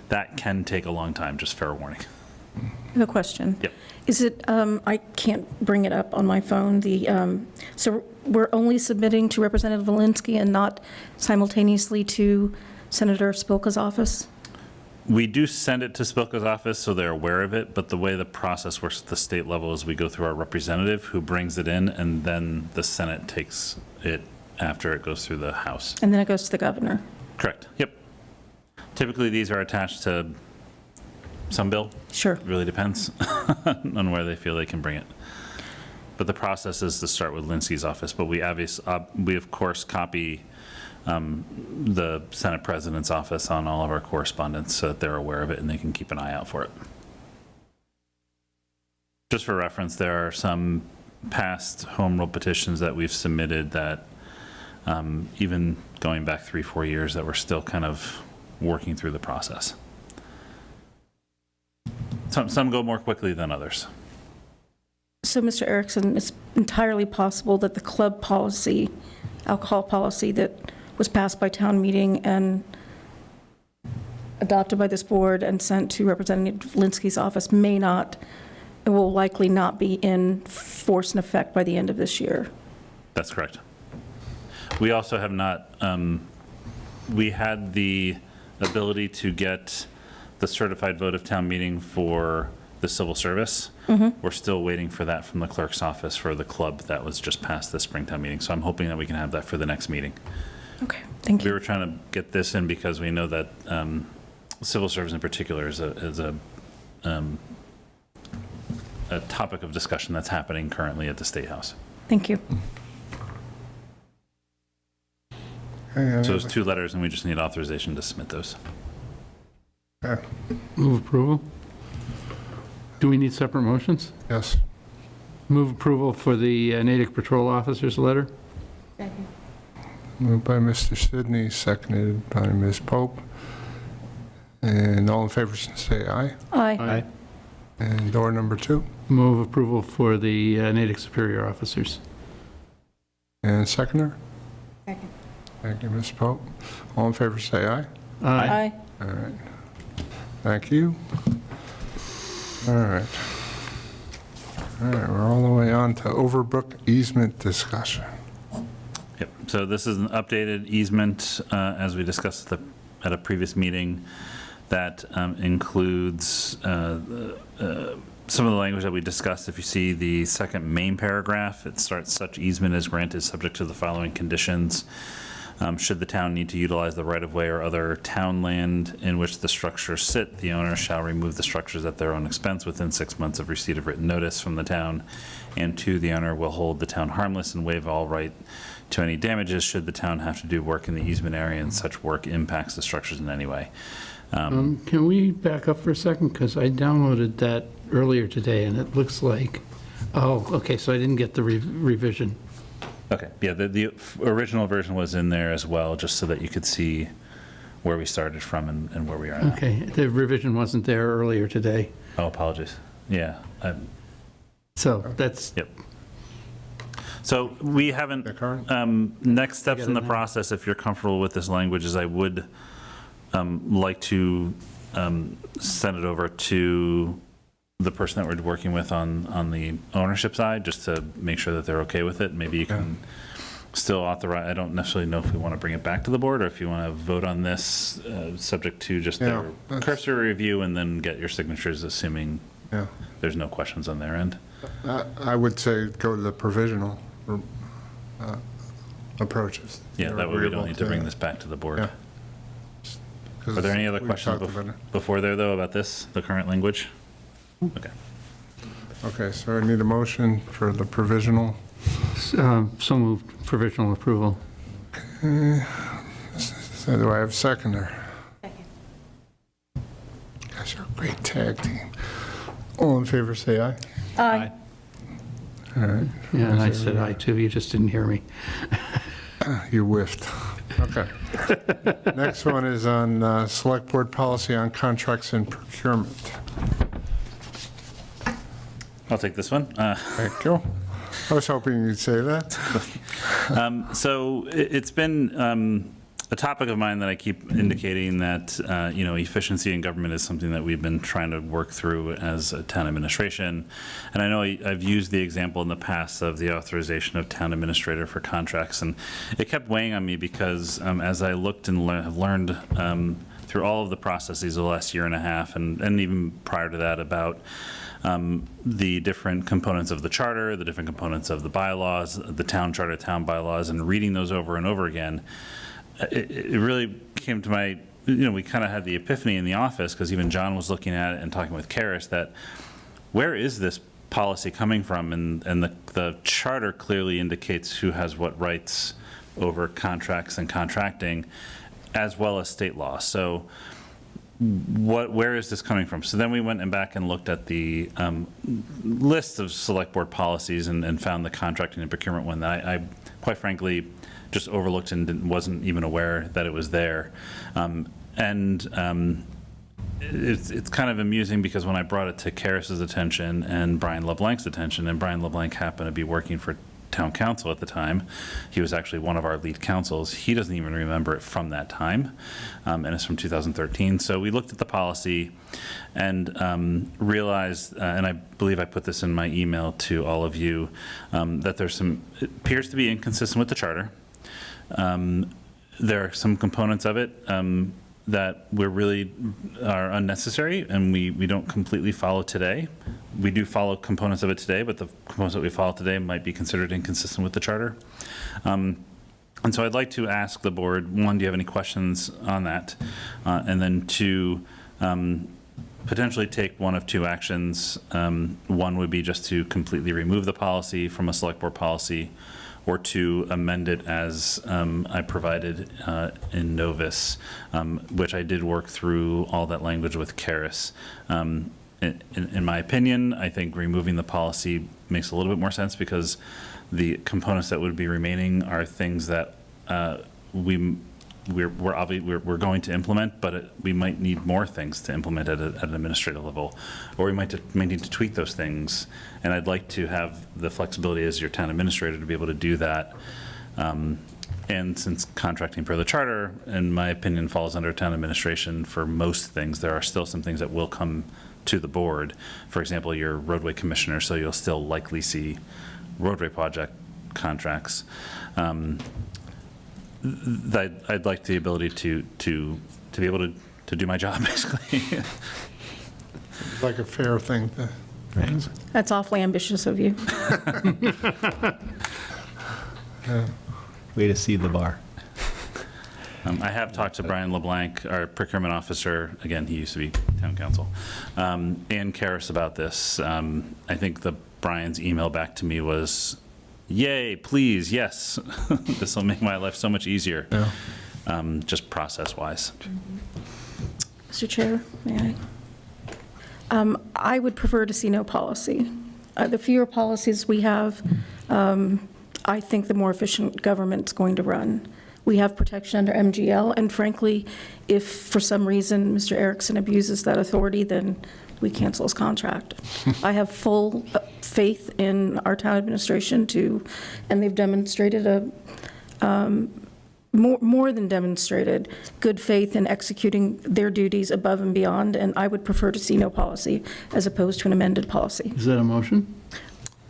That can take a long time, just fair warning. I have a question. Yep. Is it, I can't bring it up on my phone, so we're only submitting to Representative Walensky and not simultaneously to Senator Spilka's office? We do send it to Spilka's office, so they're aware of it, but the way the process works at the state level is we go through our representative who brings it in, and then the Senate takes it after it goes through the House. And then it goes to the governor? Correct, yep. Typically, these are attached to some bill. Sure. It really depends on where they feel they can bring it. But the process is to start with Linsky's office, but we of course copy the Senate President's office on all of our correspondence so that they're aware of it and they can keep an eye out for it. Just for reference, there are some past home rule petitions that we've submitted that even going back 3-4 years that we're still kind of working through the process. Some go more quickly than others. So, Mr. Erickson, it's entirely possible that the club policy, alcohol policy that was passed by town meeting and adopted by this board and sent to Representative Linsky's office may not, it will likely not be in force and effect by the end of this year. That's correct. We also have not, we had the ability to get the certified vote of town meeting for the civil service. We're still waiting for that from the clerk's office for the club that was just passed the Springtown meeting. So I'm hoping that we can have that for the next meeting. Okay, thank you. We were trying to get this in because we know that civil service in particular is a topic of discussion that's happening currently at the State House. Thank you. So there's 2 letters and we just need authorization to submit those. Move approval. Do we need separate motions? Yes. Move approval for the Natick Patrol Officers letter. Second. Moved by Mr. Sidney, seconded by Ms. Pope. And all in favor, say aye. Aye. And door number 2. Move approval for the Natick Superior Officers. And seconder? Second. Thank you, Ms. Pope. All in favor, say aye. Aye. All right. Thank you. All right. All right, we're all the way on to Overbrook easement discussion. Yep, so this is an updated easement, as we discussed at a previous meeting, that includes some of the language that we discussed. If you see the second main paragraph, it starts, such easement is granted subject to the following conditions. Should the town need to utilize the right-of-way or other town land in which the structures sit, the owner shall remove the structures at their own expense within 6 months of receipt of written notice from the town. And 2, the owner will hold the town harmless and waive all right to any damages should the town have to do work in the easement area and such work impacts the structures in any way. Can we back up for a second? Because I downloaded that earlier today, and it looks like, oh, okay, so I didn't get the revision. Okay, yeah, the original version was in there as well, just so that you could see where we started from and where we are now. Okay, the revision wasn't there earlier today. Oh, apologies. Yeah. So that's... Yep. So we haven't, next steps in the process, if you're comfortable with this language, is I would like to send it over to the person that we're working with on the ownership side, just to make sure that they're okay with it. Maybe you can still authorize, I don't necessarily know if we want to bring it back to the board or if you want to vote on this, subject to just their cursory review and then get your signatures, assuming there's no questions on their end. I would say go to the provisional approaches. Yeah, that way we don't need to bring this back to the board. Are there any other questions before there, though, about this, the current language? Okay. Okay, so I need a motion for the provisional. So moved, provisional approval. Okay. So do I have a seconder? Second. Guys are a great tag team. All in favor, say aye. Aye. All right. Yeah, and I said aye too, you just didn't hear me. You whiffed. Okay. Next one is on Select Board Policy on Contracts and Procurement. I'll take this one. Thank you. I was hoping you'd say that. So it's been a topic of mine that I keep indicating that, efficiency in government is something that we've been trying to work through as a town administration. And I know I've used the example in the past of the authorization of town administrator for contracts. And it kept weighing on me because as I looked and have learned through all of the processes of the last year and a half, and even prior to that, about the different components of the charter, the different components of the bylaws, the town charter, town bylaws, and reading those over and over again, it really came to my, we kind of had the epiphany in the office, because even John was looking at it and talking with Karis, that where is this policy coming from? And the charter clearly indicates who has what rights over contracts and contracting, as well as state law. So where is this coming from? So then we went back and looked at the list of select board policies and found the contracting and procurement one that I quite frankly just overlooked and wasn't even aware that it was there. It's kind of amusing because when I brought it to Karis's attention and Brian LeBlanc's attention, and Brian LeBlanc happened to be working for town council at the time. He was actually one of our lead councils. He doesn't even remember it from that time, and it's from 2013. So we looked at the policy and realized, and I believe I put this in my email to all of you, that it appears to be inconsistent with the charter. There are some components of it that are unnecessary and we don't completely follow today. We do follow components of it today, but the components that we follow today might be considered inconsistent with the charter. And so I'd like to ask the board, one, do you have any questions on that? And then two, potentially take one of two actions. One would be just to completely remove the policy from a select board policy, or to amend it as I provided in Novus, which I did work through all that language with Karis. In my opinion, I think removing the policy makes a little bit more sense because the components that would be remaining are things that we're going to implement, but we might need more things to implement at an administrative level, or we may need to tweak those things. And I'd like to have the flexibility as your town administrator to be able to do that. And since contracting per the charter, in my opinion, falls under town administration for most things, there are still some things that will come to the board. For example, your roadway commissioner, so you'll still likely see roadway project contracts. I'd like the ability to be able to do my job, basically. It's like a fair thing to. Right. That's awfully ambitious of you. Way to see the bar. I have talked to Brian LeBlanc, our procurement officer, again, he used to be town council, and Karis about this. I think Brian's email back to me was, yay, please, yes. This will make my life so much easier, just process-wise. Mr. Chair, may I? I would prefer to see no policy. The fewer policies we have, I think the more efficient government's going to run. We have protection under MGL, and frankly, if for some reason Mr. Erickson abuses that authority, then we cancel his contract. I have full faith in our town administration and they've demonstrated more than demonstrated good faith in executing their duties above and beyond, and I would prefer to see no policy as opposed to an amended policy. Is that a motion?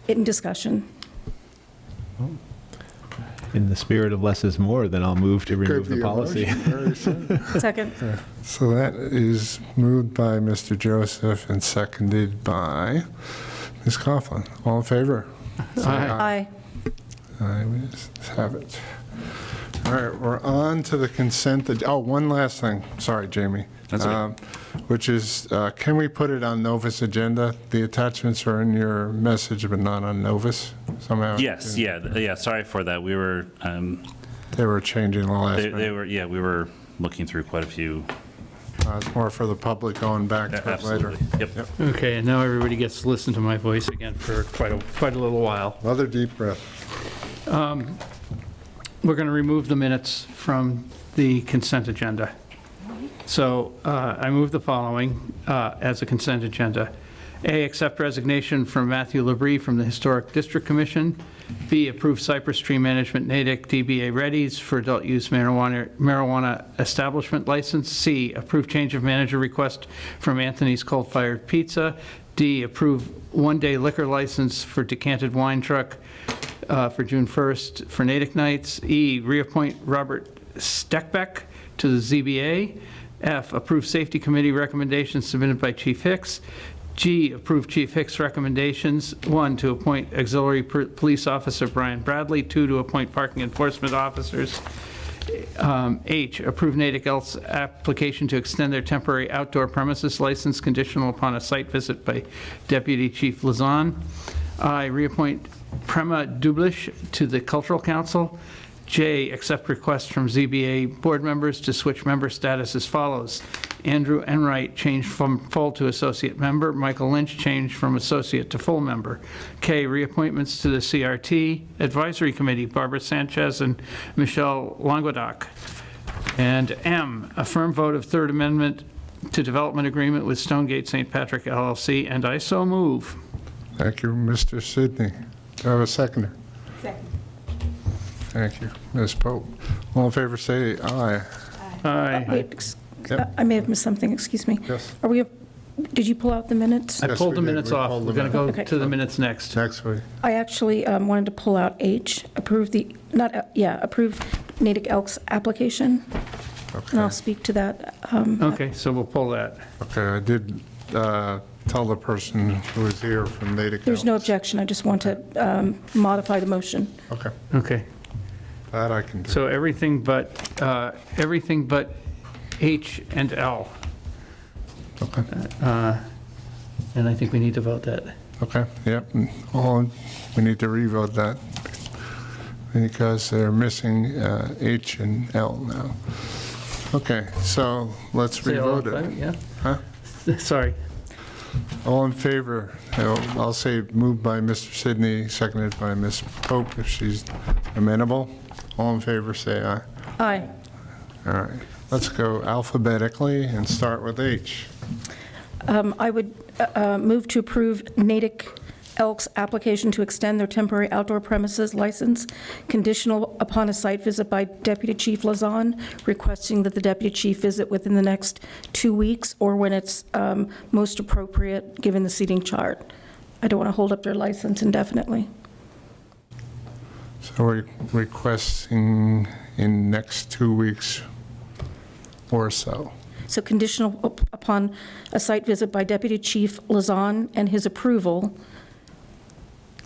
In discussion. In the spirit of less is more, then I'll move to remove the policy. Second. So that is moved by Mr. Joseph and seconded by Ms. Coughlin. All in favor? Say Aye. Aye, we just have it. All right, we're on to the consent. One last thing. Sorry, Jamie. That's okay. Which is, can we put it on Novus agenda? The attachments are in your message, but not on Novus somehow? Yes, yeah, sorry for that. We were, They were changing the last minute. they were, yeah, we were looking through quite a few. It's more for the public going back to it later. Absolutely. Yep. Okay, and now everybody gets to listen to my voice again for quite a little while. Another deep breath. We're going to remove the minutes from the consent agenda. So I move the following as a consent agenda. A, accept resignation from Matthew Labrie from the Historic District Commission. B, approve Cypress Tree Management Natick DBA Reddy's for adult use marijuana establishment license. C, approve change of manager request from Anthony's Coal Fired Pizza. D, approve one-day liquor license for Decanted Wine Truck for June 1st for Natick Nights. E, reappoint Robert Steckbeck to the ZBA. F, approve safety committee recommendations submitted by Chief Hicks. G, approve Chief Hicks' recommendations. 1, to appoint auxiliary police officer Brian Bradley. 2, to appoint parking enforcement officers. H, approve Natick Elks application to extend their temporary outdoor premises license conditional upon a site visit by Deputy Chief Lazan. I, reappoint Prema Dublish to the Cultural Council. J, accept requests from ZBA board members to switch member status as follows. Andrew Enright changed from full to associate member. Michael Lynch changed from associate to full member. K, reappointments to the CRT Advisory Committee, Barbara Sanchez and Michelle Languedoc. And M, affirm vote of Third Amendment to Development Agreement with Stonegate St. Patrick LLC, and I so move. Thank you, Mr. Sidney. Do I have a seconder? Second. Thank you. Ms. Pope. All in favor, say aye. Aye. Wait, Yep. I may have missed something, excuse me. Yes. Did you pull out the minutes? I Yes, pulled we the did. minutes We off. pulled We're them going to out. go Okay. to the minutes next. Next week. I actually wanted to pull out H, approve approve Natick Elks application, and I'll Okay. speak to that. Okay, so we'll pull that. Okay, I did tell the person who was here from Natick. There's no objection, I just want to modify the motion. Okay, Okay. that I can do. So everything but H and L. Okay, And I think we need to vote that. okay, yep. We need to revote that because they're missing H and L now. Okay, so let's Say all in revote it. favor, Yeah? Huh? Sorry. All in favor? I'll say moved by Mr. Sidney, seconded by Ms. Pope, if she's amenable. All in favor, say aye. Aye. All right, let's go alphabetically and start with H. I would move to approve Natick Elks application to extend their temporary outdoor premises license conditional upon a site visit by Deputy Chief Lazan, requesting that the Deputy Chief visit within the next 2 weeks or when it's most appropriate, given the seating chart. I don't want to hold up their license indefinitely. So we're requesting in next 2 weeks or so. So conditional upon a site visit by Deputy Chief Lazan and his approval,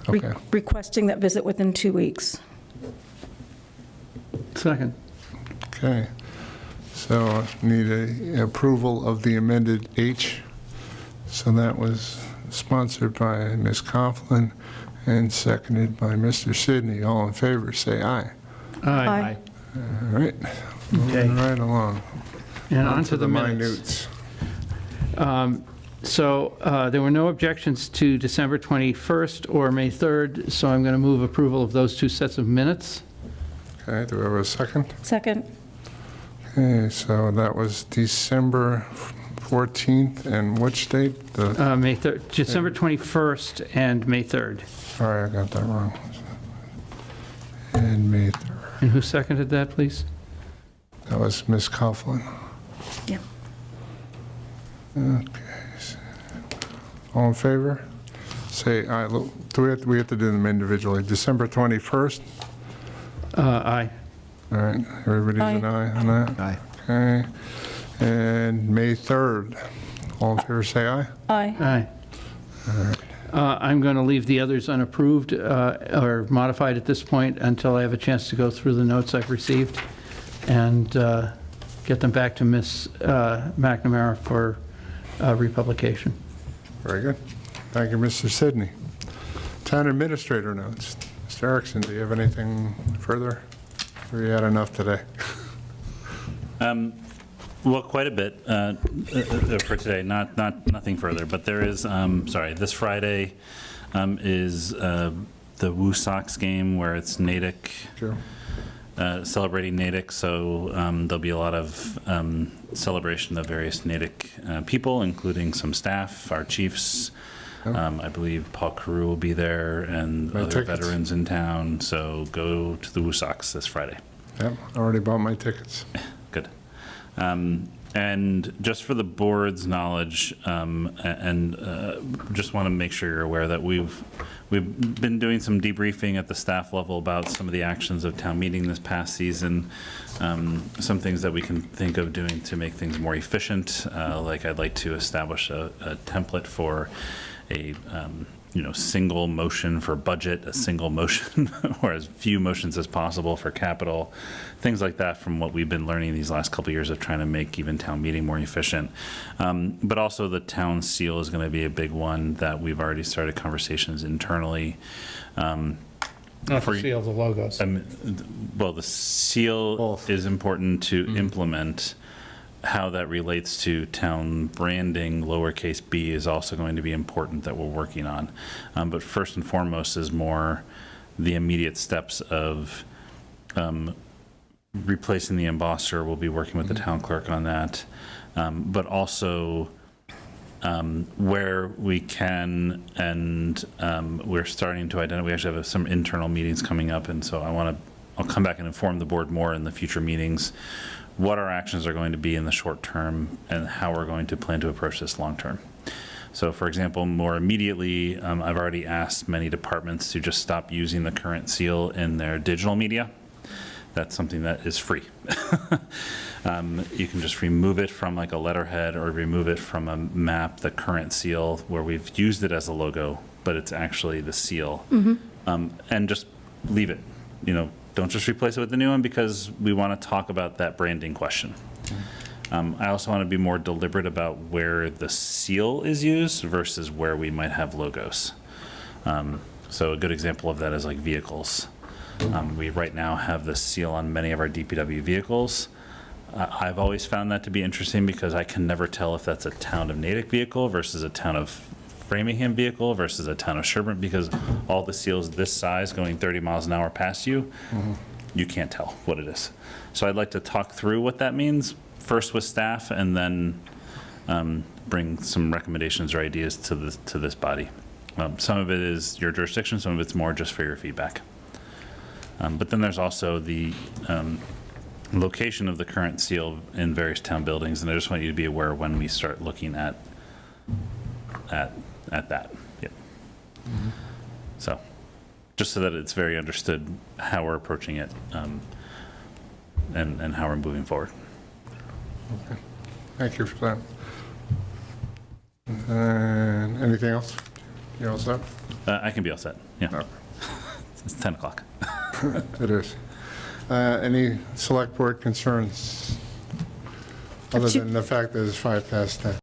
Okay. requesting that visit within 2 weeks. Second. Okay. So need a approval of the amended H. So that was sponsored by Ms. Coughlin and seconded by Mr. Sidney. All in favor, say aye. Aye. All right, Okay. moving right along. And on to the minutes. minutes. So there were no objections to December 21st or May 3rd, so I'm going to move approval of those two sets of minutes. Okay, do we have a second? Second. Okay, so that was December 14th, and which date? The May 3rd, December 21st and May 3rd. Sorry, I got that wrong. And May 3rd. And who seconded that, please? That was Ms. Coughlin. Yeah. Okay. All in favor? Say aye. Look, we have to do them individually. December 21st? Aye. All right, everybody's an aye on that? Aye. Okay. And May 3rd? All in favor, say aye. Aye. Aye. I'm going to leave the others unapproved or modified at this point until I have a chance to go through the notes I've received and get them back to Ms. McNamara for republication. Very good. Thank you, Mr. Sidney. Town administrator notes. Mr. Erickson, do you have anything further? Or you had enough today? Well, quite a bit for today, nothing further, but there is, this Friday is the Woo Sox game where it's Natick, Sure. celebrating Natick, so there'll be a lot of celebration of various Natick people, including some staff, our chiefs. I believe Paul Carew will be there and My other tickets. veterans in town, so go to the Woo Sox this Friday. Yep, I already bought my tickets. Good. And just for the board's knowledge, just want to make sure you're aware that we've been doing some debriefing at the staff level about some of the actions of town meeting this past season, some things that we can think of doing to make things more efficient. Like I'd like to establish a template for a single motion for budget, a single motion, or as few motions as possible for capital, things like that from what we've been learning these last couple of years of trying to make even town meeting more efficient. But also the town seal is going to be a big one that we've already started conversations internally. Not the seal, the logos. Well, the seal is important to implement. How that relates to town branding, lowercase b, is also going to be important that we're working on. But first and foremost is more the immediate steps of replacing the embosser. We'll be working with the town clerk on that. But also where we can, and we're starting to identify, we actually have some internal meetings coming up, and so I'll come back and inform the board more in the future meetings what our actions are going to be in the short term and how we're going to plan to approach this long term. So for example, more immediately, I've already asked many departments to just stop using the current seal in their digital media. That's something that is free. You can just remove it from like a letterhead or remove it from a map, the current seal, where we've used it as a logo, but it's actually the seal. And just leave it, don't just replace it with the new one, because we want to talk about that branding question. I also want to be more deliberate about where the seal is used versus where we might have logos. So a good example of that is like vehicles. We right now have the seal on many of our DPW vehicles. I've always found that to be interesting because I can never tell if that's a town of Natick vehicle versus a town of Framingham vehicle versus a town of Sherburne, because all the seals this size going 30 miles an hour past you, you can't tell what it is. So I'd like to talk through what that means first with staff, and then bring some recommendations or ideas to this body. Some of it is your jurisdiction, some of it's more just for your feedback. But then there's also the location of the current seal in various town buildings, and I just want you to be aware when we start looking at that. Yep. So, just so that it's very understood how we're approaching it, and how we're moving forward. Okay. Thank you for that. And anything else? You all set? I can be all set, yeah. It's 10 o'clock. It is. Any select board concerns? other than the fact that it's 5 past 10.